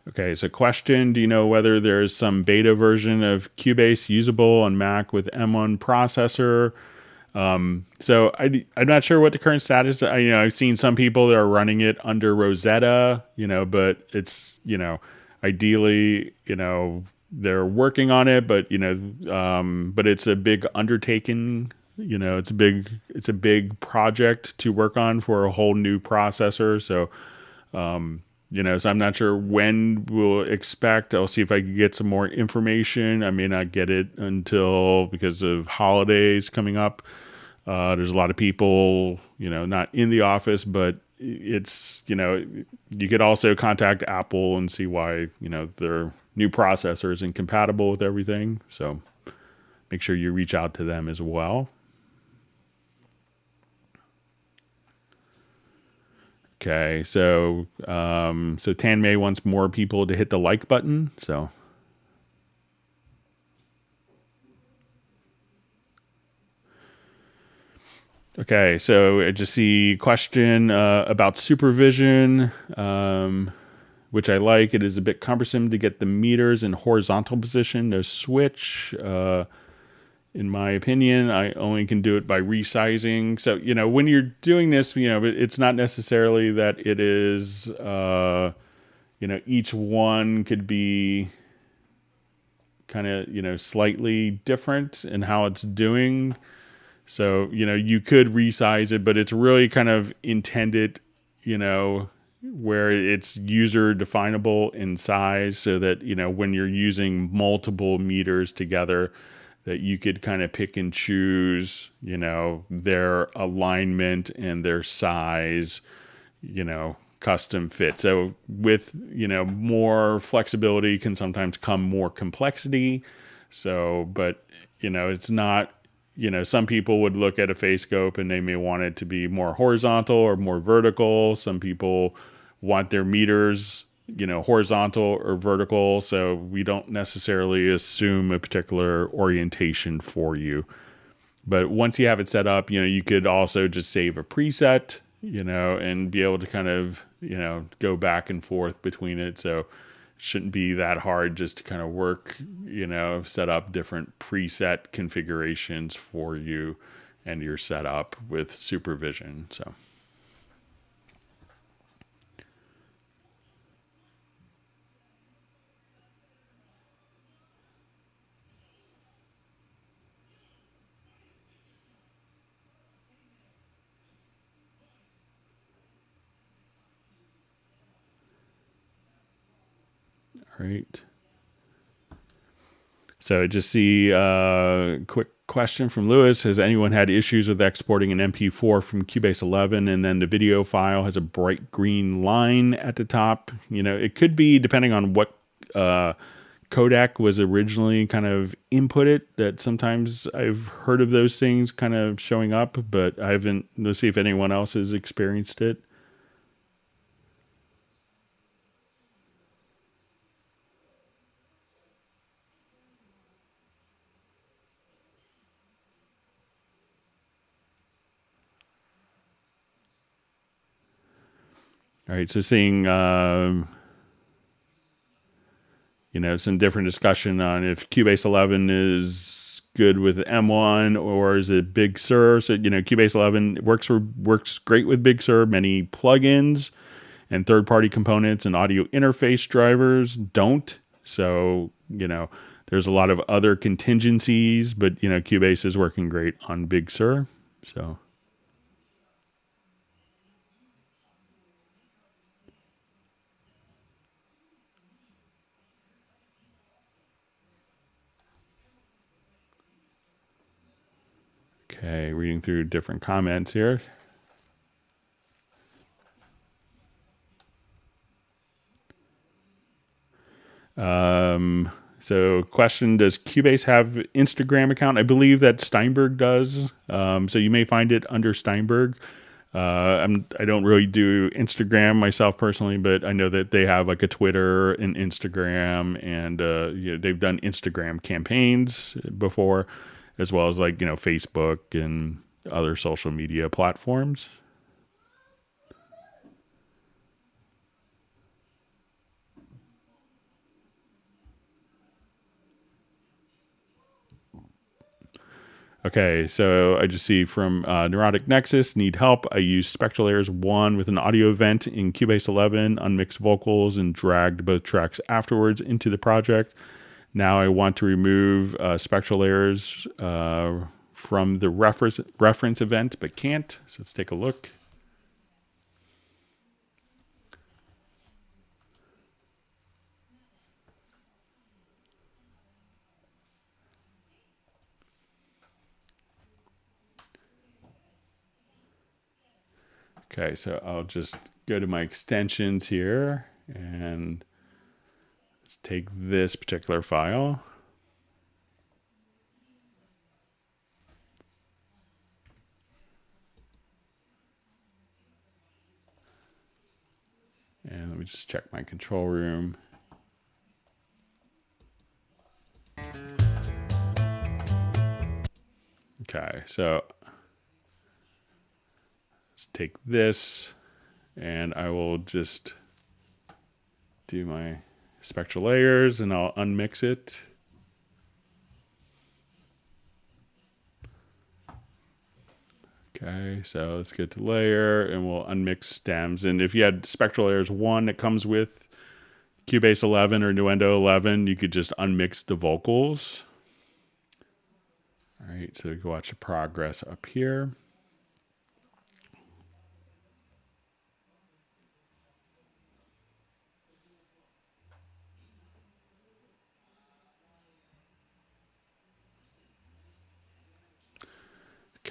Okay, so question, do you know whether there's some beta version of Cubase usable on Mac with M1 processor? So I'm not sure what the current status is. I've seen some people that are running it under Rosetta, but it's, ideally, they're working on it, but, but it's a big undertaking. It's a big project to work on for a whole new processor. So, so I'm not sure when we'll expect. I'll see if I can get some more information. I may not get it until, because of holidays coming up. There's a lot of people, not in the office, but it's, you could also contact Apple and see why, their new processor isn't compatible with everything. So make sure you reach out to them as well. Okay, so Tan May wants more people to hit the like button. So okay, so I just see question about supervision, which I like. It is a bit cumbersome to get the meters in horizontal position. No switch. In my opinion, I only can do it by resizing. So, when you're doing this, it's not necessarily that it is, each one could be kind of, slightly different in how it's doing. So, you could resize it, but it's really kind of intended, where it's user definable in size, so that, when you're using multiple meters together, that you could kind of pick and choose, their alignment and their size, custom fit. So with, more flexibility can sometimes come more complexity. So, but, it's not, some people would look at a phase scope and they may want it to be more horizontal or more vertical. Some people want their meters, horizontal or vertical. So we don't necessarily assume a particular orientation for you. But once you have it set up, you could also just save a preset, and be able to kind of, go back and forth between it. So it shouldn't be that hard just to kind of work, set up different preset configurations for you and your setup with supervision. So. Right. So just see a quick question from Lewis. Has anyone had issues with exporting an MP4 from Cubase 11 and then the video file has a bright green line at the top? It could be depending on what codec was originally kind of inputted, that sometimes I've heard of those things kind of showing up, but I haven't. Let's see if anyone else has experienced it. All right, so seeing, some different discussion on if Cubase 11 is good with M1 or is it Big Sur. So, Cubase 11 works great with Big Sur. Many plugins and third-party components and audio interface drivers don't. So, there's a lot of other contingencies, but, Cubase is working great on Big Sur. So. Okay, reading through different comments here. So question, does Cubase have Instagram account? I believe that Steinberg does. So you may find it under Steinberg. I don't really do Instagram myself personally, but I know that they have like a Twitter and Instagram, and they've done Instagram campaigns before, as well as like, Facebook and other social media platforms. Okay, so I just see from Neurotic Nexus, need help. I used Spectral Layers 1 with an audio event in Cubase 11, unmixed vocals, and dragged both tracks afterwards into the project. Now I want to remove Spectral Layers from the reference event, but can't. So let's take a look. Okay, so I'll just go to my extensions here and let's take this particular file. And let me just check my control room. Okay, so let's take this and I will just do my spectral layers and I'll unmix it. Okay, so let's get to layer and we'll unmix stems. And if you had spectral layers 1 that comes with Cubase 11 or Nuendo 11, you could just unmix the vocals. All right, so go watch the progress up here.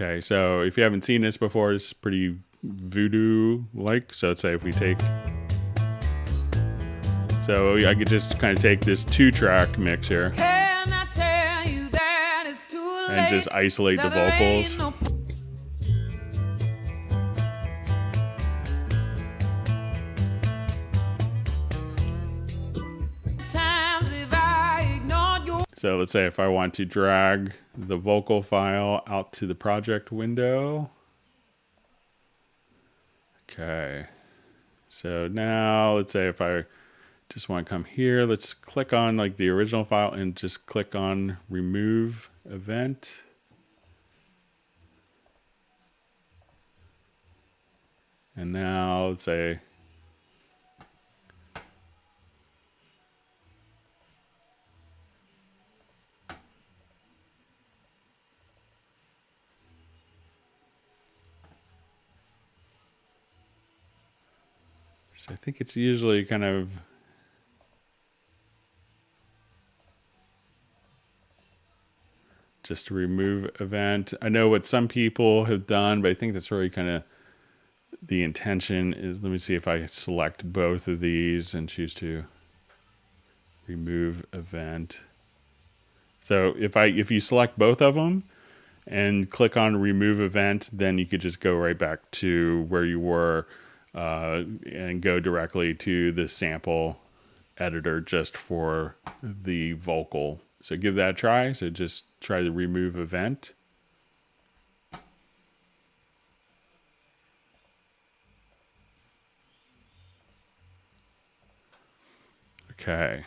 Okay, so if you haven't seen this before, it's pretty voodoo-like. So let's say if we take... So I could just kind of take this 2-track mix here and just isolate the vocals. So let's say if I want to drag the vocal file out to the project window. Okay. So now let's say if I just want to come here, let's click on like the original file and just click on remove event. And now let's say so I think it's usually kind of just to remove event. I know what some people have done, but I think that's really kind of the intention is, let me see if I select both of these and choose to remove event. So if you select both of them and click on remove event, then you could just go right back to where you were and go directly to the sample editor just for the vocal. So give that a try. So just try the remove event. Okay.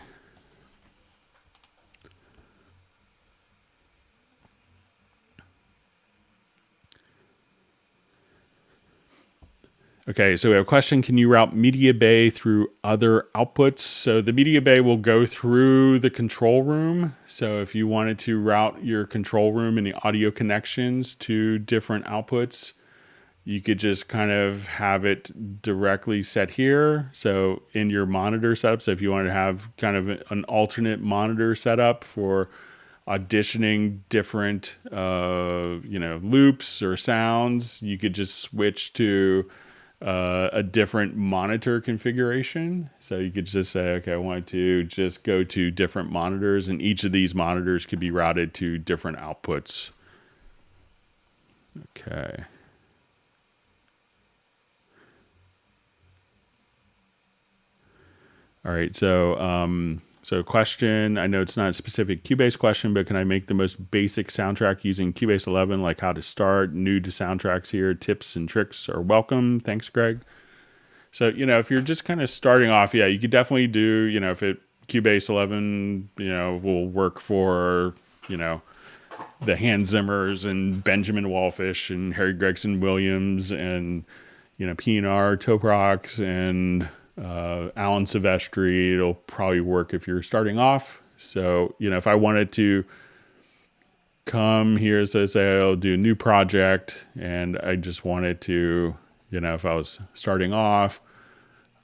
Okay, so we have a question. Can you route media bay through other outputs? So the media bay will go through the control room. So if you wanted to route your control room and the audio connections to different outputs, you could just kind of have it directly set here. So in your monitor setup, so if you wanted to have kind of an alternate monitor setup for auditioning different, loops or sounds, you could just switch to a different monitor configuration. So you could just say, okay, I want to just go to different monitors, and each of these monitors could be routed to different outputs. Okay. All right, so question, I know it's not a specific Cubase question, but can I make the most basic soundtrack using Cubase 11, like how to start, new to soundtracks here, tips and tricks are welcome. Thanks, Greg. So, if you're just kind of starting off, yeah, you could definitely do, if Cubase 11, will work for, the Hans Zimmers and Benjamin Wallfish and Harry Gregson Williams and, P&R, Toprox and Alan Silvestri. It'll probably work if you're starting off. So, if I wanted to come here, so say I'll do a new project and I just wanted to, if I was starting off,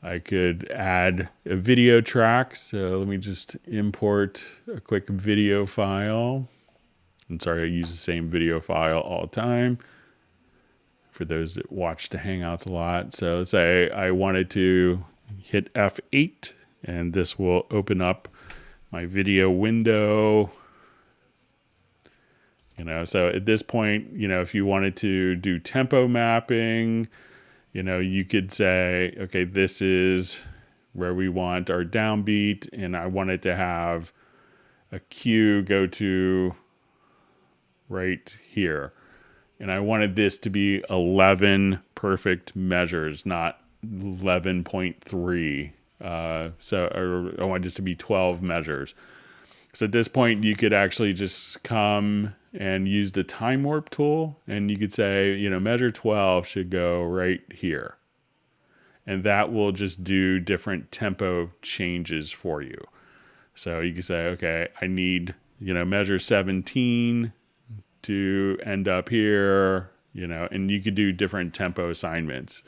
I could add a video track. So let me just import a quick video file. I'm sorry, I use the same video file all the time for those that watch the Hangouts a lot. So let's say I wanted to hit F8 and this will open up my video window. So at this point, if you wanted to do tempo mapping, you could say, okay, this is where we want our downbeat, and I want it to have a cue go to right here. And I wanted this to be 11 perfect measures, not 11.3. Or I want this to be 12 measures. So at this point, you could actually just come and use the time warp tool, and you could say, measure 12 should go right here. And that will just do different tempo changes for you. So you can say, okay, I need, measure 17 to end up here, and you could do different tempo assignments.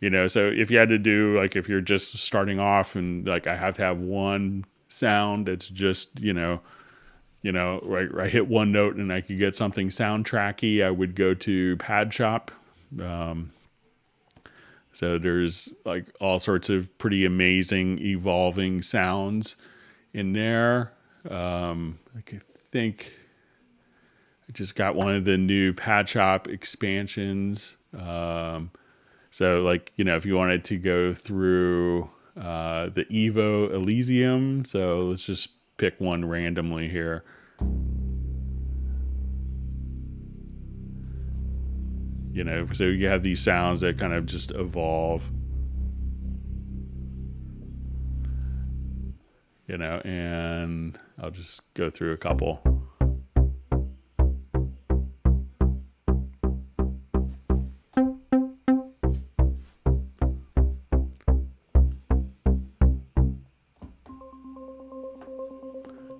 So if you had to do, like, if you're just starting off and like, I have to have one sound that's just, you know, right, I hit one note and I could get something soundtracky, I would go to Pad Shop. So there's like all sorts of pretty amazing evolving sounds in there. I think I just got one of the new Pad Shop expansions. So like, you know, if you wanted to go through the Evo Elysium, so let's just pick one randomly here. You know, so you have these sounds that kind of just evolve. You know, and I'll just go through a couple.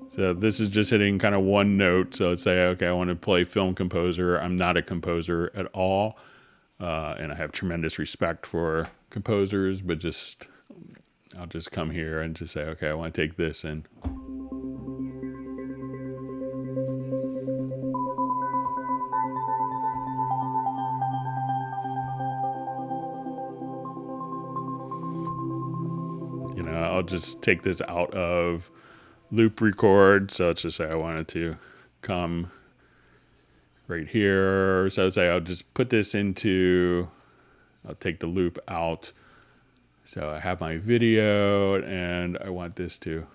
So this is just hitting kind of one note. So let's say, okay, I want to play Film Composer. I'm not a composer at all. And I have tremendous respect for composers, but I'll just come here and just say, okay, I want to take this and you know, I'll just take this out of loop record. So let's just say I wanted to come right here. So say I'll just put this into, I'll take the loop out. So I have my video and I want this to.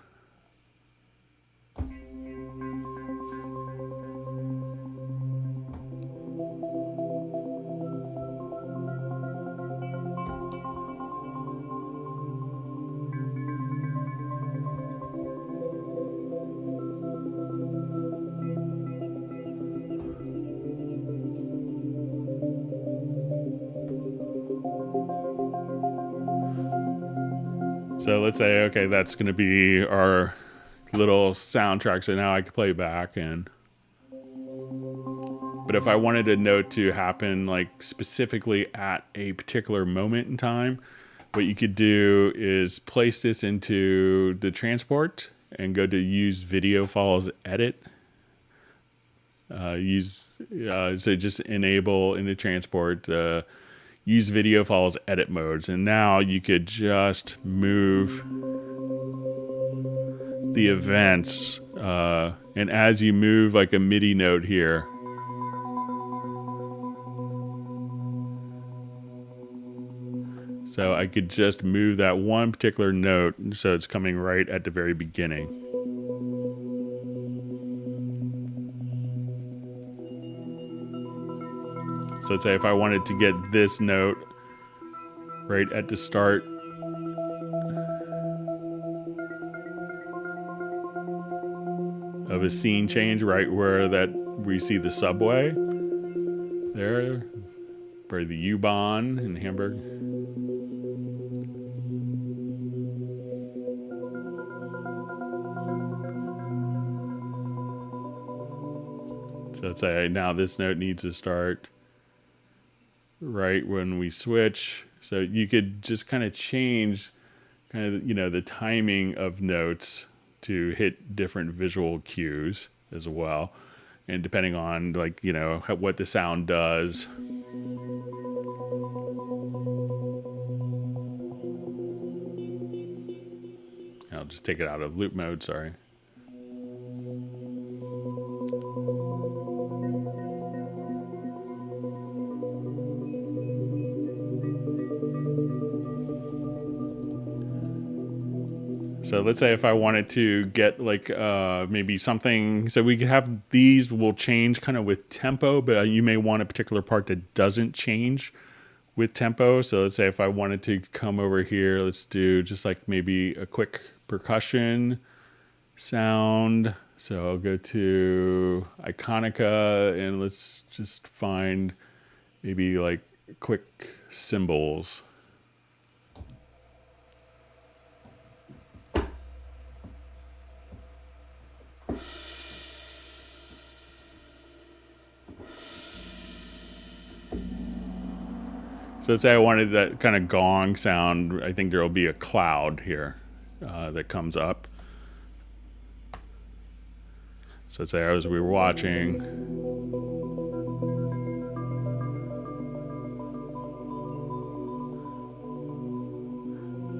So let's say, okay, that's going to be our little soundtrack. So now I can play back and, but if I wanted a note to happen like specifically at a particular moment in time, what you could do is place this into the transport and go to use video files edit. So just enable in the transport, use video files edit modes, and now you could just move the events, and as you move like a MIDI note here, so I could just move that one particular note so it's coming right at the very beginning. So let's say if I wanted to get this note right at the start of a scene change, right where that we see the subway there, or the U-Bahn in Hamburg. So let's say now this note needs to start right when we switch. So you could just kind of change kind of, you know, the timing of notes to hit different visual cues as well. And depending on like, you know, what the sound does. I'll just take it out of loop mode, sorry. So let's say if I wanted to get like maybe something, so we could have these will change kind of with tempo, but you may want a particular part that doesn't change with tempo. So let's say if I wanted to come over here, let's do just like maybe a quick percussion sound. So I'll go to Iconica and let's just find maybe like quick cymbals. So let's say I wanted that kind of gong sound. I think there will be a cloud here that comes up. So say as we were watching,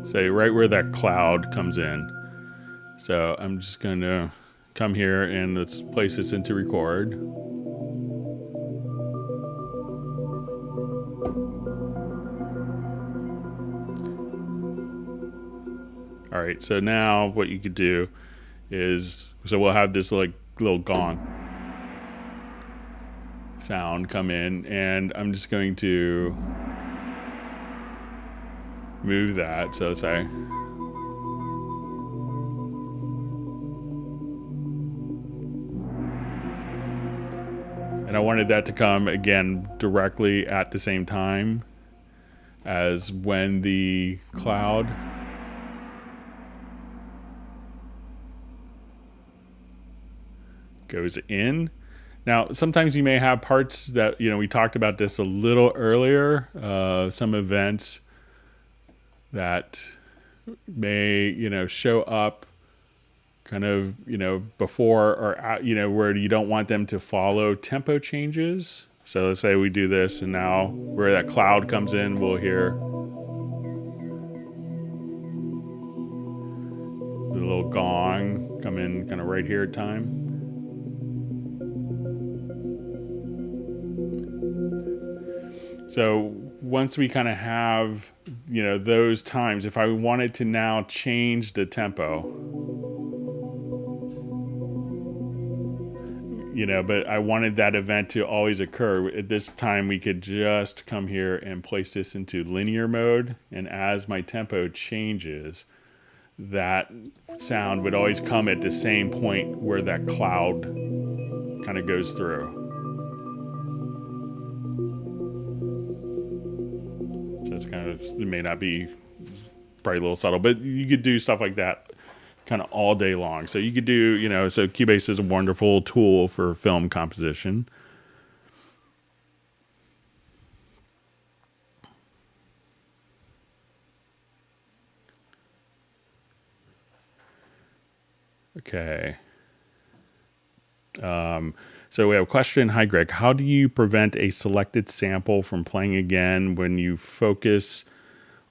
say right where that cloud comes in. So I'm just going to come here and let's place this into record. All right, so now what you could do is, so we'll have this like little gong sound come in, and I'm just going to move that. So say, and I wanted that to come again directly at the same time as when the cloud goes in. Now, sometimes you may have parts that, we talked about this a little earlier, some events that may, show up kind of, before or, where you don't want them to follow tempo changes. So let's say we do this, and now where that cloud comes in, we'll hear the little gong come in kind of right here at time. So once we kind of have, those times, if I wanted to now change the tempo, but I wanted that event to always occur, at this time we could just come here and place this into linear mode. And as my tempo changes, that sound would always come at the same point where that cloud kind of goes through. So it's kind of, it may not be probably a little subtle, but you could do stuff like that kind of all day long. So you could do, so Cubase is a wonderful tool for film composition. Okay. So we have a question. Hi, Greg. How do you prevent a selected sample from playing again when you focus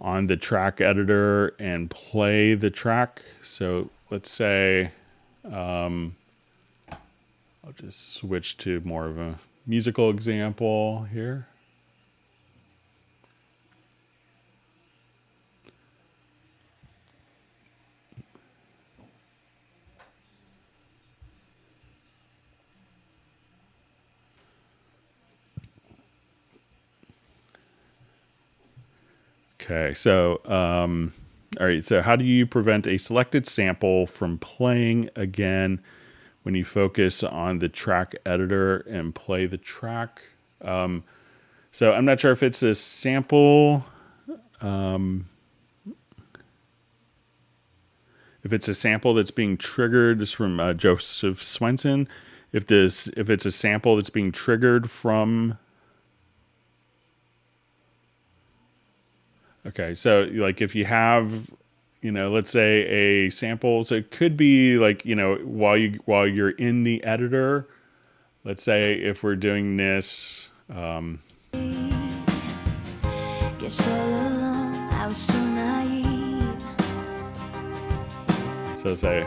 on the track editor and play the track? So let's say, I'll just switch to more of a musical example here. Okay, so, all right, so how do you prevent a selected sample from playing again when you focus on the track editor and play the track? So I'm not sure if it's a sample, if it's a sample that's being triggered. This is from Joseph Swenson. If it's a sample that's being triggered from. Okay, so like if you have, let's say a sample, so it could be like, while you're in the editor, let's say if we're doing this, guess all along I was so naive. So say,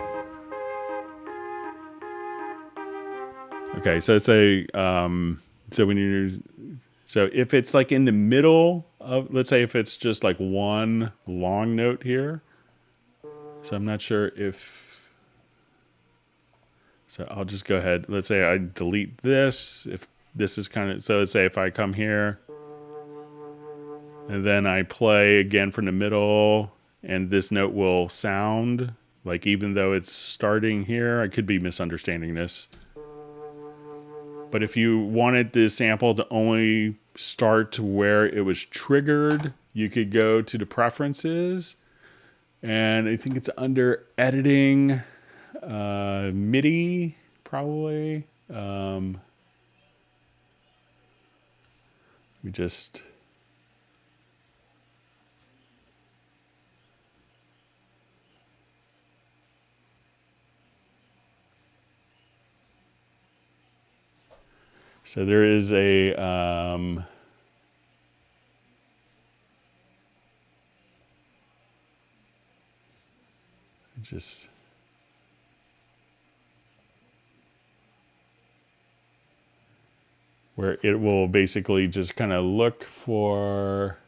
okay, so say, so when you're, so if it's like in the middle of, let's say if it's just like one long note here. So I'm not sure if, so I'll just go ahead. Let's say I delete this. If this is kind of, so let's say if I come here and then I play again from the middle, and this note will sound like, even though it's starting here, I could be misunderstanding this. But if you wanted the sample to only start where it was triggered, you could go to the preferences, and I think it's under editing, MIDI, probably. We just, So there is a just where it will basically just kind of look for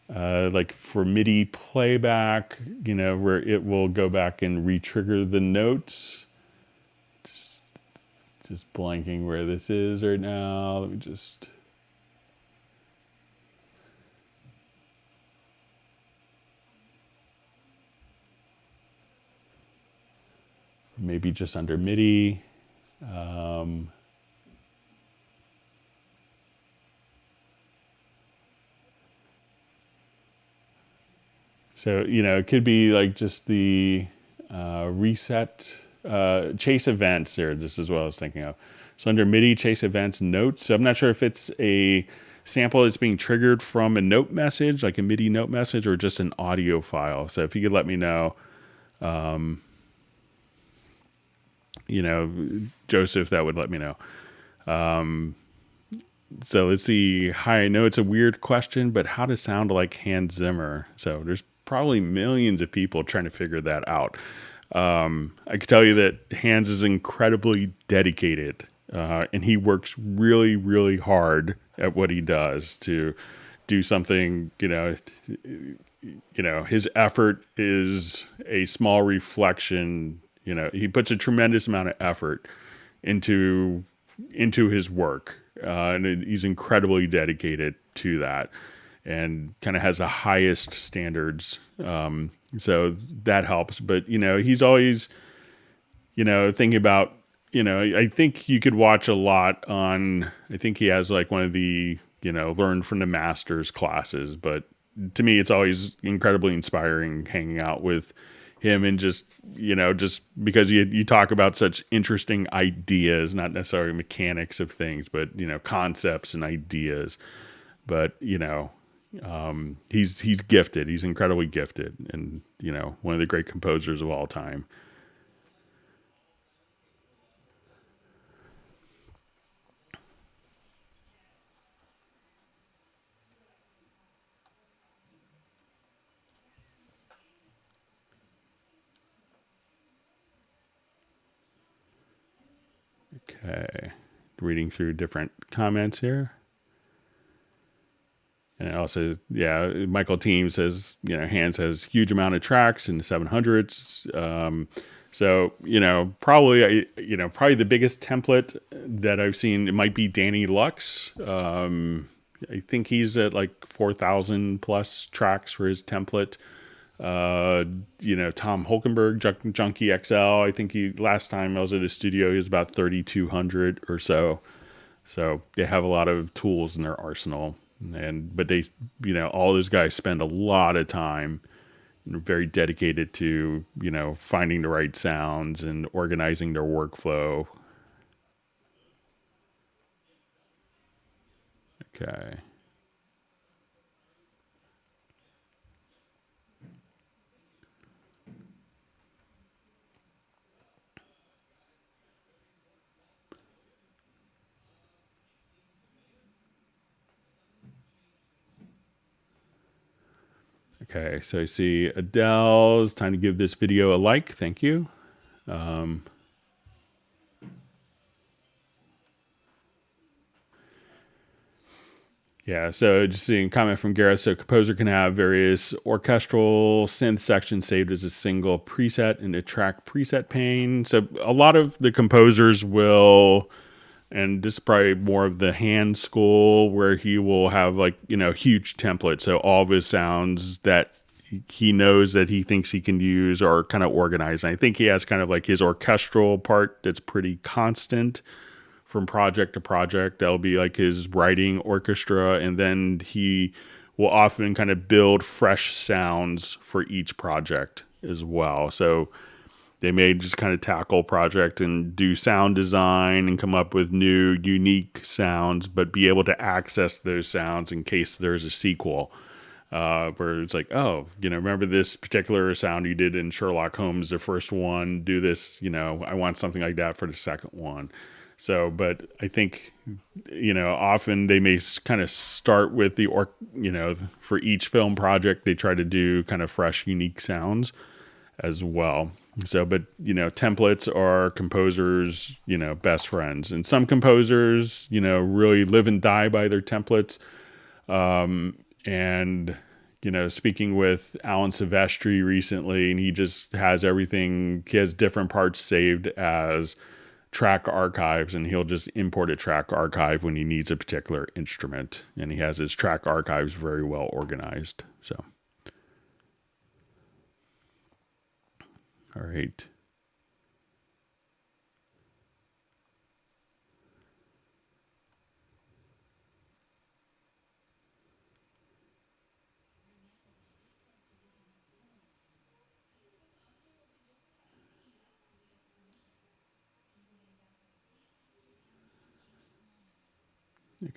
like for MIDI playback, where it will go back and re-trigger the notes. Just blanking where this is right now. Let me just... Maybe just under MIDI. So, it could be like just the reset, chase events there. This is what I was thinking of. So under MIDI, chase events, notes. So I'm not sure if it's a sample that's being triggered from a note message, like a MIDI note message, or just an audio file. So if you could let me know, Joseph, that would let me know. So let's see. Hi, I know it's a weird question, but how to sound like Hans Zimmer? So there's probably millions of people trying to figure that out. I can tell you that Hans is incredibly dedicated, and he works really, really hard at what he does to do something. His effort is a small reflection. He puts a tremendous amount of effort into his work, and he's incredibly dedicated to that, and kind of has the highest standards. So that helps. But he's always thinking about. I think you could watch a lot on. I think he has like one of the learn from the masters classes. But to me, it's always incredibly inspiring hanging out with him, and just because you talk about such interesting ideas, not necessarily mechanics of things, but concepts and ideas. But he's gifted. He's incredibly gifted, and one of the great composers of all time. Okay, reading through different comments here. And also, Michael Team says, Hans has huge amount of tracks in the 700s. So, probably the biggest template that I've seen, it might be Danny Lux. I think he's at like 4,000 plus tracks for his template. Tom Holkenberg, Junkie XL. I think last time I was at his studio, he was about 3,200 or so. So they have a lot of tools in their arsenal. But they, all those guys spend a lot of time, very dedicated to, finding the right sounds and organizing their workflow. Okay. Okay, so I see Adele's time to give this video a like. Thank you. So just seeing a comment from Gareth. So composer can have various orchestral synth sections saved as a single preset in the track preset pane. So a lot of the composers will, and this is probably more of the hand school, where he will have like, huge templates. So all of his sounds that he knows that he thinks he can use are kind of organized. And I think he has kind of like his orchestral part that's pretty constant from project to project. That'll be like his writing orchestra. And then he will often kind of build fresh sounds for each project as well. So they may just kind of tackle project and do sound design and come up with new, unique sounds, but be able to access those sounds in case there's a sequel. Where it's like, remember this particular sound you did in Sherlock Holmes, the first one, do this, I want something like that for the second one. So, but I think, often they may kind of start with for each film project, they try to do kind of fresh, unique sounds as well. So, but, templates are composers, best friends. And some composers, really live and die by their templates. And, speaking with Alan Silvestri recently, and he just has everything, he has different parts saved as track archives, and he'll just import a track archive when he needs a particular instrument. And he has his track archives very well organized. So, all right.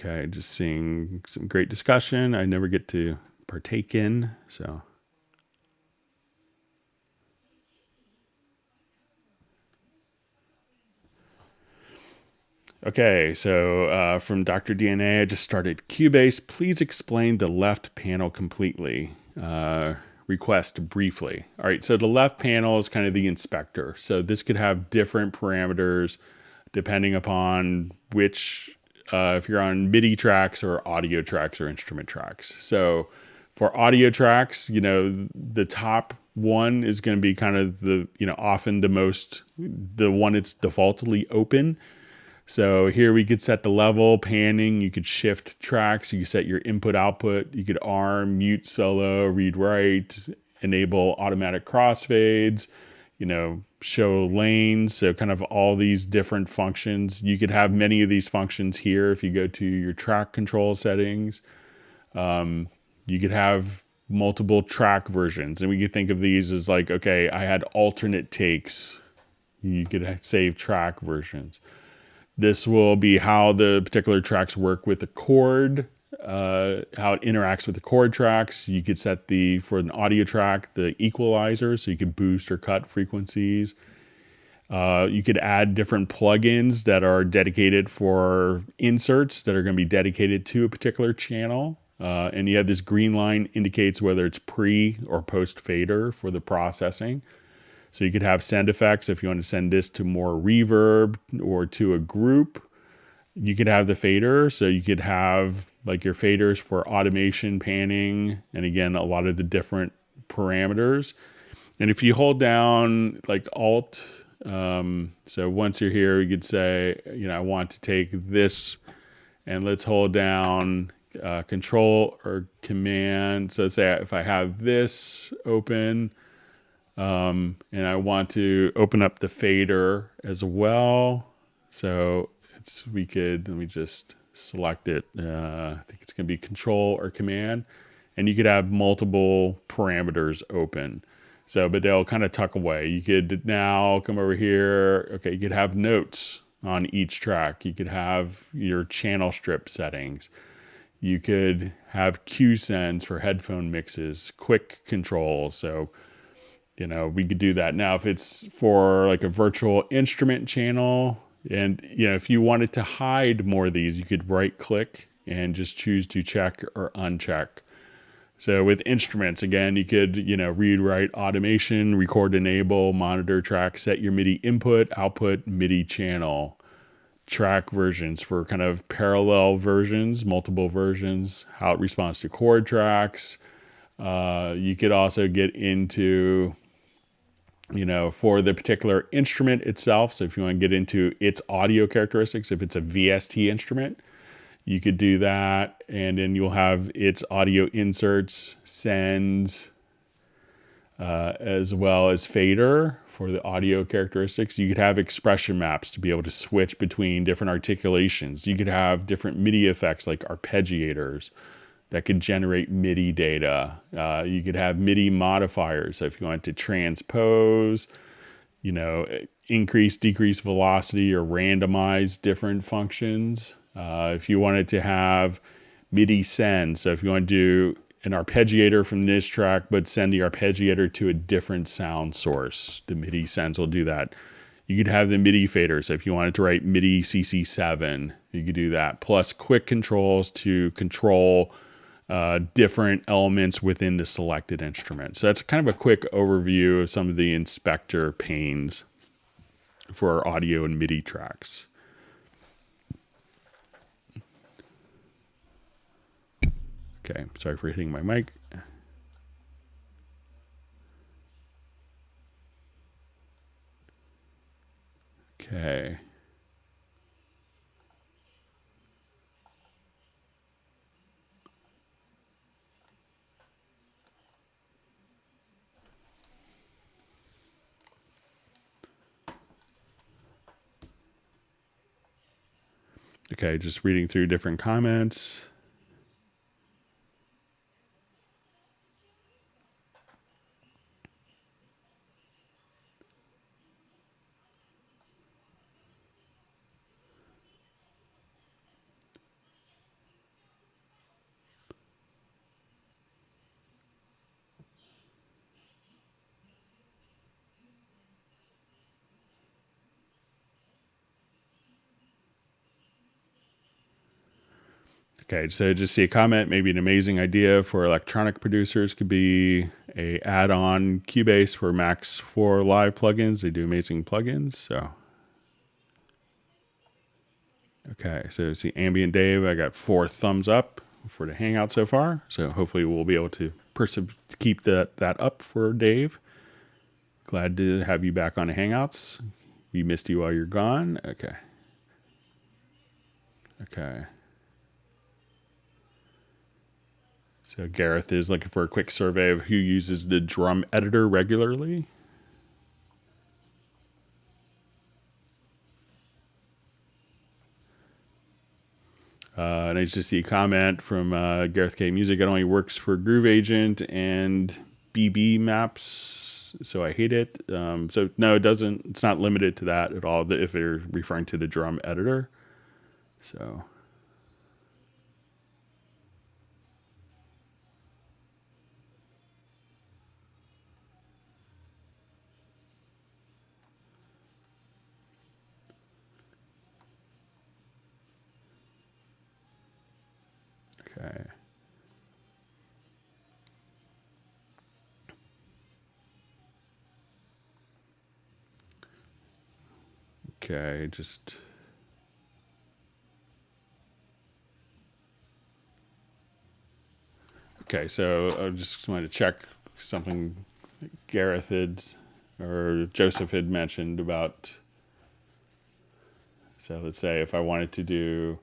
Okay, just seeing some great discussion. I never get to partake in, so. Okay, so from Dr. DNA, I just started Cubase. Please explain the left panel completely. Request briefly. All right, so the left panel is kind of the inspector. So this could have different parameters depending upon which, if you're on MIDI tracks or audio tracks or instrument tracks. So for audio tracks, the top one is going to be kind of the, often the one it's defaultly open. So here we could set the level, panning, you could shift tracks, you could set your input output, you could arm, mute solo, read write, enable automatic crossfades, show lanes. So kind of all these different functions. You could have many of these functions here if you go to your track control settings. You could have multiple track versions, and we could think of these as like, okay, I had alternate takes. You could save track versions. This will be how the particular tracks work with the chord, how it interacts with the chord tracks. You could set for an audio track, the equalizer, so you could boost or cut frequencies. You could add different plugins that are dedicated for inserts that are going to be dedicated to a particular channel. And you have this green line indicates whether it's pre or post fader for the processing. So you could have send effects if you want to send this to more reverb or to a group. You could have the fader. So you could have like your faders for automation, panning, and again, a lot of the different parameters. And if you hold down like Alt, so once you're here, you could say, I want to take this, and let's hold down Control or Command. So let's say if I have this open, and I want to open up the fader as well. So let me just select it. I think it's going to be Control or Command, and you could have multiple parameters open. So, but they'll kind of tuck away. You could now come over here. Okay, you could have notes on each track. You could have your channel strip settings. You could have Q sends for headphone mixes, quick control. So, we could do that. Now, if it's for like a virtual instrument channel, and, if you wanted to hide more of these, you could right click and just choose to check or uncheck. So with instruments, again, you could, read, write, automation, record, enable, monitor, track, set your MIDI input, output, MIDI channel, track versions for kind of parallel versions, multiple versions, how it responds to chord tracks. You could also get into, for the particular instrument itself. So if you want to get into its audio characteristics, if it's a VST instrument, you could do that. And then you'll have its audio inserts, sends, as well as fader for the audio characteristics. You could have expression maps to be able to switch between different articulations. You could have different MIDI effects like arpeggiators that could generate MIDI data. You could have MIDI modifiers. So if you want to transpose, increase, decrease velocity, or randomize different functions. If you wanted to have MIDI send, so if you want to do an arpeggiator from this track, but send the arpeggiator to a different sound source, the MIDI sends will do that. You could have the MIDI fader. So if you wanted to write MIDI CC7, you could do that. Plus quick controls to control different elements within the selected instrument. So that's kind of a quick overview of some of the inspector panes for audio and MIDI tracks. Okay, sorry for hitting my mic. Okay. Okay, just reading through different comments. Okay, so just see a comment, maybe an amazing idea for electronic producers could be a add-on Cubase for Max 4 Live plugins. They do amazing plugins. So, okay, so see Ambient Dave, I got 4 thumbs up for the Hangout so far. So hopefully we'll be able to keep that up for Dave. Glad to have you back on the Hangouts. We missed you while you're gone. Okay. Okay. So Gareth is looking for a quick survey of who uses the drum editor regularly. And I just see a comment from Gareth K. Music. It only works for Groove Agent and BB maps, so I hate it. So no, it doesn't. It's not limited to that at all. If they're referring to the drum editor, so. Okay. Okay, just. Okay, so I just wanted to check something Gareth had, or Joseph had mentioned about. So let's say if I wanted to do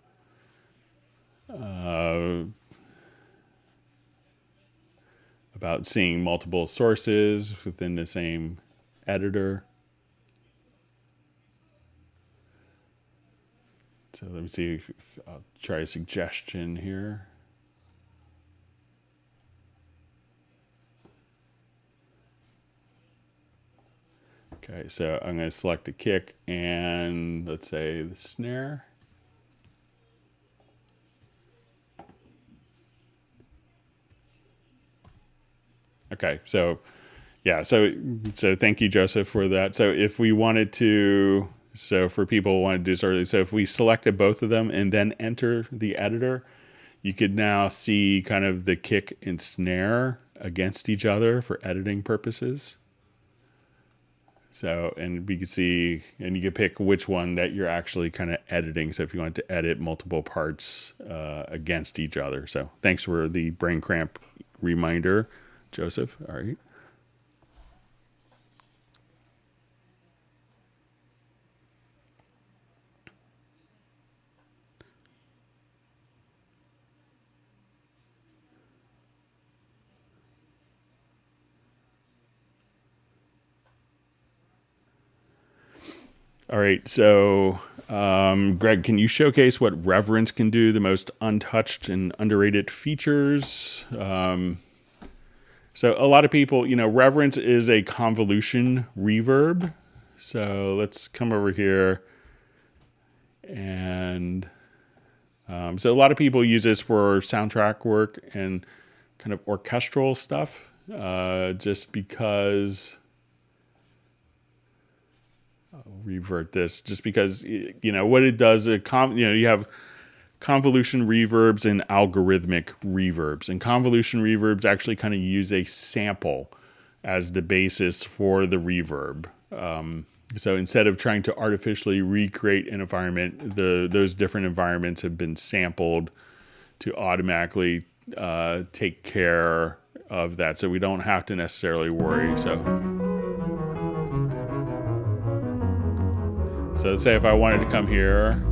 about seeing multiple sources within the same editor. So let me see if I'll try a suggestion here. Okay, so I'm going to select the kick and let's say the snare. Okay, so yeah, so thank you, Joseph, for that. So if we wanted to, so for people who want to do this early, so if we selected both of them and then enter the editor, you could now see kind of the kick and snare against each other for editing purposes. So, and we could see, and you could pick which one that you're actually kind of editing. So if you want to edit multiple parts against each other. So thanks for the brain cramp reminder, Joseph. All right. All right, so Greg, can you showcase what Reverence can do, the most untouched and underrated features? So a lot of people, Reverence is a convolution reverb. So let's come over here. And so a lot of people use this for soundtrack work and kind of orchestral stuff, just because... revert this just because, what it does, you have convolution reverbs and algorithmic reverbs. And convolution reverbs actually kind of use a sample as the basis for the reverb. So instead of trying to artificially recreate an environment, those different environments have been sampled to automatically take care of that. So we don't have to necessarily worry. So let's say if I wanted to come here,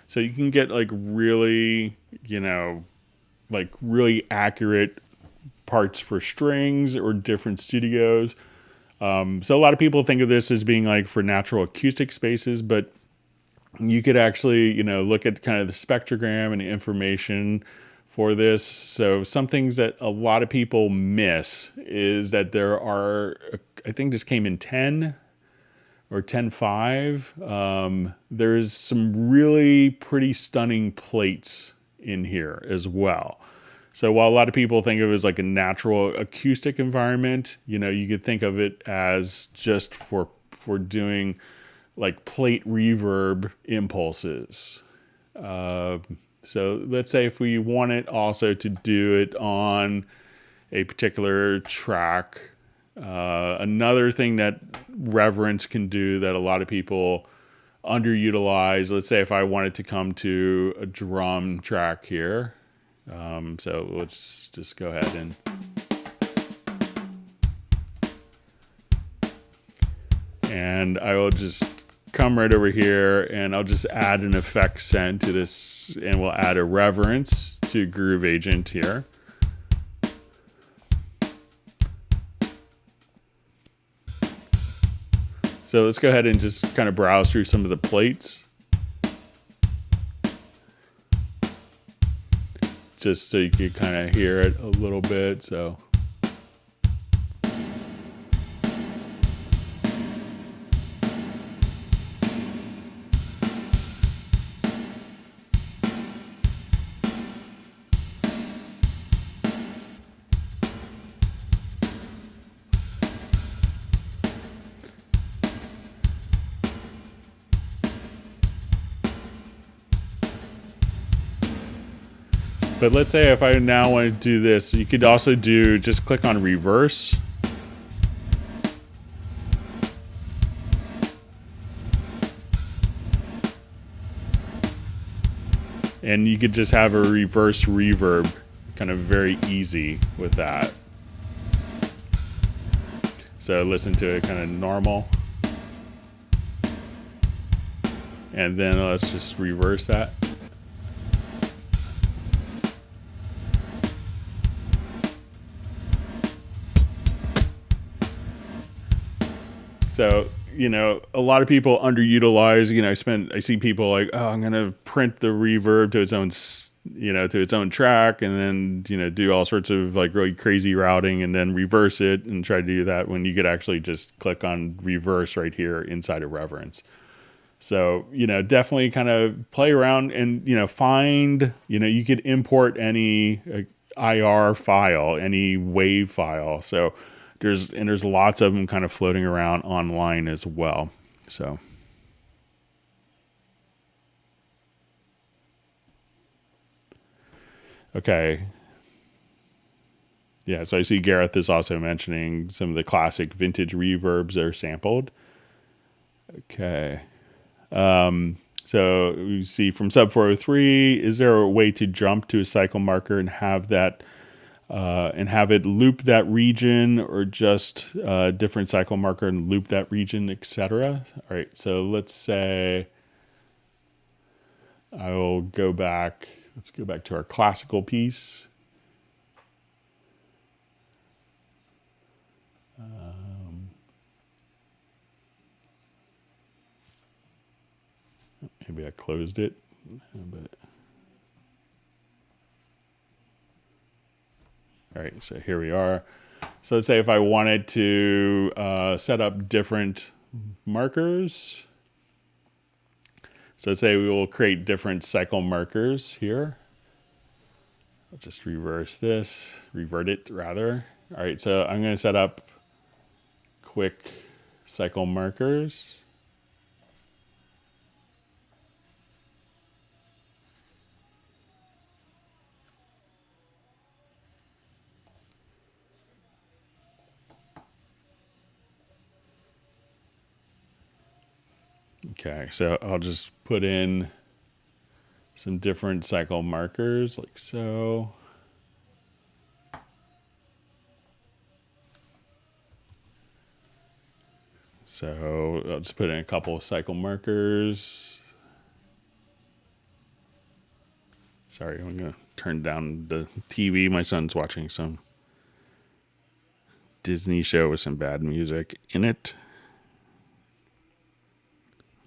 so you can get like really, really accurate parts for strings or different studios. So a lot of people think of this as being like for natural acoustic spaces, but you could actually, look at kind of the spectrogram and the information for this. So some things that a lot of people miss is that there are, I think this came in 10 or 10.5. There's some really pretty stunning plates in here as well. So while a lot of people think of it as like a natural acoustic environment, you could think of it as just for doing like plate reverb impulses. So let's say if we wanted also to do it on a particular track, another thing that Reverence can do that a lot of people underutilize, let's say if I wanted to come to a drum track here, so let's just go ahead and I will just come right over here and I'll just add an effect send to this, and we'll add a reverence to Groove Agent here. So let's go ahead and just kind of browse through some of the plates, just so you can kind of hear it a little bit. So but let's say if I now want to do this, you could also just click on reverse. And you could just have a reverse reverb, kind of very easy with that. So listen to it kind of normal. And then let's just reverse that. So, a lot of people underutilize, I see people like, oh, I'm going to print the reverb to its own, to its own track, and then, do all sorts of like really crazy routing and then reverse it and try to do that when you could actually just click on reverse right here inside of Reverence. So, definitely kind of play around and, find, you could import any IR file, any WAV file. So, there's lots of them kind of floating around online as well. So okay. Yeah, so I see Gareth is also mentioning some of the classic vintage reverbs that are sampled. Okay. So we see from sub 403, is there a way to jump to a cycle marker and have that and have it loop that region, or just a different cycle marker and loop that region, etc.? All right, so let's say I will go back. Let's go back to our classical piece. Maybe I closed it, but all right, so here we are. So let's say if I wanted to set up different markers. So let's say we will create different cycle markers here. I'll just revert it rather. All right, so I'm going to set up quick cycle markers. Okay, so I'll just put in some different cycle markers like so. So I'll just put in a couple of cycle markers. Sorry, I'm going to turn down the TV. My son's watching some Disney show with some bad music in it.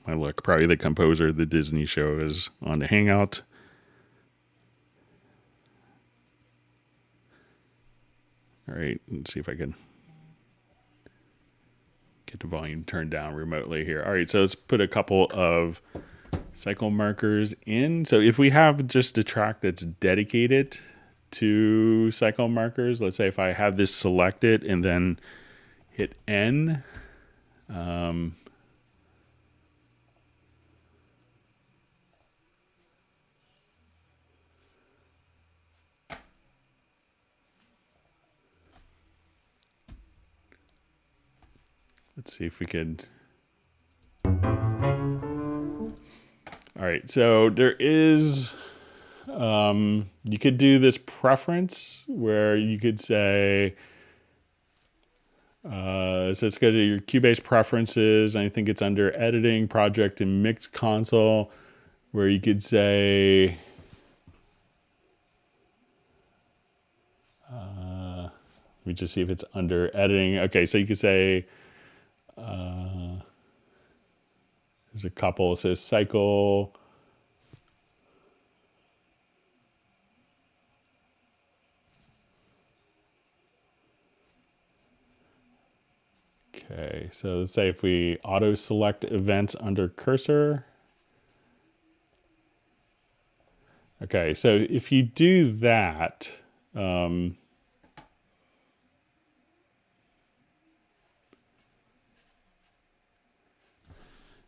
My luck, probably the composer of the Disney show is on the Hangout. All right, let's see if I can get the volume turned down remotely here. All right, so let's put a couple of cycle markers in. So if we have just a track that's dedicated to cycle markers, let's say if I have this selected and then hit N, let's see if we could. All right, so there is, you could do this preference where you could say, so let's go to your Cubase preferences. I think it's under editing, project, and mix console, where you could say, let me just see if it's under editing. Okay, so you could say, there's a couple. So cycle. Okay, so let's say if we auto select events under cursor. Okay, so if you do that,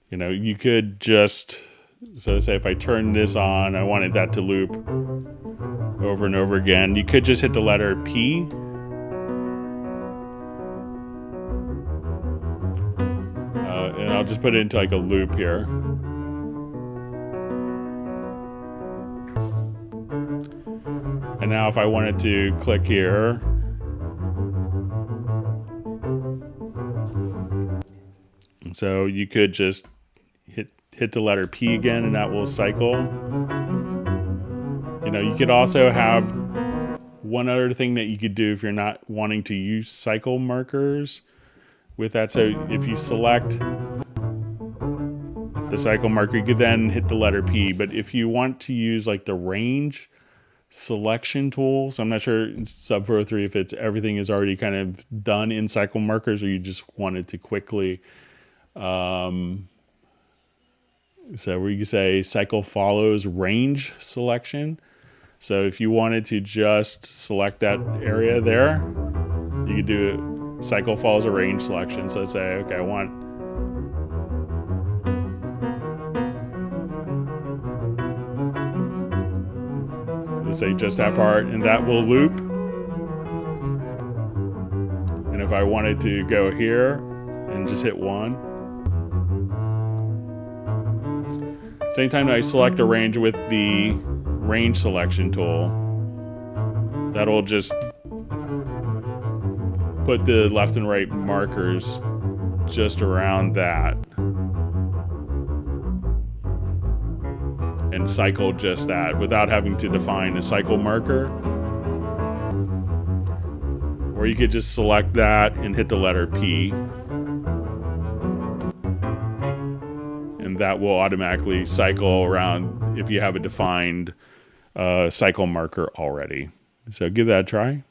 you know, you could just, so say if I turn this on, I wanted that to loop over and over again. You could just hit the letter P. And I'll just put it into like a loop here. And now if I wanted to click here, so you could just hit the letter P again and that will cycle. You know, you could also have one other thing that you could do if you're not wanting to use cycle markers with that. So if you select the cycle marker, you could then hit the letter P. But if you want to use like the range selection tool, so I'm not sure in Sub 403 if it's everything is already kind of done in cycle markers or you just wanted to quickly, so where you can say cycle follows range selection. So if you wanted to just select that area there, you could do it, cycle follows a range selection. So say, okay, I want, let's say just that part, and that will loop. And if I wanted to go here and just hit 1, same time I select a range with the range selection tool, that'll just put the left and right markers just around that and cycle just that without having to define a cycle marker. Or you could just select that and hit the letter P. And that will automatically cycle around if you have a defined cycle marker already. So give that a try.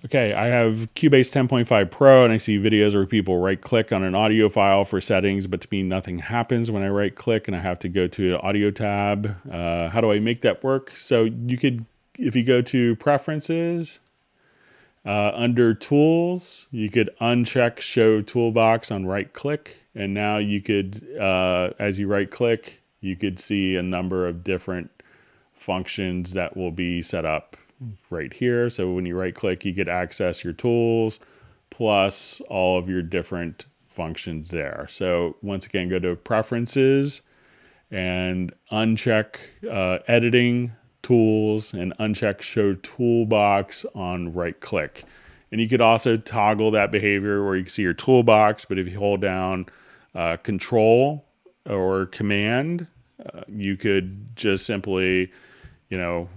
Okay, I have Cubase 10.5 Pro, and I see videos where people right-click on an audio file for settings, but to me, nothing happens when I right-click, and I have to go to the Audio tab. How do I make that work? So you could, if you go to Preferences, under Tools, you could uncheck Show Toolbox on right-click, and now you could, as you right-click, you could see a number of different functions that will be set up right here. So when you right click, you get access your tools plus all of your different functions there. So once again, go to Preferences and uncheck Editing, Tools, and uncheck Show Toolbox on right click. And you could also toggle that behavior where you can see your toolbox, but if you hold down Control or Command, you could just simply,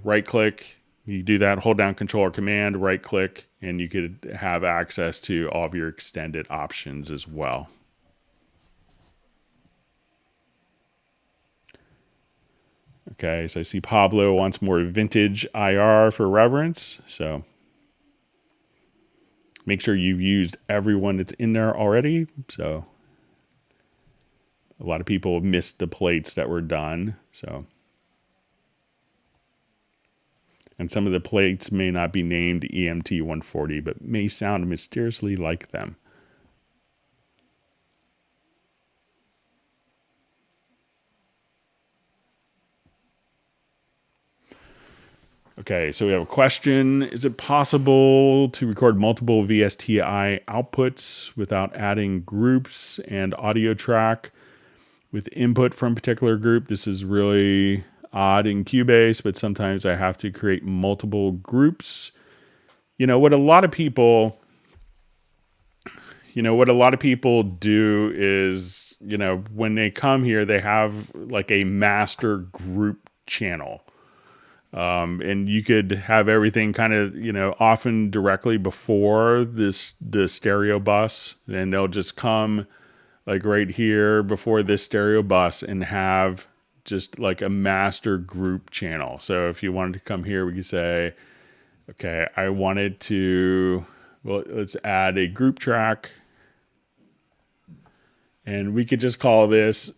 right click. You do that, hold down Control or Command, right click, and you could have access to all of your extended options as well. Okay, so I see Pablo wants more vintage IR for reverence. So make sure you've used everyone that's in there already. So a lot of people missed the plates that were done. And some of the plates may not be named EMT 140, but may sound mysteriously like them. Okay, so we have a question. Is it possible to record multiple VSTI outputs without adding groups and audio track with input from a particular group? This is really odd in Cubase, but sometimes I have to create multiple groups. What a lot of people do is, when they come here, they have like a master group channel. And you could have everything kind of, often directly before the stereo bus. Then they'll just come like right here before this stereo bus and have just like a master group channel. So if you wanted to come here, we could say, okay, I wanted to, let's add a group track. And we could just call this,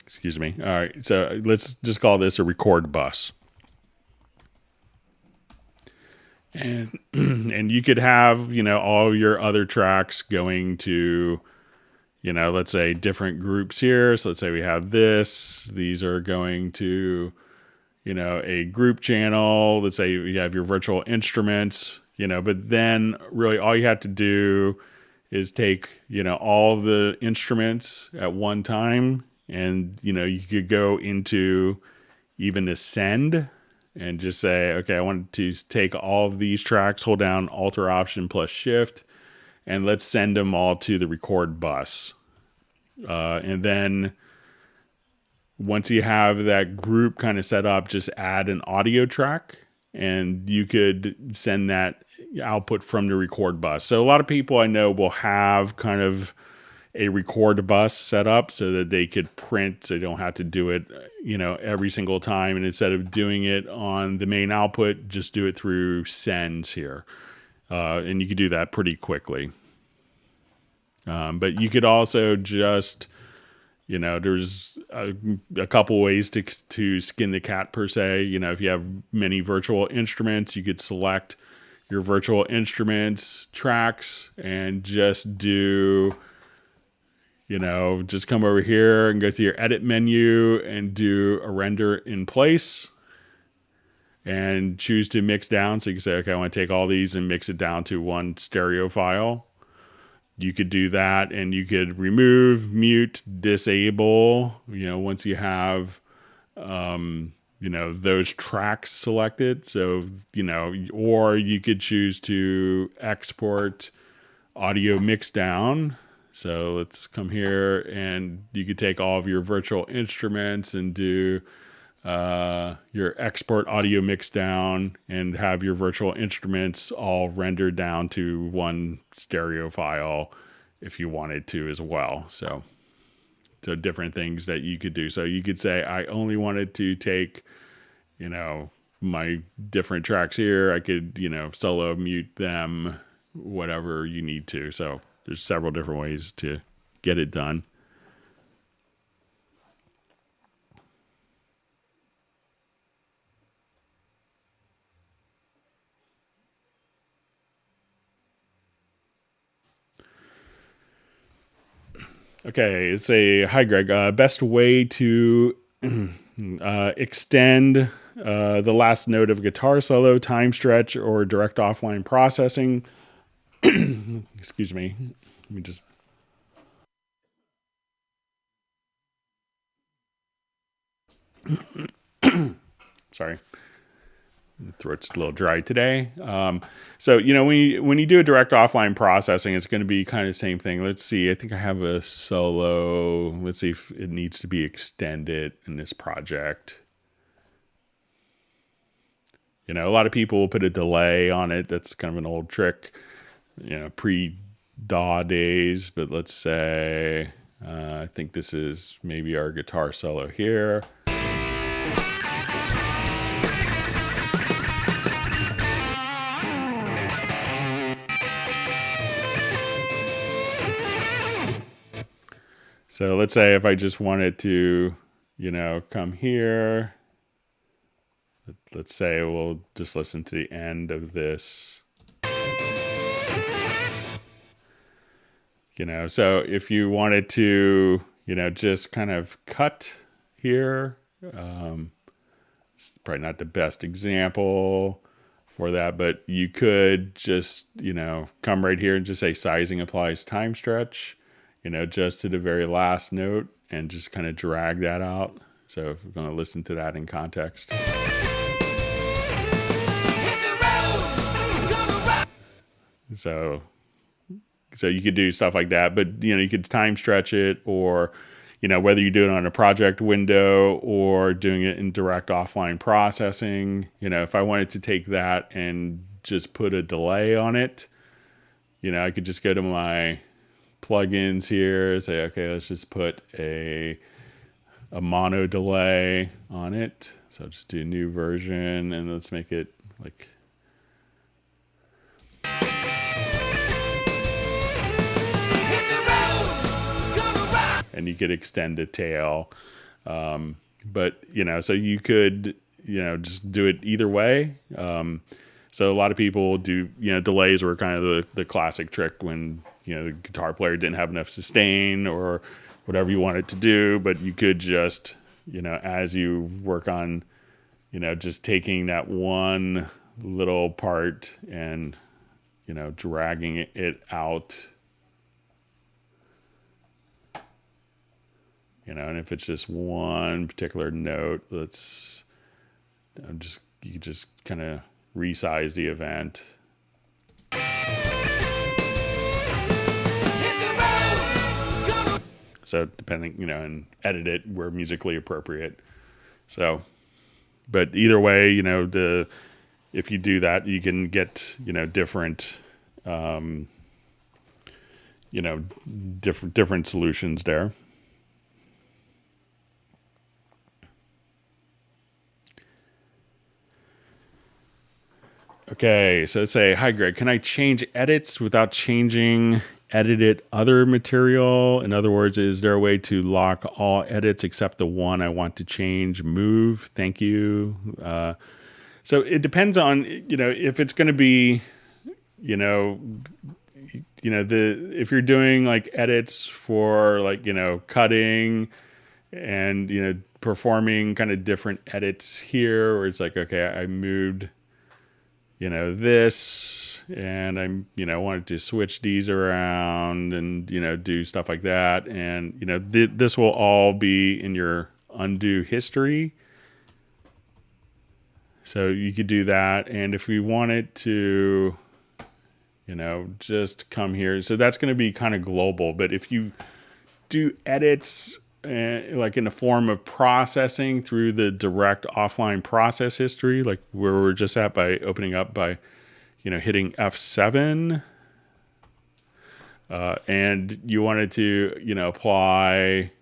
excuse me. All right, so let's just call this a record bus. And and you could have, all your other tracks going to, let's say different groups here. So let's say we have this. These are going to, a group channel. Let's say you have your virtual instruments, but then really all you have to do is take, all of the instruments at one time. And, you could go into even Ascend and just say, okay, I want to take all of these tracks, hold down Alt or Option plus Shift, and let's send them all to the record bus. And then once you have that group kind of set up, just add an audio track and you could send that output from the record bus. So a lot of people I know will have kind of a record bus set up so that they could print, so they don't have to do it, every single time. And instead of doing it on the main output, just do it through sends here. And you could do that pretty quickly. But you could also just, there's a couple ways to skin the cat per se. If you have many virtual instruments, you could select your virtual instruments tracks and just do, just come over here and go to your edit menu and do a render in place and choose to mix down. So you can say, okay, I want to take all these and mix it down to one stereo file. You could do that and you could remove, mute, disable, once you have, those tracks selected. So, or you could choose to export audio mix down. So let's come here and you could take all of your virtual instruments and do your export audio mix down and have your virtual instruments all rendered down to one stereo file if you wanted to as well. So different things that you could do. So you could say, I only wanted to take, my different tracks here. I could, solo mute them, whatever you need to. So there's several different ways to get it done. Okay, it's a hi Greg. Best way to extend the last note of a guitar solo, time stretch, or direct offline processing. Excuse me. Let me just. Sorry. Throat's a little dry today. So, when you do a direct offline processing, it's going to be kind of the same thing. Let's see. I think I have a solo. Let's see if it needs to be extended in this project. A lot of people will put a delay on it. That's kind of an old trick, pre-DAW days. But let's say, I think this is maybe our guitar solo here. So let's say if I just wanted to, come here, let's say we'll just listen to the end of this. So if you wanted to, just kind of cut here, it's probably not the best example for that, but you could just, come right here and just say sizing applies time stretch. Just to the very last note and just kind of drag that out. So if we're going to listen to that in context. So you could do stuff like that, but you could time stretch it, or whether you do it on a project window or doing it in direct offline processing. If I wanted to take that and just put a delay on it, I could just go to my plugins here, say, okay, let's just put a mono delay on it. So I'll just do a new version and let's make it like. And you could extend the tail. But, so you could, just do it either way. So a lot of people do, delays were kind of the classic trick when, the guitar player didn't have enough sustain or whatever you wanted to do. But you could just, as you work on, just taking that one little part and, dragging it out. And if it's just one particular note, you could just kind of resize the event. So depending, and edit it where musically appropriate. So, but either way, if you do that, you can get, different, different solutions there. Okay, so say, hi Greg, can I change edits without changing edited other material? In other words, is there a way to lock all edits except the one I want to change? Move, thank you. So it depends on, if it's going to be, if you're doing like edits for like, cutting and, performing kind of different edits here, where it's like, okay, I moved, this, and I'm, wanted to switch these around and, do stuff like that. And, this will all be in your undo history. So you could do that. And if we wanted to, just come here, so that's going to be kind of global. But if you do edits, like in the form of processing through the direct offline process history, like where we're just at by opening up by, hitting F7, and you wanted to, apply,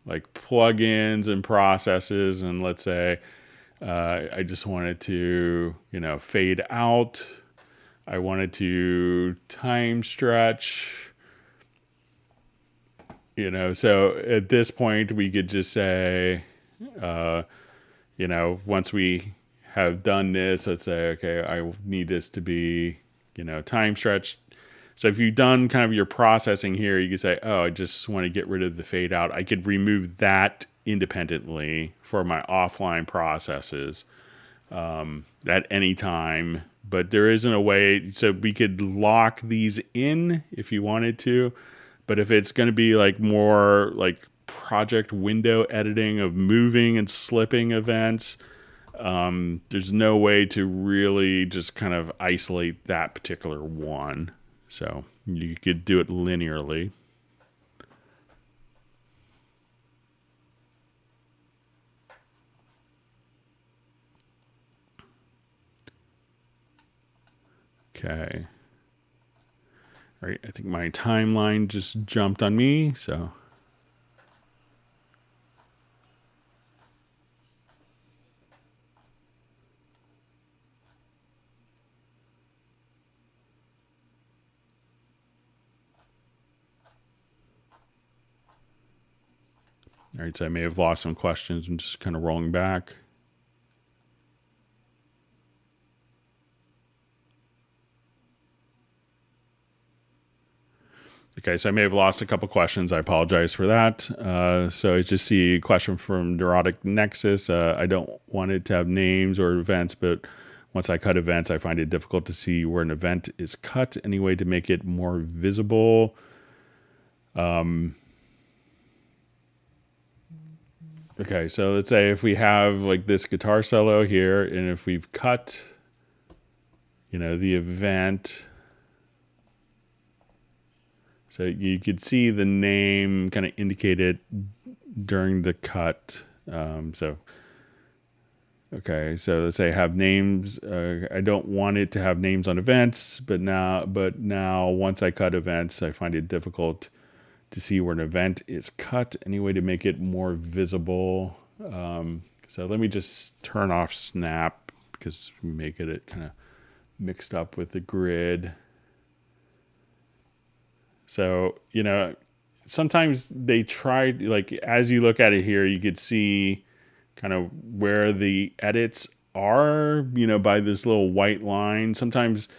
like plugins and processes, and let's say, I just wanted to, fade out. I wanted to time stretch, so at this point we could just say, once we have done this, let's say, okay, I need this to be, time stretched. So if you've done kind of your processing here, you can say, oh, I just want to get rid of the fade out. I could remove that independently for my offline processes at any time. But there isn't a way, so we could lock these in if you wanted to. But if it's going to be like more like project window editing of moving and slipping events, there's no way to really just kind of isolate that particular one. So you could do it linearly. Okay. All right, I think my timeline just jumped on me, so. All right, so I may have lost some questions. I'm just kind of rolling back. Okay, so I may have lost a couple questions. I apologize for that. So I just see a question from Neurotic Nexus. I don't want it to have names or events, but once I cut events, I find it difficult to see where an event is cut. Any way to make it more visible? Okay, so let's say if we have like this guitar solo here, and if we've cut, the event. So you could see the name kind of indicated during the cut. Okay, so let's say have names. I don't want it to have names on events, but now once I cut events, I find it difficult to see where an event is cut. Any way to make it more visible? So let me just turn off snap because we may get it kind of mixed up with the grid. So, sometimes they try, like, as you look at it here, you could see kind of where the edits are, by this little white line. Sometimes,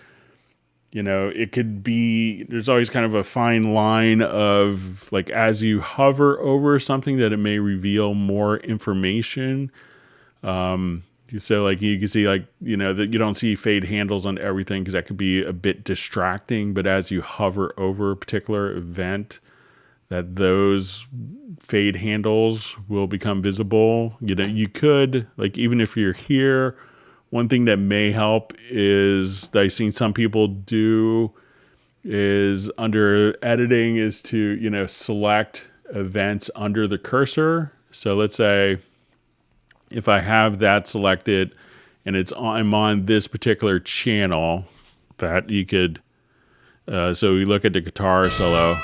it could be, there's always kind of a fine line of, like, as you hover over something that it may reveal more information. So like you can see like, that you don't see fade handles on everything because that could be a bit distracting. But as you hover over a particular event, that those fade handles will become visible. You could, like, even if you're here, one thing that may help is that I've seen some people do is under editing is to, select events under the cursor. So let's say, if I have that selected and I'm on this particular channel, that you could, so we look at the guitar solo.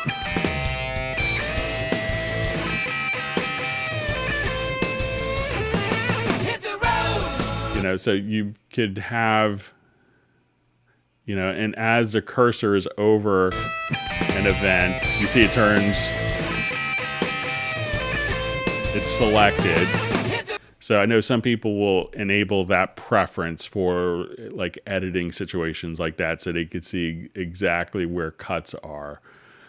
Hit the road! So you could have, and as the cursor is over an event, you see it turns, it's selected. So I know some people will enable that preference for like editing situations like that so they could see exactly where cuts are.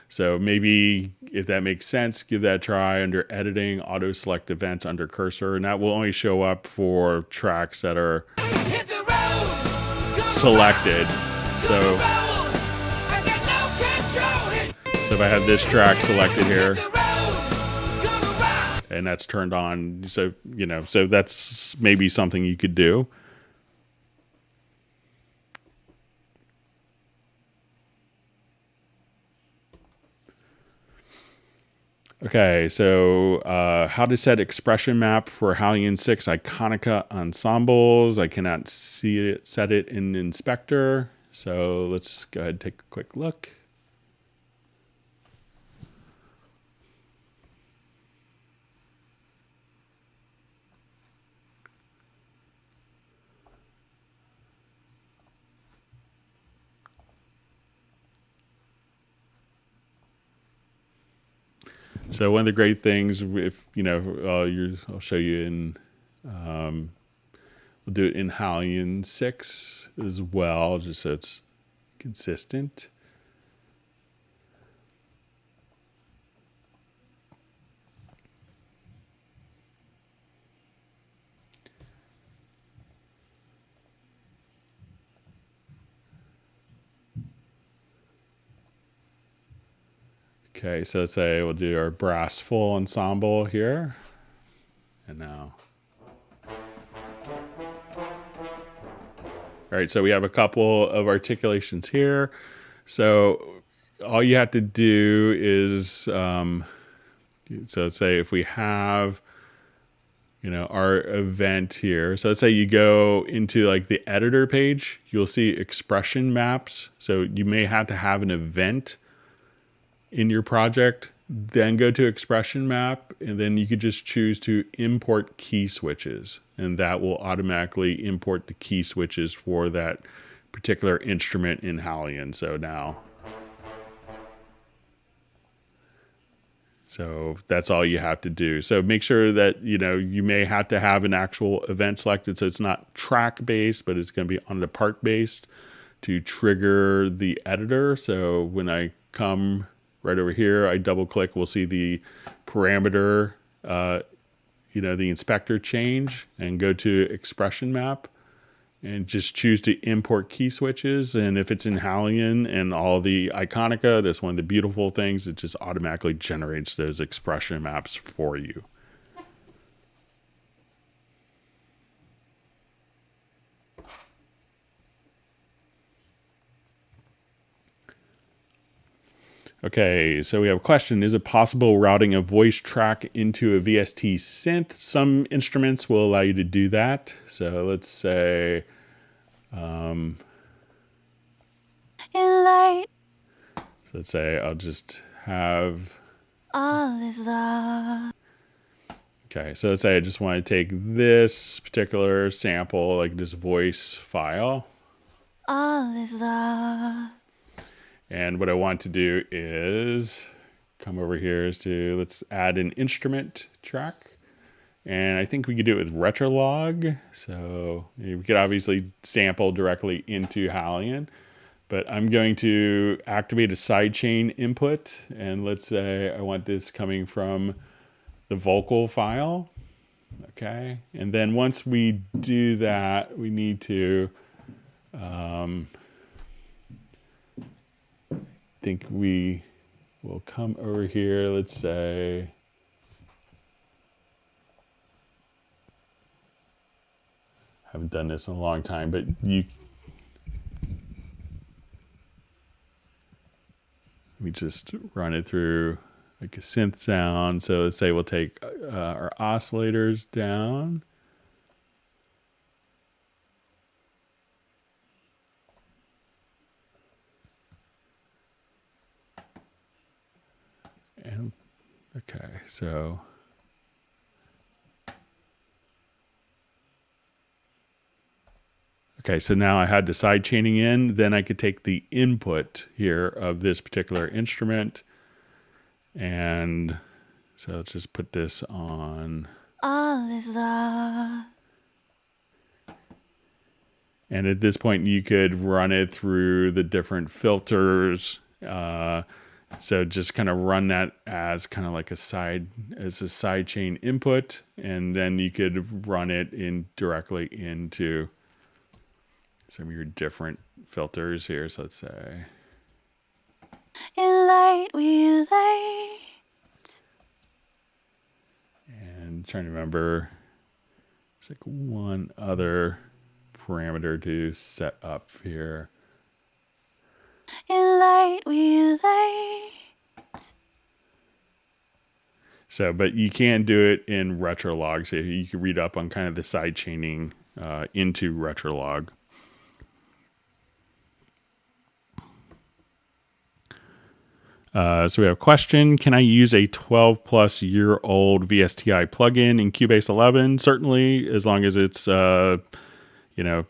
So maybe if that makes sense, give that a try under editing, auto select events under cursor, and that will only show up for tracks that are selected. So if I have this track selected here, and that's turned on. So, so that's maybe something you could do. Okay, so how to set expression map for Halion 6 Iconica ensembles. I cannot see it, set it in Inspector. So let's go ahead and take a quick look. So one of the great things, if I'll show you in, we'll do it in Hallian 6 as well, just so it's consistent. Okay, so let's say we'll do our brass full ensemble here. And now. All right, so we have a couple of articulations here. So all you have to do is, so let's say if we have, our event here. So let's say you go into like the editor page, you'll see expression maps. So you may have to have an event in your project, then go to expression map, and then you could just choose to import key switches, and that will automatically import the key switches for that particular instrument in Hallian. So that's all you have to do. So make sure that, you may have to have an actual event selected, so it's not track based, but it's going to be on the part based to trigger the editor. So when I come right over here, I double click, we'll see the parameter, the inspector change, and go to expression map and just choose to import key switches. And if it's in Hallian and all the Iconica, that's one of the beautiful things. It just automatically generates those expression maps for you. Okay, so we have a question. Is it possible routing a voice track into a VST synth? Some instruments will allow you to do that. So let's say, so let's say I'll just have, all is love. Okay, so let's say I just want to take this particular sample, like this voice file. All is love. And what I want to do is come over here to, let's add an instrument track. And I think we could do it with Retrolog. So we could obviously sample directly into Hallian, but I'm going to activate a sidechain input. And let's say I want this coming from the vocal file. Okay. And then once we do that, we need to, think we will come over here, let's say, haven't done this in a long time, but let me just run it through like a synth sound. So let's say we'll take our oscillators down. And okay, so now I had the side chaining in, then I could take the input here of this particular instrument. And so let's just put this on. All is love. And at this point you could run it through the different filters. So just kind of run that as kind of like a side chain input, and then you could run it in directly into some of your different filters here. So let's say, in light we light. And trying to remember, there's like one other parameter to set up here. In light we light. So, but you can do it in Retrolog. So you can read up on kind of the side chaining into Retrolog. So we have a question. Can I use a 12 plus year old VSTI plugin in Cubase 11? Certainly, as long as it's, as long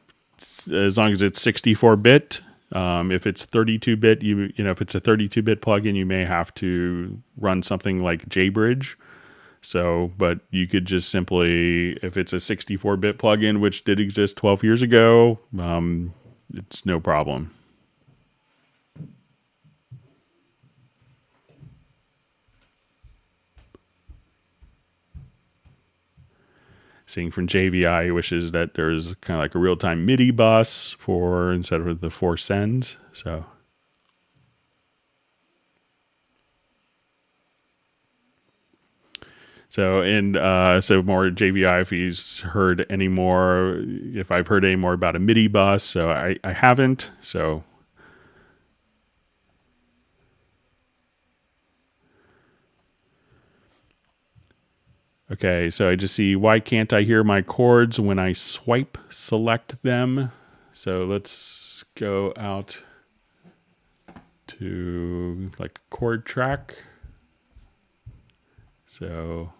as it's 64-bit. If it's 32-bit, if it's a 32-bit plugin, you may have to run something like JBridge. So, but you could just simply, if it's a 64-bit plugin, which did exist 12 years ago, it's no problem. Seeing from JVI wishes that there's kind of like a real-time MIDI bus for instead of the 4 sends. So more JVI, if he's heard any more, if I've heard any more about a MIDI bus. So I haven't. So okay, so I just see, why can't I hear my chords when I swipe select them? So let's go out to like chord track. So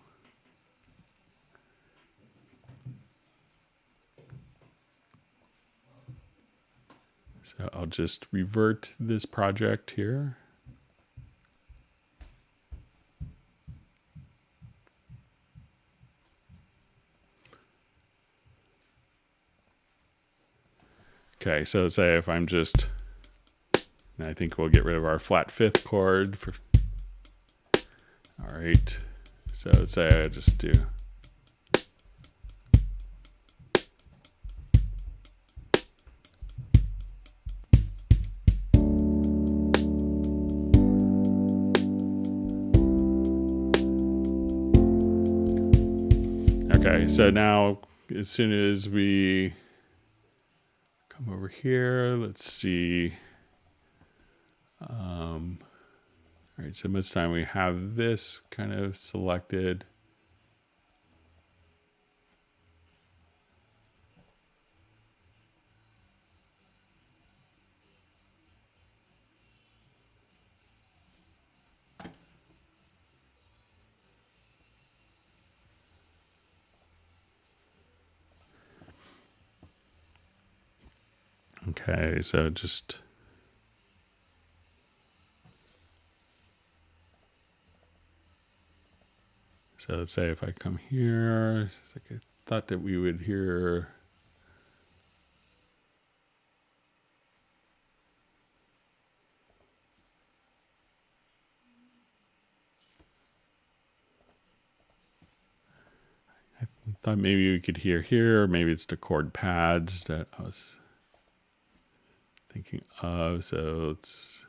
I'll just revert this project here. Okay, so let's say if I'm just, I think we'll get rid of our flat fifth chord. All right, so let's say I just do. Okay, so now as soon as we come over here, let's see. All right, so most of the time we have this kind of selected. Okay, so just. So let's say if I come here, it's like I thought that we would hear. I thought maybe we could hear here, or maybe it's the chord pads that I was thinking of. So it's.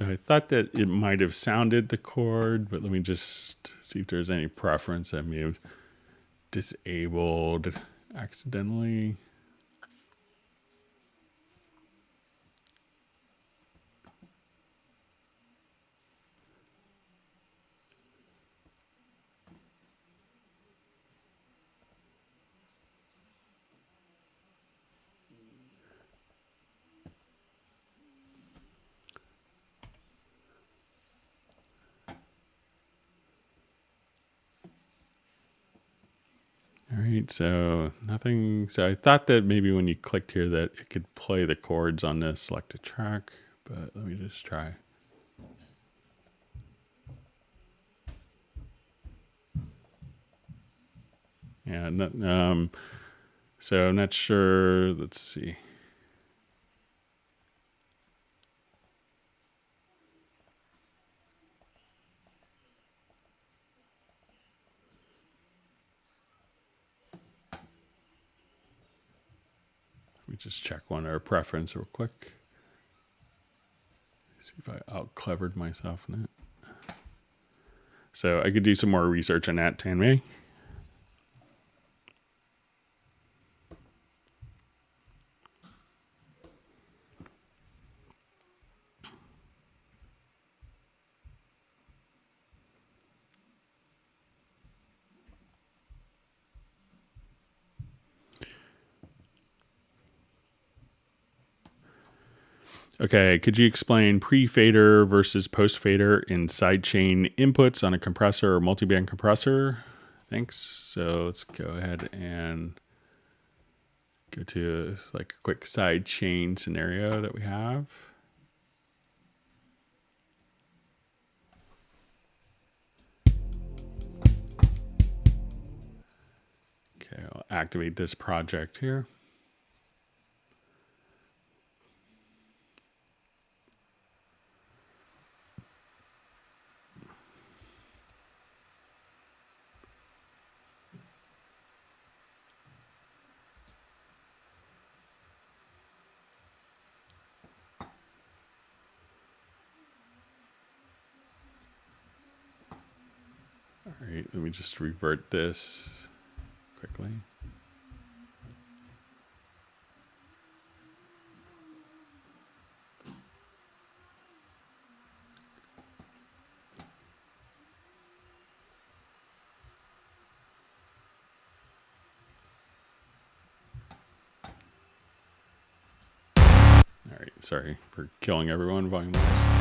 I thought that it might have sounded the chord, but let me just see if there's any preference. I may have disabled accidentally. All right, so nothing. So I thought that maybe when you clicked here that it could play the chords on this selected track, but let me just try. Yeah, so I'm not sure. Let's see. Let me just check one our preference real quick. See if I out clevered myself in it. So I could do some more research on that, Tanmay. Okay, could you explain pre-fader versus post-fader in sidechain inputs on a compressor or multiband compressor? Thanks. So let's go ahead and go to like a quick sidechain scenario that we have. Okay, I'll activate this project here. All right, let me just revert this quickly. All right, sorry for killing everyone volume-wise.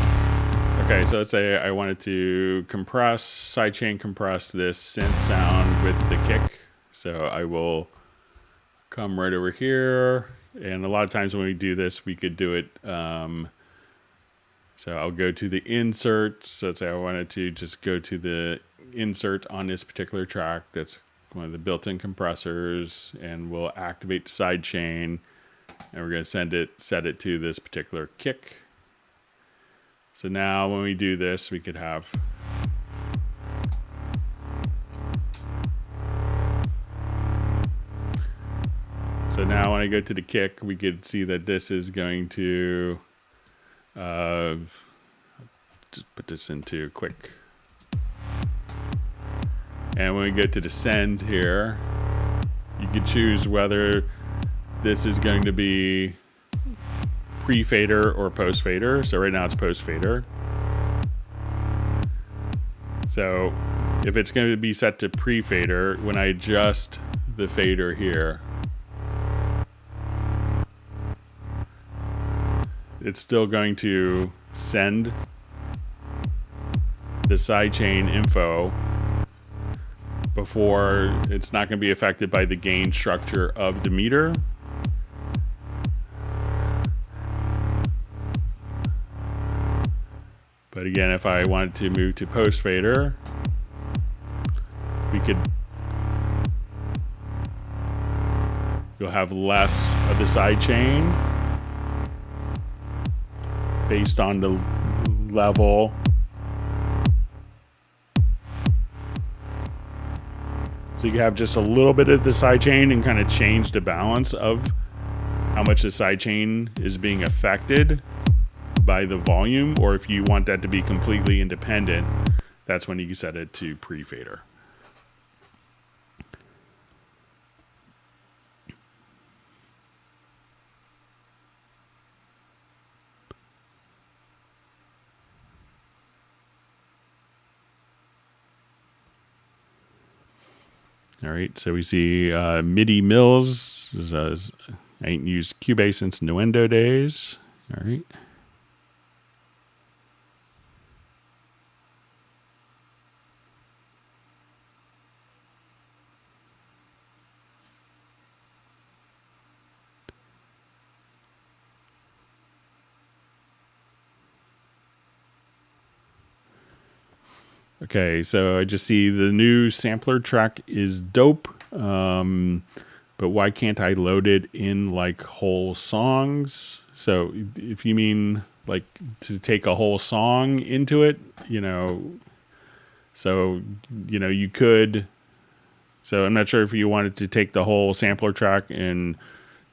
Okay, so let's say I wanted to sidechain compress this synth sound with the kick. So I will come right over here. And a lot of times when we do this, we could do it. So I'll go to the insert. So let's say I wanted to just go to the insert on this particular track. That's one of the built-in compressors. And we'll activate the sidechain. And we're going to set it to this particular kick. So now when we do this, we could have so now when I go to the kick, we could see that this is going to just put this into quick. And when we go to the send here, you could choose whether this is going to be pre-fader or post-fader. So right now it's post-fader. So if it's going to be set to pre-fader, when I adjust the fader here, it's still going to send the sidechain info before it's not going to be affected by the gain structure of the meter. But again, if I wanted to move to post fader, you'll have less of the side chain based on the level. So you can have just a little bit of the side chain and kind of change the balance of how much the side chain is being affected by the volume, or if you want that to be completely independent, that's when you can set it to pre-fader. All right, so we see MIDI mills. I ain't used Cubase since Nuendo days. All right. Okay, so I just see the new sampler track is dope, but why can't I load it in like whole songs? So if you mean like to take a whole song into it, so, you could, so I'm not sure if you wanted to take the whole sampler track and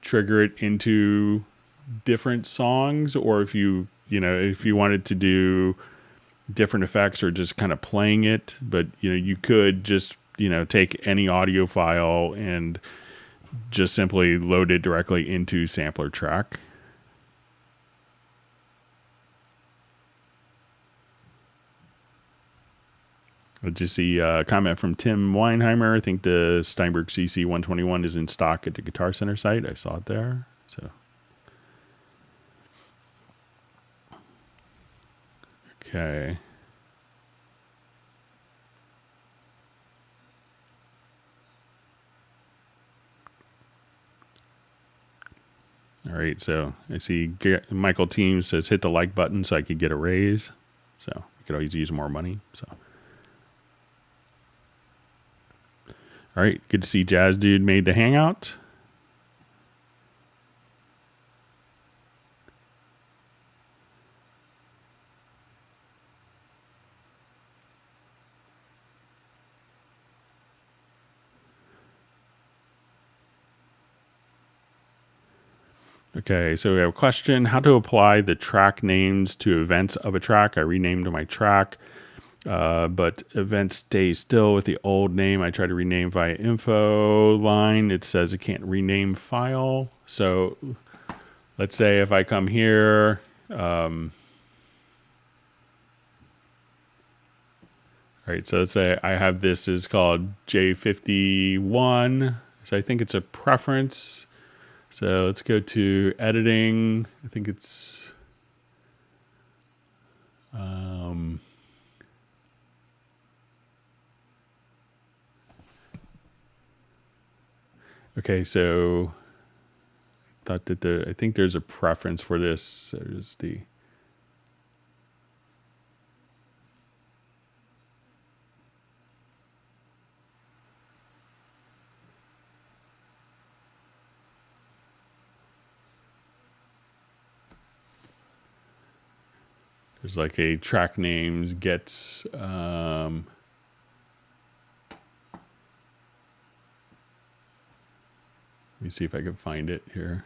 trigger it into different songs, or if you wanted to do different effects or just kind of playing it, but you could just take any audio file and just simply load it directly into sampler track. I just see a comment from Tim Weinheimer. I think the Steinberg CC 121 is in stock at the Guitar Center site. I saw it there. So Okay. All right, so I see Michael Team says hit the like button so I could get a raise. So you could always use more money. So, all right, good to see Jazz Dude made the hangout. Okay, so we have a question: how to apply the track names to events of a track. I renamed my track. But events stay still with the old name. I try to rename via info line. It says it can't rename file. So let's say if I come here, all right, so let's say I have this is called J51. So I think it's a preference. So let's go to editing. I think it's, okay, so thought that I think there's a preference for this. So there's there's like a track names gets, let me see if I can find it here.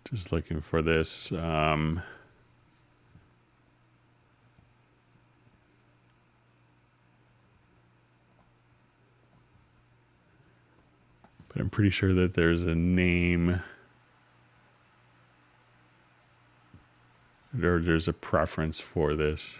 Just looking for this. But I'm pretty sure that there's a name or there's a preference for this.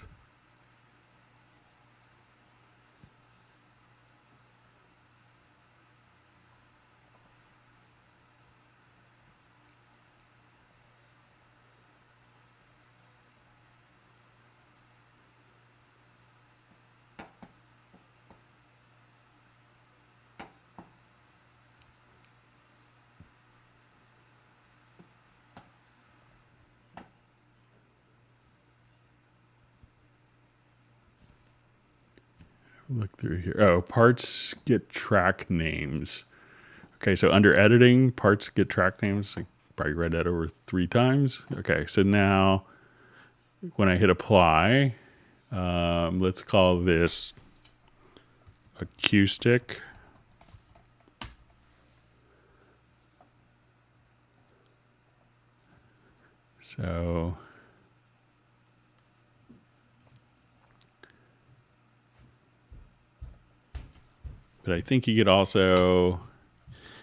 Look through here. Oh, parts get track names. Okay, so under editing, parts get track names. I probably read that over 3 times. Okay, so now when I hit apply, let's call this acoustic. So but I think you could also,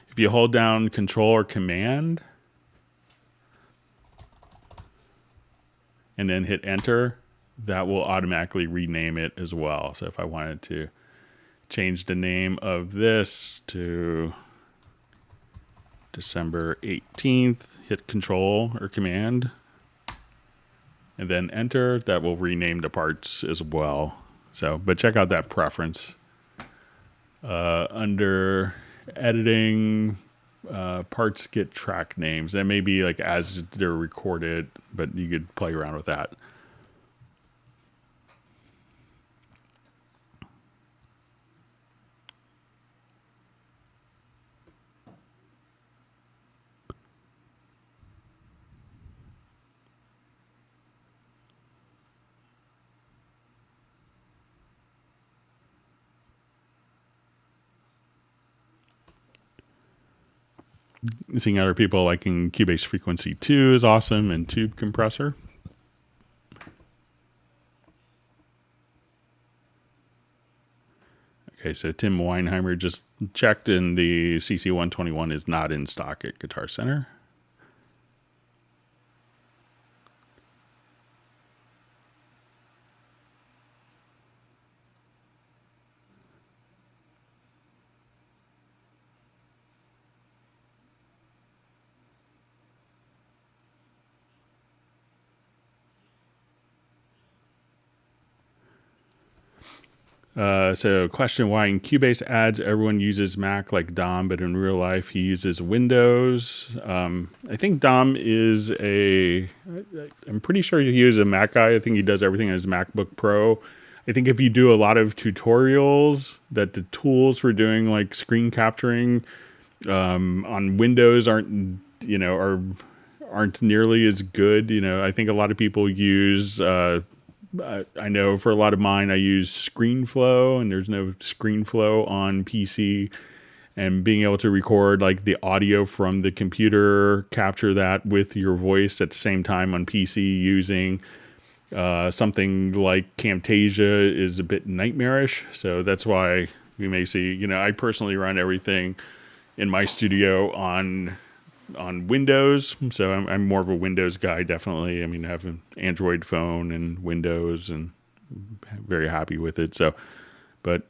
if you hold down Control or Command and then hit Enter, that will automatically rename it as well. So if I wanted to change the name of this to December 18th, hit Control or Command and then Enter, that will rename the parts as well. So, but check out that preference. Under editing, parts get track names. That may be like as they're recorded, but you could play around with that. seeing other people liking Cubase Frequency 2 is awesome, and Tube Compressor. Okay, so Tim Weinheimer just checked, and the CC121 is not in stock at Guitar Center. So question, why in Cubase ads everyone uses Mac like Dom, but in real life he uses Windows? I think Dom is I'm pretty sure he is a Mac guy. I think he does everything on his MacBook Pro. I think if you do a lot of tutorials, that the tools for doing like screen capturing on Windows aren't nearly as good. I think a lot of people use I know for a lot of mine, I use ScreenFlow, and there's no ScreenFlow on PC. And being able to record like the audio from the computer, capture that with your voice at the same time on PC using something like Camtasia is a bit nightmarish. So that's why we may see, I personally run everything in my studio on Windows, so I'm more of a Windows guy, definitely. I mean, I have an Android phone and Windows, and very happy with it. So, but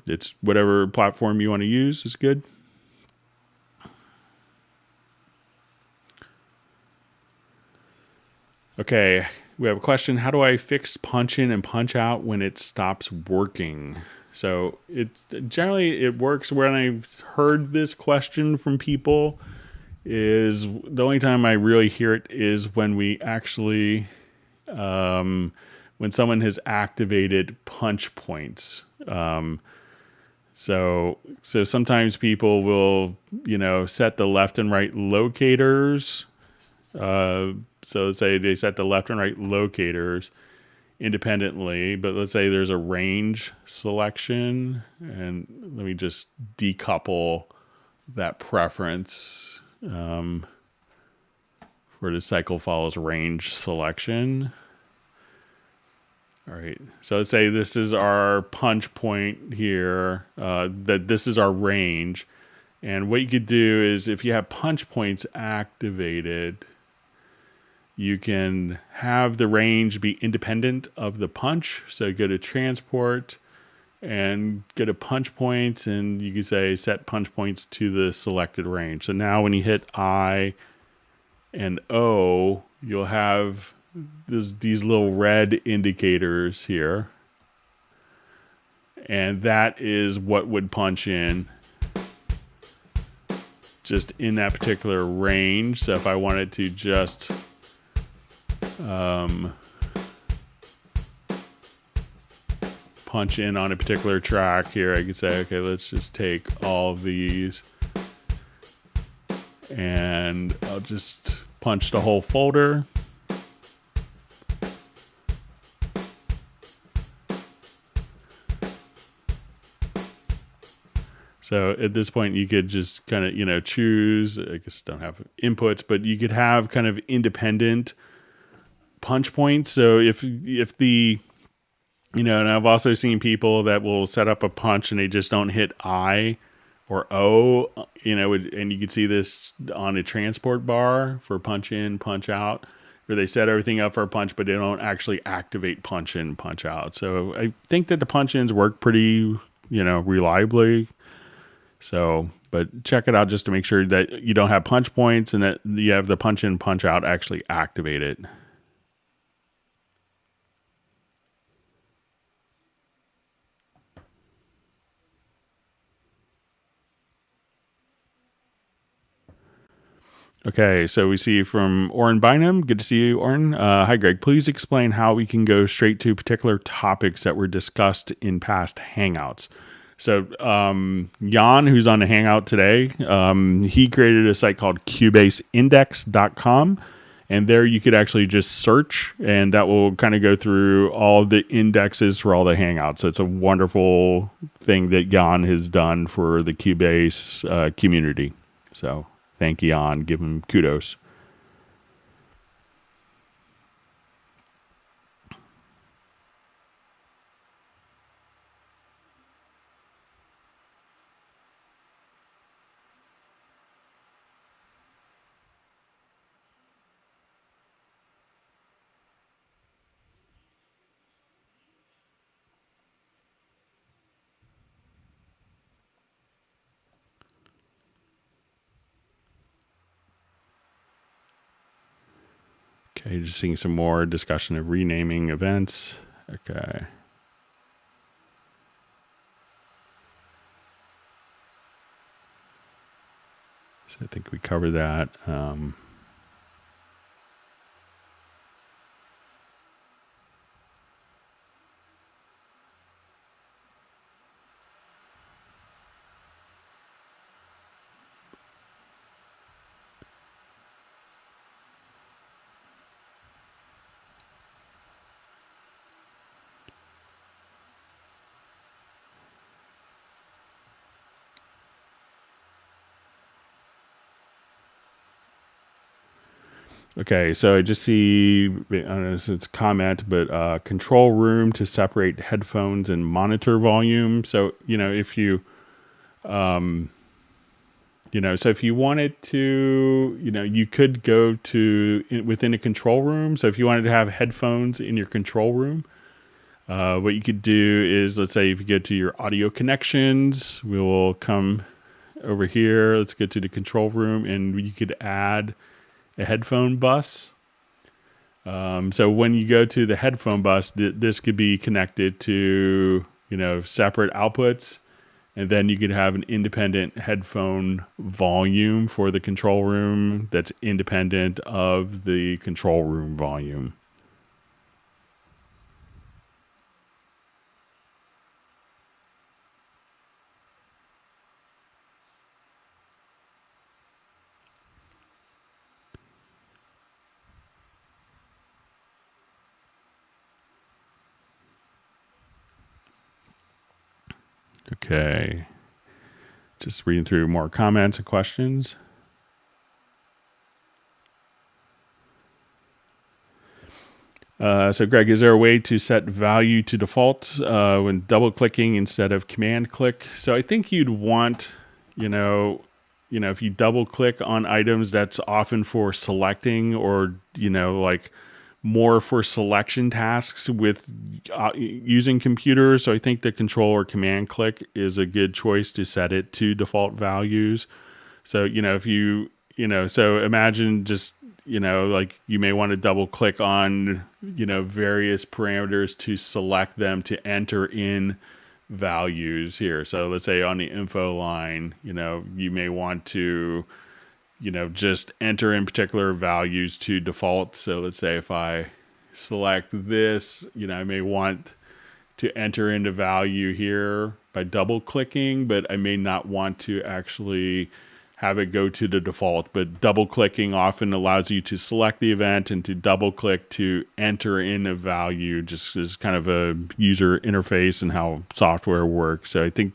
it's whatever platform you want to use is good. Okay, we have a question. How do I fix punch in and punch out when it stops working? So it works. When I've heard this question from people, is the only time I really hear it is when we actually, when someone has activated punch points. So sometimes people will, set the left and right locators. So let's say they set the left and right locators independently, but let's say there's a range selection, and let me just decouple that preference for the cycle follows range selection. All right, so let's say this is our punch point here, that this is our range. And what you could do is, if you have punch points activated, you can have the range be independent of the punch. So go to transport and go to punch points, and you can say set punch points to the selected range. So now when you hit I and O, you'll have these little red indicators here. And that is what would punch in just in that particular range. So if I wanted to just punch in on a particular track here, I could say, okay, let's just take all of these and I'll just punch the whole folder. So at this point, you could just kind of, choose, I guess don't have inputs, but you could have kind of independent punch points. So if the, and I've also seen people that will set up a punch and they just don't hit I or O, and you can see this on a transport bar for punch in, punch out, where they set everything up for a punch, but they don't actually activate punch in, punch out. So I think that the punch ins work pretty, reliably. So, but check it out just to make sure that you don't have punch points and that you have the punch in, punch out actually activated. Okay, so we see from Oren Bynum. Good to see you, Oren. Hi, Greg. Please explain how we can go straight to particular topics that were discussed in past Hangouts. So Jan, who's on the Hangout today, he created a site called cubaseindex.com. And there you could actually just search, and that will kind of go through all the indexes for all the Hangouts. So it's a wonderful thing that Jan has done for the Cubase community. So thank Jan, give him kudos. Okay, just seeing some more discussion of renaming events. Okay. So I think we covered that. Okay, so I just see, I don't know if it's comment, but control room to separate headphones and monitor volume. So, if you, so if you wanted to, you could go to within a control room. So if you wanted to have headphones in your control room, what you could do is, let's say if you go to your audio connections, we will come over here. Let's get to the control room, and you could add a headphone bus. So when you go to the headphone bus, this could be connected to, separate outputs. And then you could have an independent headphone volume for the control room that's independent of the control room volume. Okay. Just reading through more comments and questions. So Greg, is there a way to set value to default when double clicking instead of command click? So I think you'd want, if you double click on items, that's often for selecting or, like more for selection tasks with using computers. So I think the control or command click is a good choice to set it to default values. So, if you, so imagine just, like you may want to double click on, various parameters to select them to enter in values here. So let's say on the info line, you may want to, just enter in particular values to default. So let's say if I select this, I may want to enter in the value here by double clicking, but I may not want to actually have it go to the default. But double clicking often allows you to select the event and to double click to enter in a value, just as kind of a user interface and how software works. So I think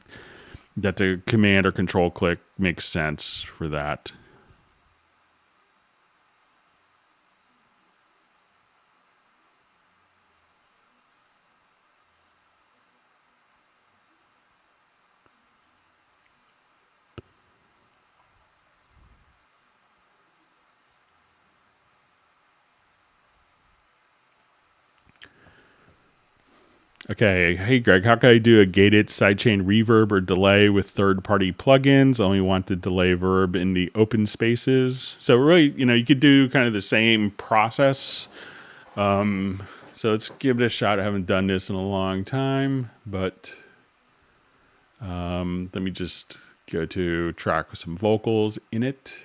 that the command or control click makes sense for that. Okay, hey Greg, how can I do a gated sidechain reverb or delay with third-party plugins? I only want the delay verb in the open spaces. So really, you could do kind of the same process. So let's give it a shot. I haven't done this in a long time, but let me just go to track with some vocals in it.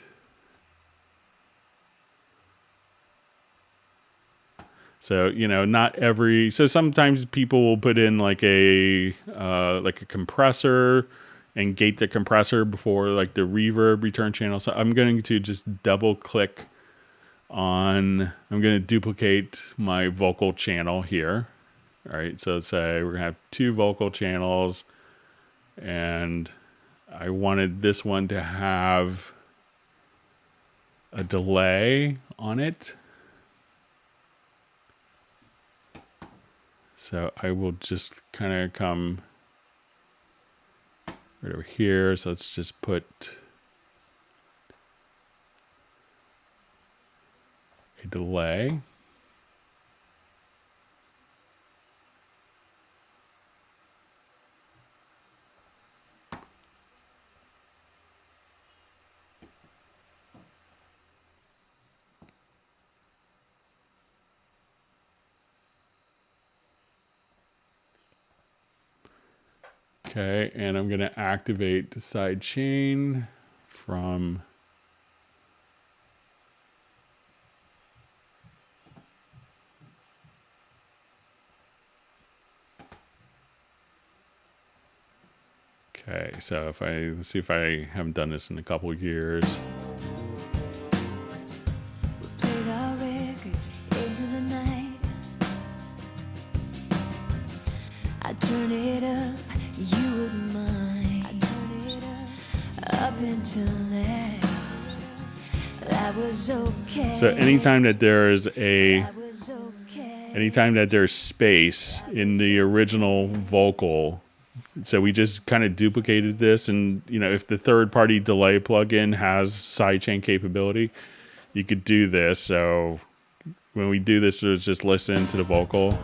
So, not every, so sometimes people will put in like a compressor and gate the compressor before like the reverb return channel. So I'm going to just double click on, I'm going to duplicate my vocal channel here. All right. So let's say we're going to have two vocal channels and I wanted this one to have a delay on it. So I will just kind of come right over here. So let's just put a delay. Okay, and I'm going to activate the side chain from okay, so let's see if I haven't done this in a couple of years. We played our records into the night. I turn it up, you wouldn't mind. I turn it up until that was okay. So anytime that there's That was okay. anytime that there's space in the original vocal, so we just kind of duplicated this, and if the third-party delay plugin has sidechain capability, you could do this. So when we do this, let's just listen to the vocal.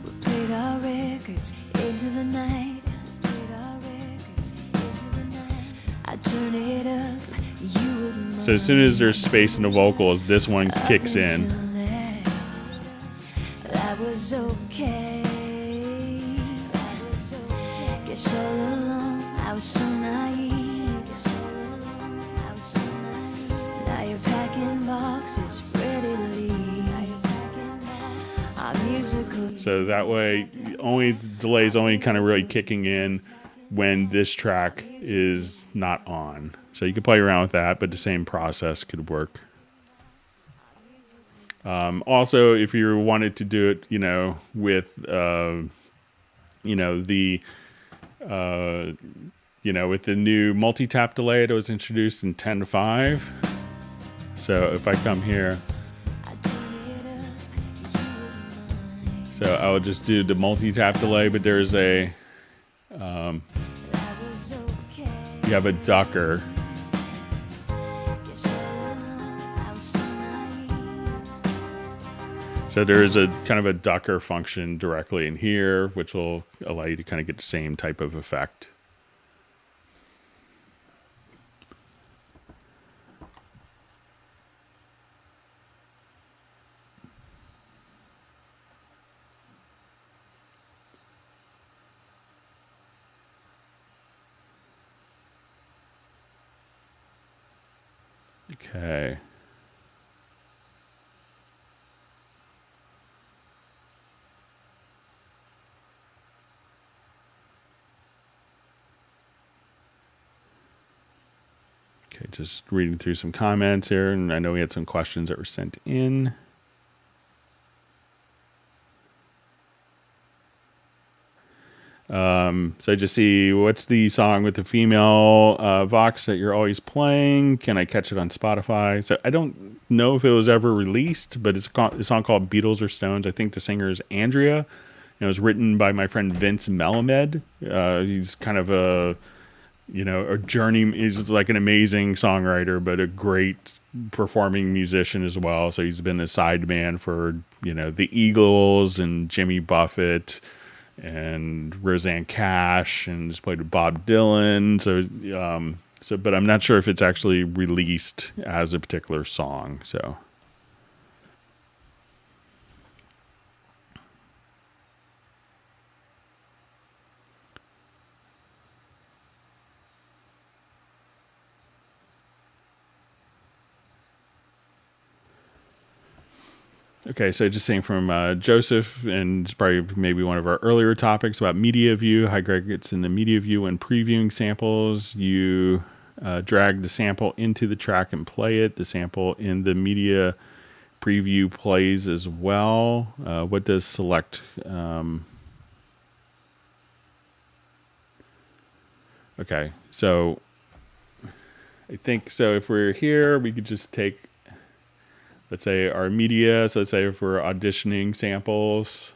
We played our records into the night. We played our records into the night. I turn it up, you wouldn't mind. So as soon as there's space in the vocals, this one kicks in. That was okay. Guess all along I was so naive. Now you're packing boxes, ready to leave. Our musical. So that way, the delay is only kind of really kicking in when this track is not on. So you can play around with that, but the same process could work. Also, if you wanted to do it, with, with the new multi-tap delay that was introduced in 10.5. So if I come here, so I would just do the multi-tap delay, but there's you have a ducker. So there is a kind of a ducker function directly in here, which will allow you to kind of get the same type of effect. Okay. Okay, just reading through some comments here, and I know we had some questions that were sent in. So I just see, what's the song with the female vox that you're always playing? Can I catch it on Spotify? So I don't know if it was ever released, but it's a song called Beatles or Stones. I think the singer is Andrea. It was written by my friend Vince Melamed. He's kind of a journey. He's like an amazing songwriter, but a great performing musician as well. So he's been a sideman for, the Eagles and Jimmy Buffett and Roseanne Cash, and just played with Bob Dylan. But I'm not sure if it's actually released as a particular song. So. Okay, so just saying from Joseph, and it's probably maybe one of our earlier topics about media view. Hi, Greg. It's in the media view when previewing samples. You drag the sample into the track and play it. The sample in the media preview plays as well. What does select? Okay, so I think so. If we're here, we could just take, let's say, our media. So let's say if we're auditioning samples.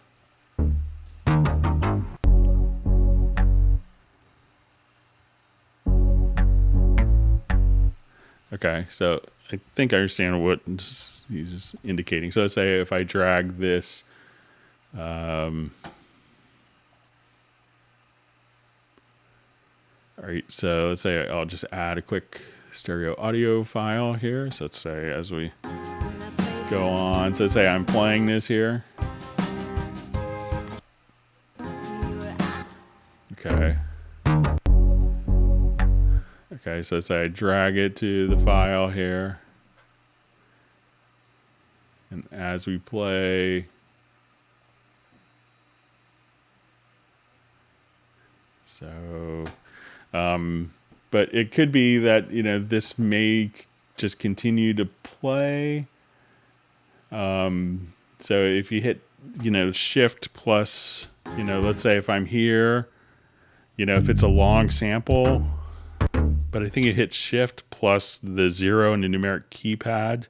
Okay, so I think I understand what he's indicating. So let's say if I drag this, all right, so let's say I'll just add a quick stereo audio file here. So let's say as we go on, so let's say I'm playing this here. Okay. Okay, so let's say I drag it to the file here. And as we play, so, but it could be that, this may just continue to play. So if you hit, shift plus, let's say if I'm here, if it's a long sample, but I think it hits shift plus the 0 in the numeric keypad.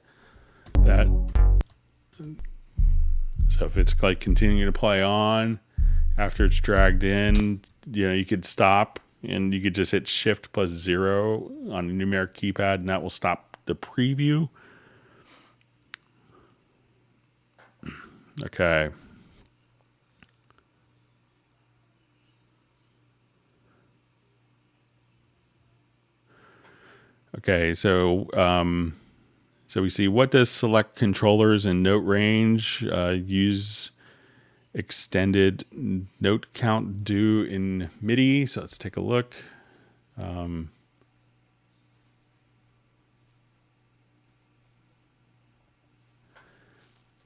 So if it's like continuing to play on after it's dragged in, you could stop and you could just hit shift plus 0 on the numeric keypad and that will stop the preview. Okay. Okay, so we see, what does select controllers and note range use extended note count do in MIDI? So let's take a look.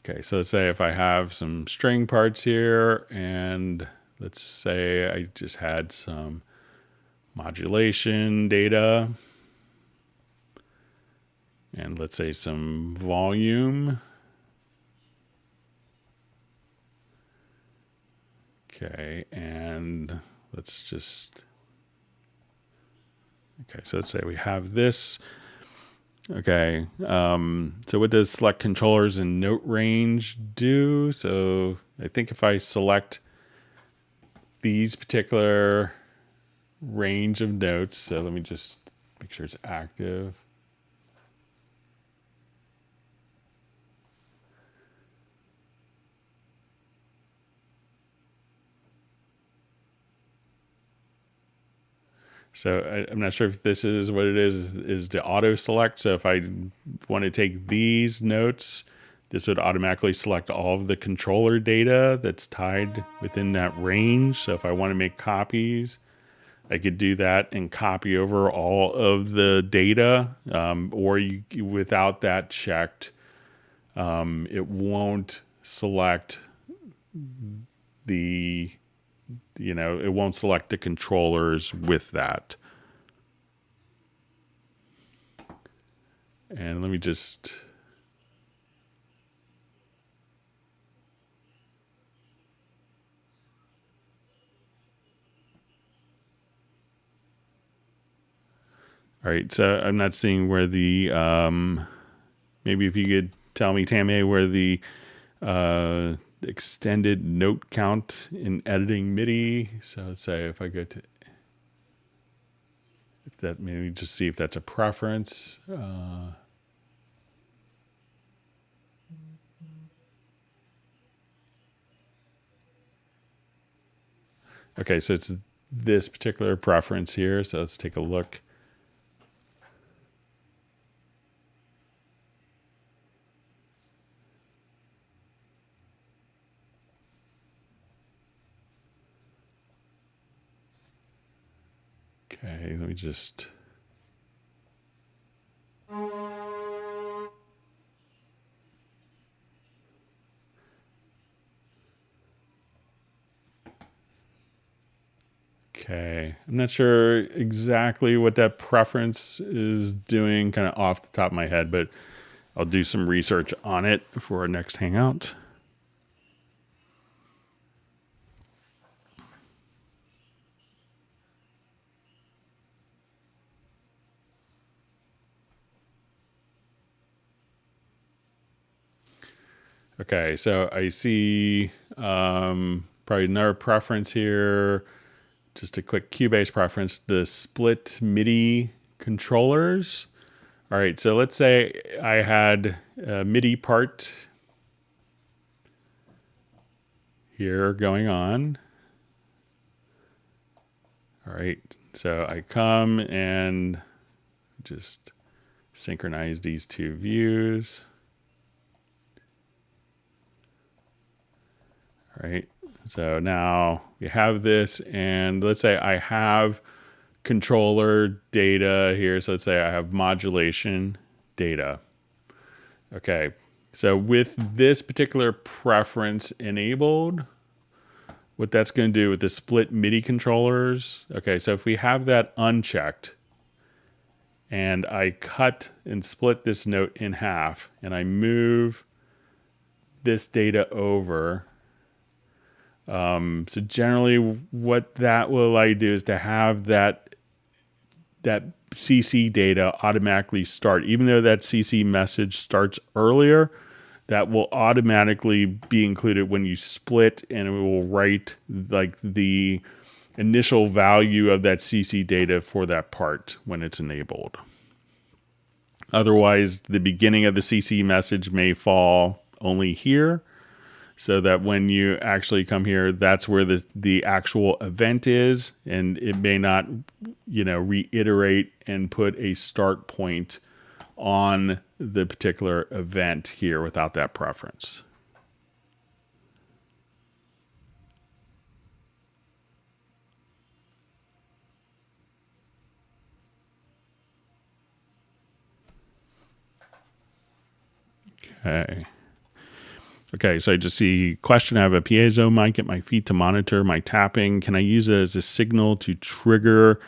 Okay, so let's say if I have some string parts here, and let's say I just had some modulation data, and let's say some volume. Okay, and let's just, okay, so let's say we have this. Okay, so what does select controllers and note range do? So I think if I select these particular range of notes, so let me just make sure it's active. So I'm not sure if this is what it is the auto select. So if I want to take these notes, this would automatically select all of the controller data that's tied within that range. So if I want to make copies, I could do that and copy over all of the data, or without that checked, it won't select it won't select the controllers with that. And let me just, all right, so I'm not seeing where the, maybe if you could tell me, Tammy, where the extended note count in editing MIDI. So let's say if I go to, if that, maybe just see if that's a preference. Okay, so it's this particular preference here. So let's take a look. Okay, let me just. Okay, I'm not sure exactly what that preference is doing kind of off the top of my head, but I'll do some research on it for our next hangout. Okay, so I see probably another preference here. Just a quick Cubase preference, the split MIDI controllers. All right, so let's say I had a MIDI part here going on. All right, so I come and just synchronize these two views. All right, so now we have this, and let's say I have controller data here. So let's say I have modulation data. Okay, so with this particular preference enabled, what that's going to do with the split MIDI controllers. Okay, so if we have that unchecked and I cut and split this note in half and I move this data over. So generally what that will allow you to do is to have that CC data automatically start. Even though that CC message starts earlier, that will automatically be included when you split, and it will write like the initial value of that CC data for that part when it's enabled. Otherwise, the beginning of the CC message may fall only here, so that when you actually come here, that's where the actual event is, and it may not, reiterate and put a start point on the particular event here without that preference. Okay, so I just see question. I have a piezo mic at my feet to monitor my tapping. Can I use it as a signal to trigger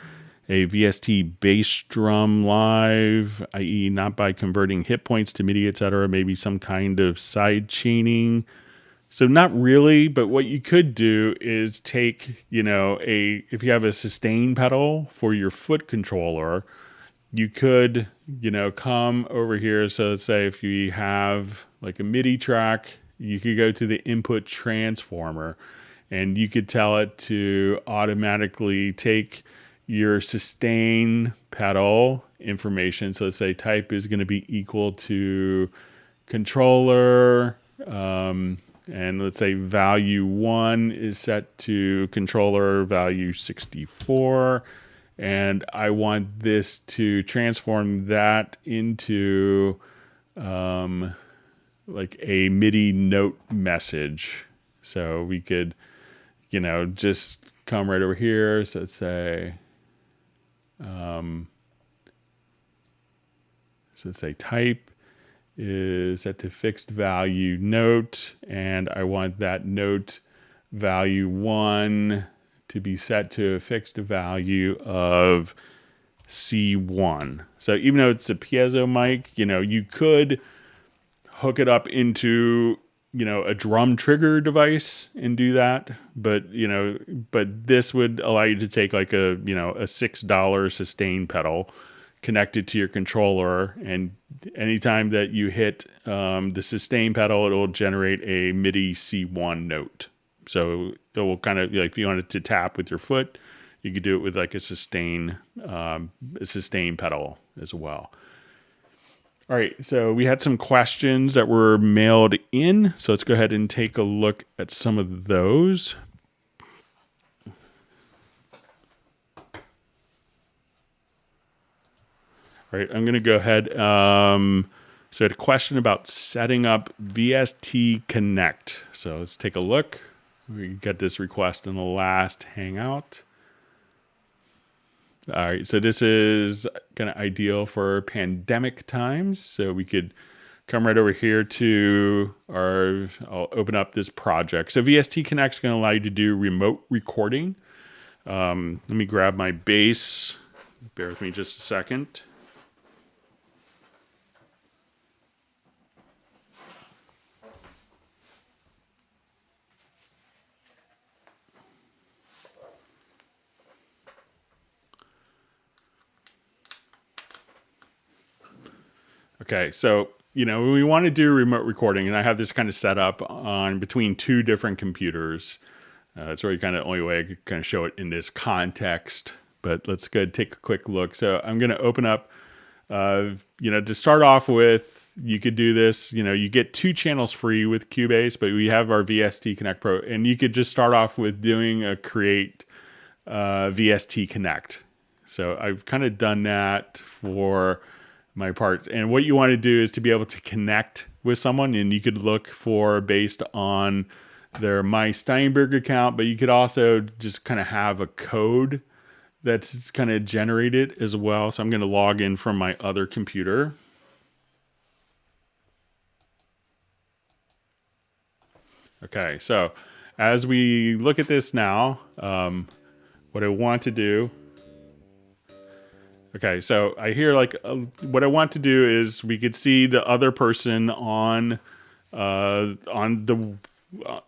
a VST bass drum live, i.e. not by converting hit points to MIDI, etc., maybe some kind of side chaining? So not really, but what you could do is take, if you have a sustain pedal for your foot controller, you could, come over here. So let's say if you have like a MIDI track, you could go to the input transformer and you could tell it to automatically take your sustain pedal information. So let's say type is going to be equal to controller, and let's say value 1 is set to controller value 64. And I want this to transform that into like a MIDI note message. So we could, just come right over here. So let's say, type is set to fixed value note, and I want that note value 1 to be set to a fixed value of C1. So even though it's a piezo mic, you could hook it up into, a drum trigger device and do that. But this would allow you to take like a $6 sustain pedal, connect it to your controller, and anytime that you hit the sustain pedal, it will generate a MIDI C1 note. So it will kind of, like, if you wanted to tap with your foot, you could do it with like a sustain pedal as well. All right, so we had some questions that were mailed in. So let's go ahead and take a look at some of those. All right, I'm going to go ahead. So I had a question about setting up VST Connect. So let's take a look. We got this request in the last Hangout. All right, so this is kind of ideal for pandemic times. So we could come right over here to I'll open up this project. So VST Connect is going to allow you to do remote recording. Let me grab my bass. Bear with me just a second. Okay, so we want to do remote recording, and I have this kind of set up on between two different computers. It's really kind of the only way I could kind of show it in this context. But let's go ahead and take a quick look. So I'm going to open up, to start off with, you could do this, you get 2 channels free with Cubase, but we have our VST Connect Pro, and you could just start off with doing a create VST Connect. So I've kind of done that for my part. And what you want to do is to be able to connect with someone, and you could look for based on their My Steinberg account, but you could also just kind of have a code that's kind of generated as well. So I'm going to log in from my other computer. Okay, so as we look at this now, what I want to do. Okay, so I hear what I want to do is we could see the other person on the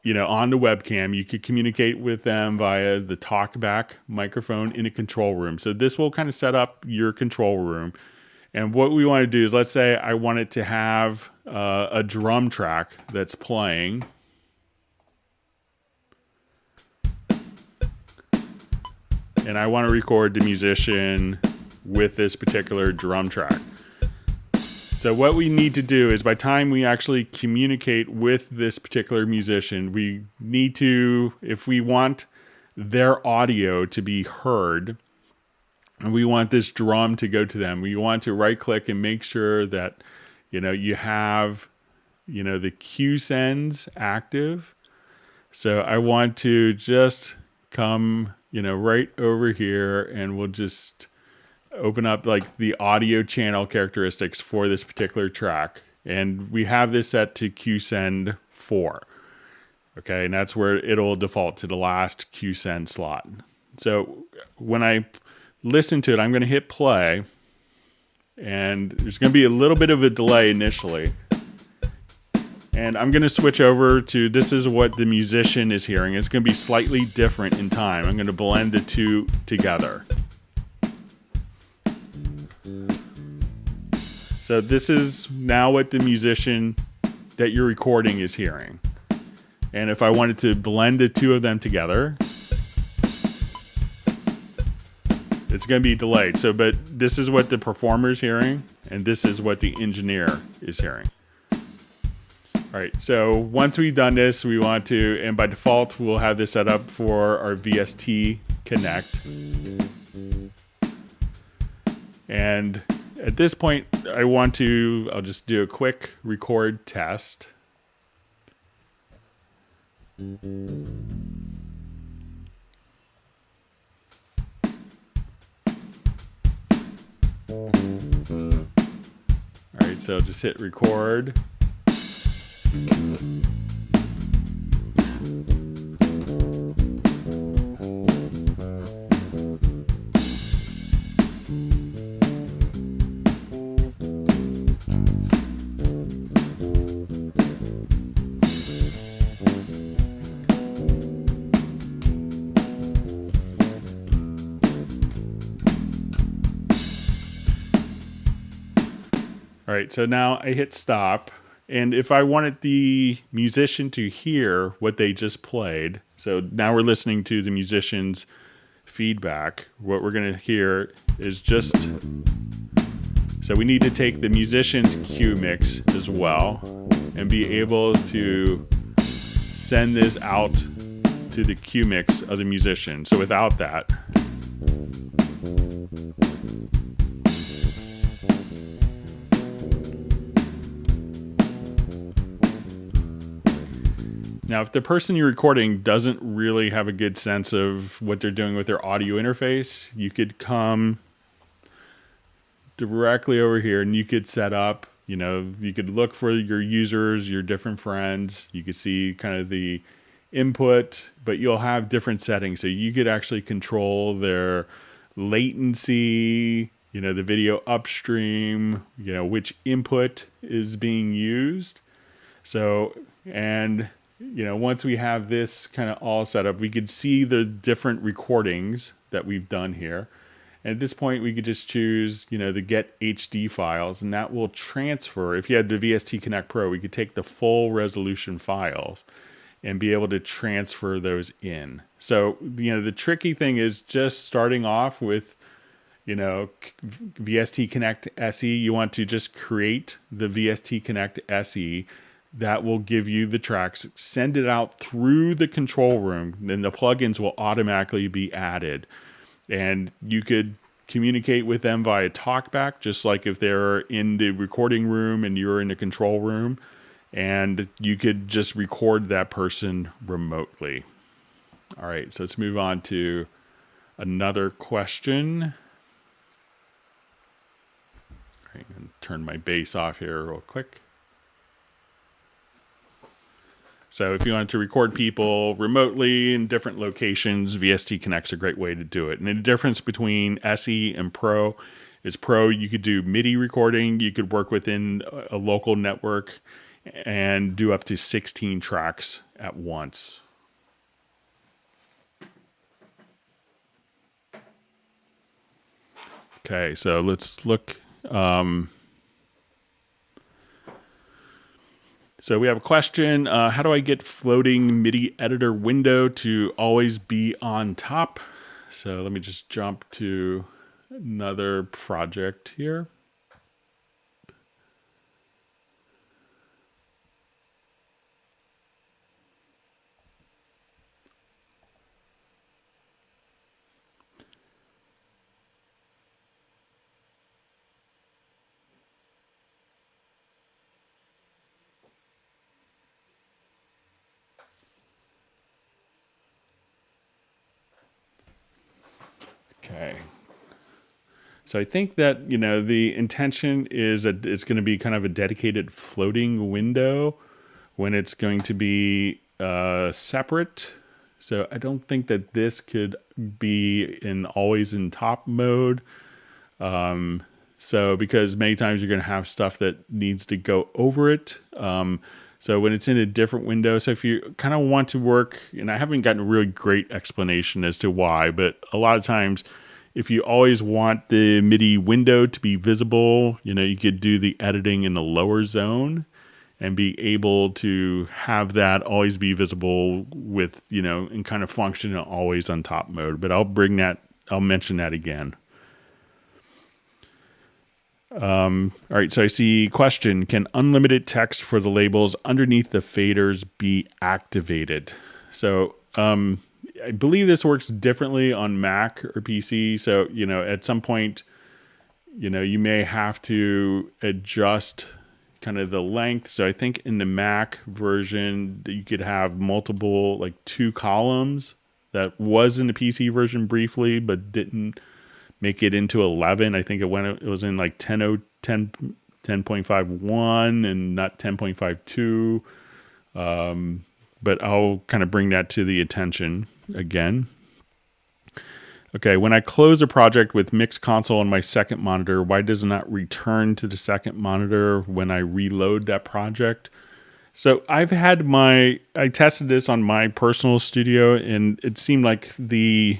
webcam. You could communicate with them via the talkback microphone in a control room. So this will kind of set up your control room. And what we want to do is, let's say I want it to have a drum track that's playing. And I want to record the musician with this particular drum track. So what we need to do is, by the time we actually communicate with this particular musician, we need to, if we want their audio to be heard, and we want this drum to go to them, we want to right click and make sure that, you have, the cue sends active. So I want to just come, right over here, and we'll just open up the audio channel characteristics for this particular track. And we have this set to QSend 4. Okay, and that's where it'll default to the last QSend slot. So when I listen to it, I'm going to hit play, and there's going to be a little bit of a delay initially. And I'm going to switch over to, this is what the musician is hearing. It's going to be slightly different in time. I'm going to blend the two together. So this is now what the musician that you're recording is hearing. And if I wanted to blend the two of them together, it's going to be delayed. So, but this is what the performer is hearing, and this is what the engineer is hearing. All right, so once we've done this, we want to, and by default, we'll have this set up for our VST Connect. And at this point, I'll just do a quick record test. All right, so just hit record. All right, so now I hit stop. And if I wanted the musician to hear what they just played, so now we're listening to the musician's feedback, what we're going to hear is just, so we need to take the musician's cue mix as well and be able to send this out to the cue mix of the musician. So without that, now, if the person you're recording doesn't really have a good sense of what they're doing with their audio interface, you could come directly over here and you could set up, you could look for your users, your different friends. You could see kind of the input, but you'll have different settings. So you could actually control their latency, the video upstream, which input is being used. So, and once we have this kind of all set up, we could see the different recordings that we've done here. And at this point, we could just choose, the get HD files, and that will transfer. If you had the VST Connect Pro, we could take the full resolution files and be able to transfer those in. So, the tricky thing is just starting off with, VST Connect SE. You want to just create the VST Connect SE. That will give you the tracks, send it out through the control room, then the plugins will automatically be added. And you could communicate with them via TalkBack, just like if they're in the recording room and you're in the control room. And you could just record that person remotely. All right, so let's move on to another question. All right, I'm going to turn my bass off here real quick. So if you wanted to record people remotely in different locations, VST Connect's a great way to do it. And the difference between SE and Pro is Pro, you could do MIDI recording. You could work within a local network and do up to 16 tracks at once. Okay, so let's look. So we have a question. How do I get floating MIDI editor window to always be on top? So let me just jump to another project here. Okay. So I think that, the intention is that it's going to be kind of a dedicated floating window when it's going to be separate. So I don't think that this could be in always in top mode. So because many times you're going to have stuff that needs to go over it. So when it's in a different window, so if you kind of want to work, and I haven't gotten a really great explanation as to why, but a lot of times if you always want the MIDI window to be visible, you could do the editing in the lower zone and be able to have that always be visible with, and kind of function always on top mode. But I'll mention that again. All right, so I see question, can unlimited text for the labels underneath the faders be activated? So I believe this works differently on Mac or PC. So, at some point, you may have to adjust kind of the length. So I think in the Mac version, you could have multiple, like 2 columns. That was in the PC version briefly, but didn't make it into 11. I think it was in like 10.51 and not 10.52. But I'll kind of bring that to the attention again. Okay, when I close a project with Mix Console on my second monitor, why does it not return to the second monitor when I reload that project? So I tested this on my personal studio, and it seemed like it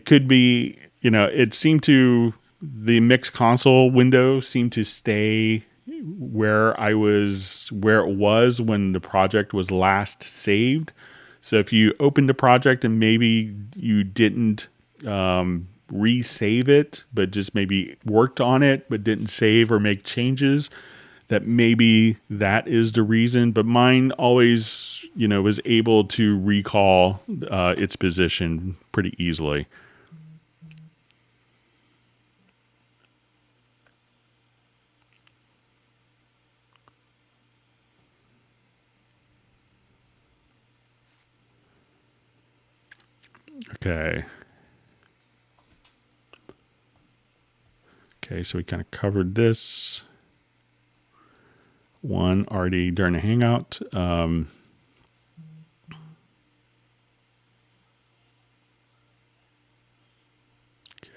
could be, the Mix Console window seemed to stay where it was when the project was last saved. So if you opened the project and maybe you didn't resave it, but just maybe worked on it, but didn't save or make changes, that maybe that is the reason. But mine always, was able to recall its position pretty easily. Okay. Okay, so we kind of covered this one already during the Hangout.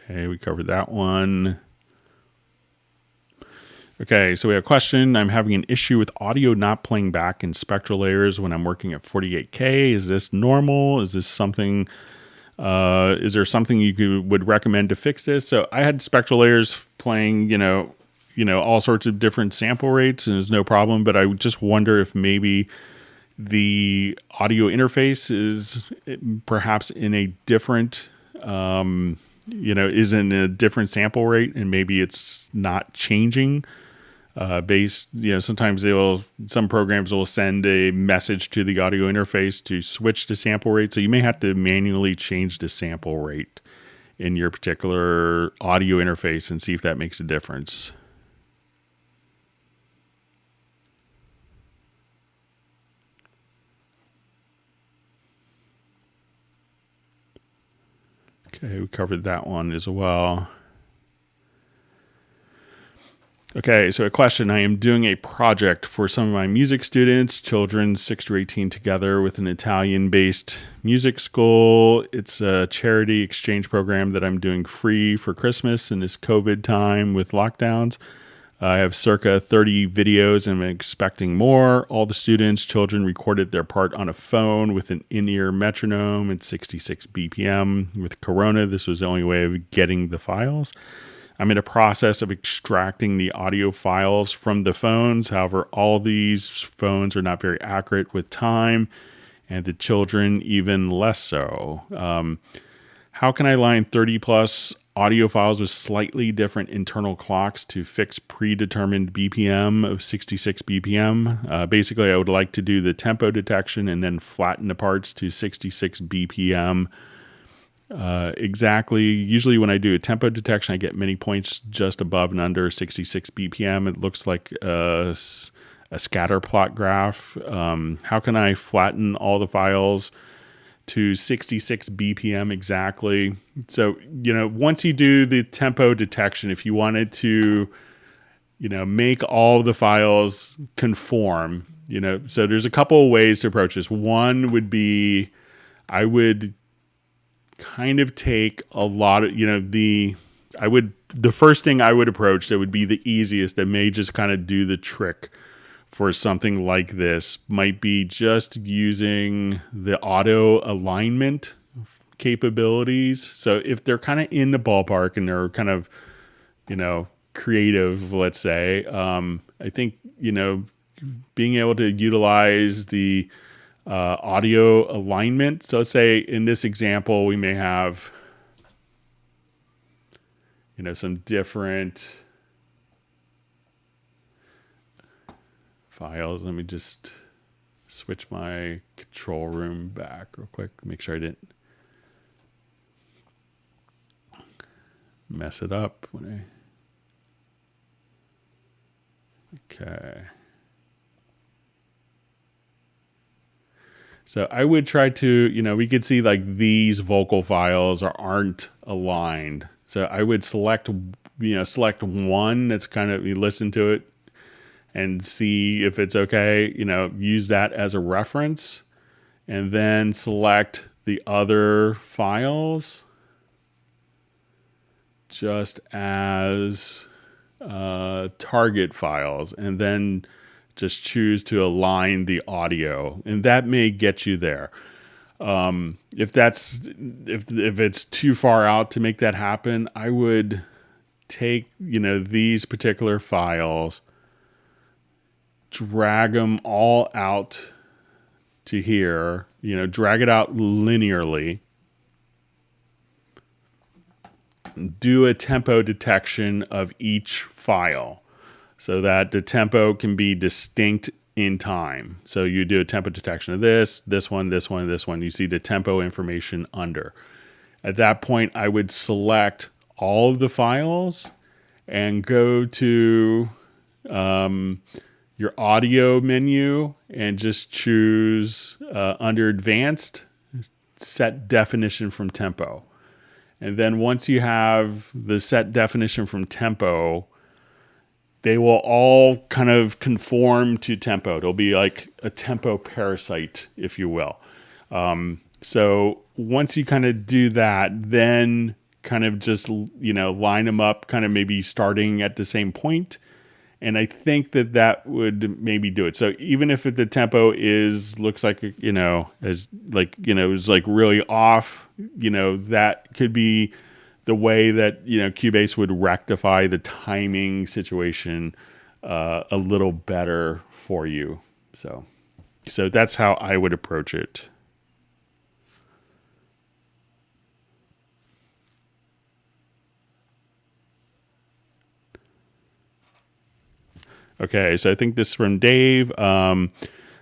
Okay, we covered that one. Okay, so we have a question. I'm having an issue with audio not playing back in spectral layers when I'm working at 48K. Is this normal? Is this something Is there something would recommend to fix this? So I had spectral layers playing, all sorts of different sample rates, and there's no problem. But I would just wonder if maybe the audio interface is perhaps in a different, is in a different sample rate, and maybe it's not changing. Sometimes some programs will send a message to the audio interface to switch to sample rate. So you may have to manually change the sample rate in your particular audio interface and see if that makes a difference. Okay, we covered that one as well. Okay, so a question. I am doing a project for some of my music students, children 6 to 18 together with an Italian-based music school. It's a charity exchange program that I'm doing free for Christmas in this COVID time with lockdowns. I have circa 30 videos and I'm expecting more. All the students, children recorded their part on a phone with an in-ear metronome at 66 BPM. With Corona, this was the only way of getting the files. I'm in a process of extracting the audio files from the phones. However, all these phones are not very accurate with time, and the children even less so. How can I line 30 plus audio files with slightly different internal clocks to fix predetermined BPM of 66 BPM? Basically, I would like to do the tempo detection and then flatten the parts to 66 BPM. Exactly. Usually when I do a tempo detection, I get many points just above and under 66 BPM. It looks like a scatter plot graph. How can I flatten all the files to 66 BPM exactly? So, once you do the tempo detection, if you wanted to, make all the files conform, so there's a couple of ways to approach this. One would be, I would kind of take a lot of, the first thing I would approach that would be the easiest, that may just kind of do the trick for something like this, might be just using the auto alignment capabilities. So if they're kind of in the ballpark and they're kind of, creative, let's say, I think, being able to utilize the audio alignment. So let's say in this example, we may have, some different files. Let me just switch my control room back real quick. Make sure I didn't mess it up when okay. So I would try to, we could see like these vocal files aren't aligned. So I would select one that's kind of, you listen to it and see if it's okay, use that as a reference, and then select the other files just as target files, and then just choose to align the audio, and that may get you there. If it's too far out to make that happen, I would take, these particular files, drag them all out to here, drag it out linearly, do a tempo detection of each file, so that the tempo can be distinct in time. So you do a tempo detection of this one, this one, this one. You see the tempo information under. At that point, I would select all of the files and go to your audio menu and just choose under advanced, set definition from tempo. And then once you have the set definition from tempo, they will all kind of conform to tempo. It'll be like a tempo parasite, if you will. So once you kind of do that, then kind of just, line them up, kind of maybe starting at the same point, And I think that would maybe do it. So even if the tempo looks like, is like really off, that could be the way that, Cubase would rectify the timing situation a little better for you. So that's how I would approach it. Okay, so I think this is from Dave. So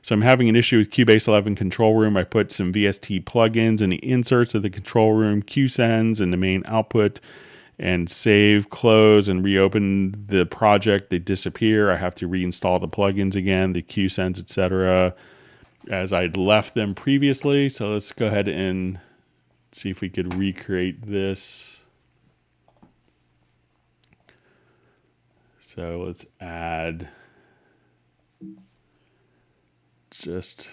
I'm having an issue with Cubase 11 control room. I put some VST plugins in the inserts of the control room Q sends in the main output and save, close, and reopen the project. They disappear. I have to reinstall the plugins again, the Q sends, etc., as I'd left them previously. So let's go ahead and see if we could recreate this. So let's add just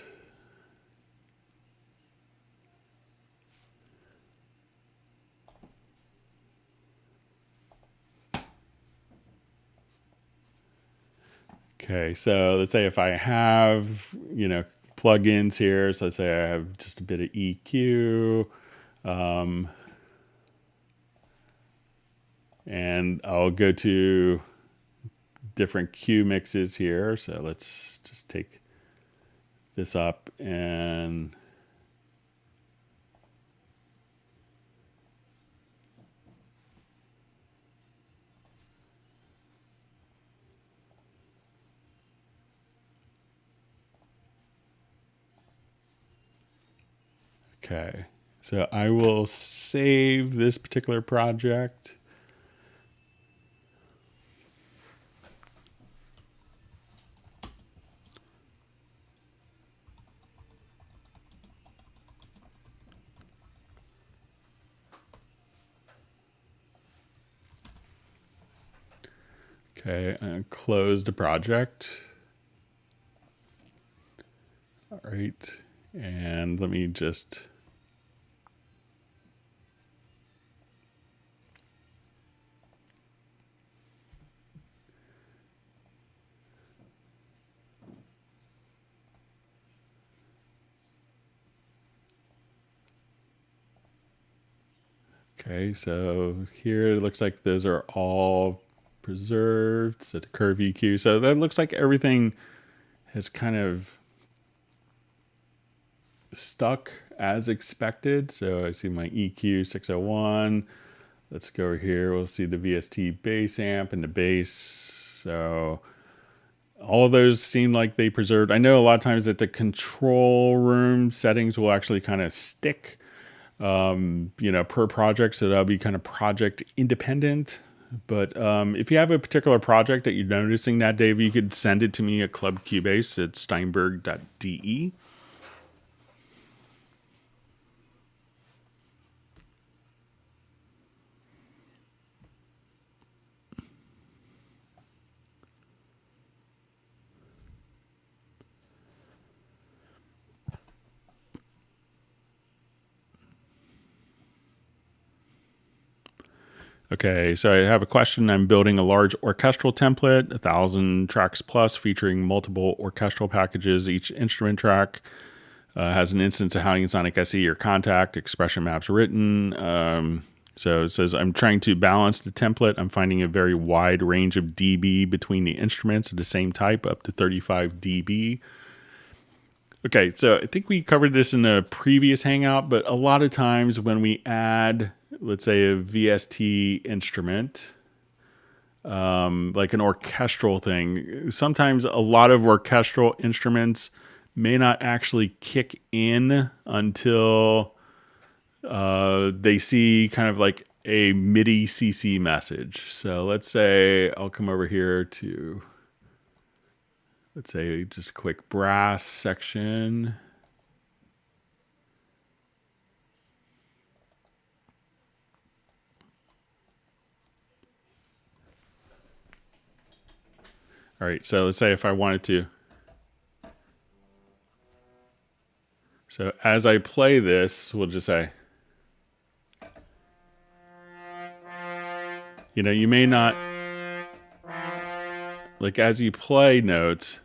okay. So let's say if I have, plugins here. So let's say I have just a bit of EQ, and I'll go to different Q mixes here. So let's just take this up and okay. So I will save this particular project. Okay, and close the project. All right, and let me just okay, so here it looks like those are all preserved. So the curve EQ. So that looks like everything has kind of stuck as expected. So I see my EQ 601. Let's go over here. We'll see the VST bass amp and the bass. So all of those seem like they preserved. I know a lot of times that the control room settings will actually kind of stick, per project. So that'll be kind of project independent. But if you have a particular project that you're noticing that, Dave, you could send it to me at Club Cubase at steinberg.de. Okay, so I have a question. I'm building a large orchestral template, 1,000 tracks plus, featuring multiple orchestral packages. Each instrument track has an instance of Howling Sonic SE or Contact, expression maps written. So it says, I'm trying to balance the template. I'm finding a very wide range of dB between the instruments of the same type, up to 35 dB. Okay, so I think we covered this in a previous Hangout, but a lot of times when we add, let's say, a VST instrument, like an orchestral thing, sometimes a lot of orchestral instruments may not actually kick in until they see kind of like a MIDI CC message. So let's say I'll come over here to, let's say, just a quick brass section. All right, so let's say if I wanted to. So as I play this, we'll just say, you may not like as you play notes,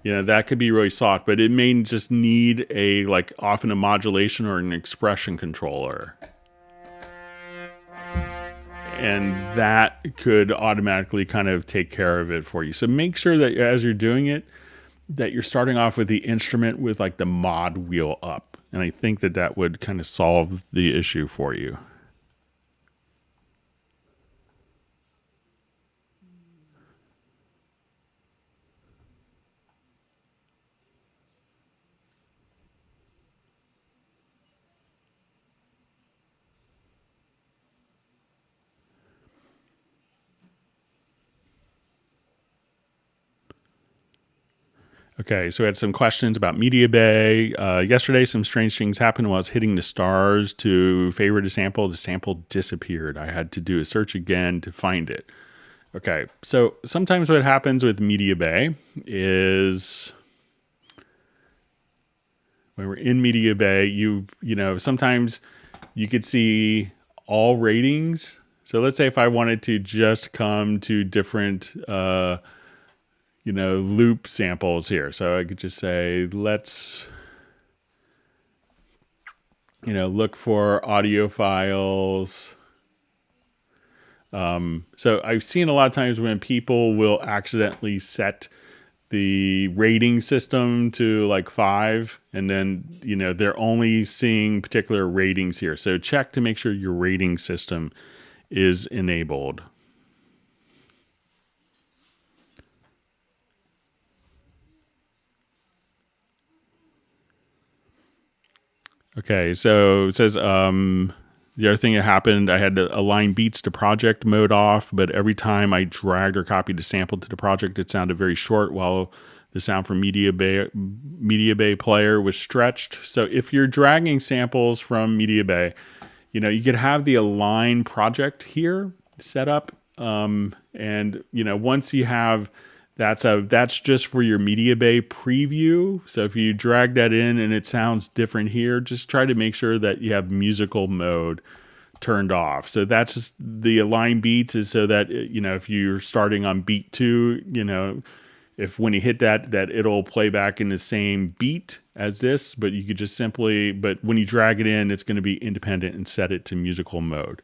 that could be really soft, but it may just need often a modulation or an expression controller. And that could automatically kind of take care of it for you. So make sure that as you're doing it, that you're starting off with the instrument with the mod wheel up. And I think that would kind of solve the issue for you. Okay, so we had some questions about Media Bay. Yesterday, some strange things happened while I was hitting the stars to favorite a sample. The sample disappeared. I had to do a search again to find it. Okay, so sometimes what happens with Media Bay is when we're in Media Bay, sometimes you could see all ratings. So let's say if I wanted to just come to different loop samples here. So I could just say, let's, look for audio files. So I've seen a lot of times when people will accidentally set the rating system to 5, and then, they're only seeing particular ratings here. So check to make sure your rating system is enabled. Okay, so it says the other thing that happened, I had to align beats to project mode off, but every time I dragged or copied the sample to the project, it sounded very short while the sound from Media Bay player was stretched. So if you're dragging samples from Media Bay, you could have the align project here set up. And, once you have that's just for your Media Bay preview. So if you drag that in and it sounds different here, just try to make sure that you have musical mode turned off. So that's just the align beats is so that, if you're starting on beat 2, if when you hit that it'll play back in the same beat as this, but you could just but when you drag it in, it's going to be independent and set it to musical mode.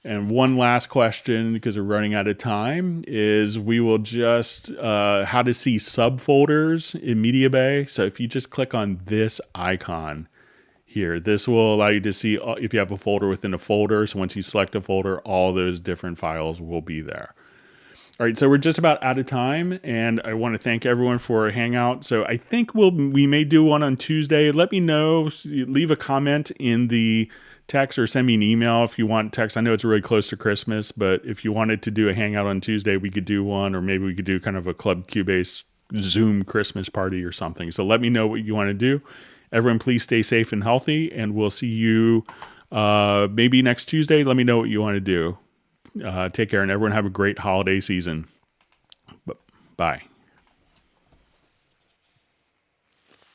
And one last question, because we're running out of time, is we will just how to see subfolders in Media Bay. So if you just click on this icon here, this will allow you to see if you have a folder within a folder. So once you select a folder, all those different files will be there. All right, so we're just about out of time, and I want to thank everyone for a hangout. So I think we may do one on Tuesday. Let me know. Leave a comment in the text or send me an email if you want text. I know it's really close to Christmas, but if you wanted to do a hangout on Tuesday, we could do one, or maybe we could do kind of a Club Cubase Zoom Christmas party or something. So let me know what you want to do. Everyone, please stay safe and healthy, and we'll see you maybe next Tuesday. Let me know what you want to do. Take care, and everyone have a great holiday season. Bye.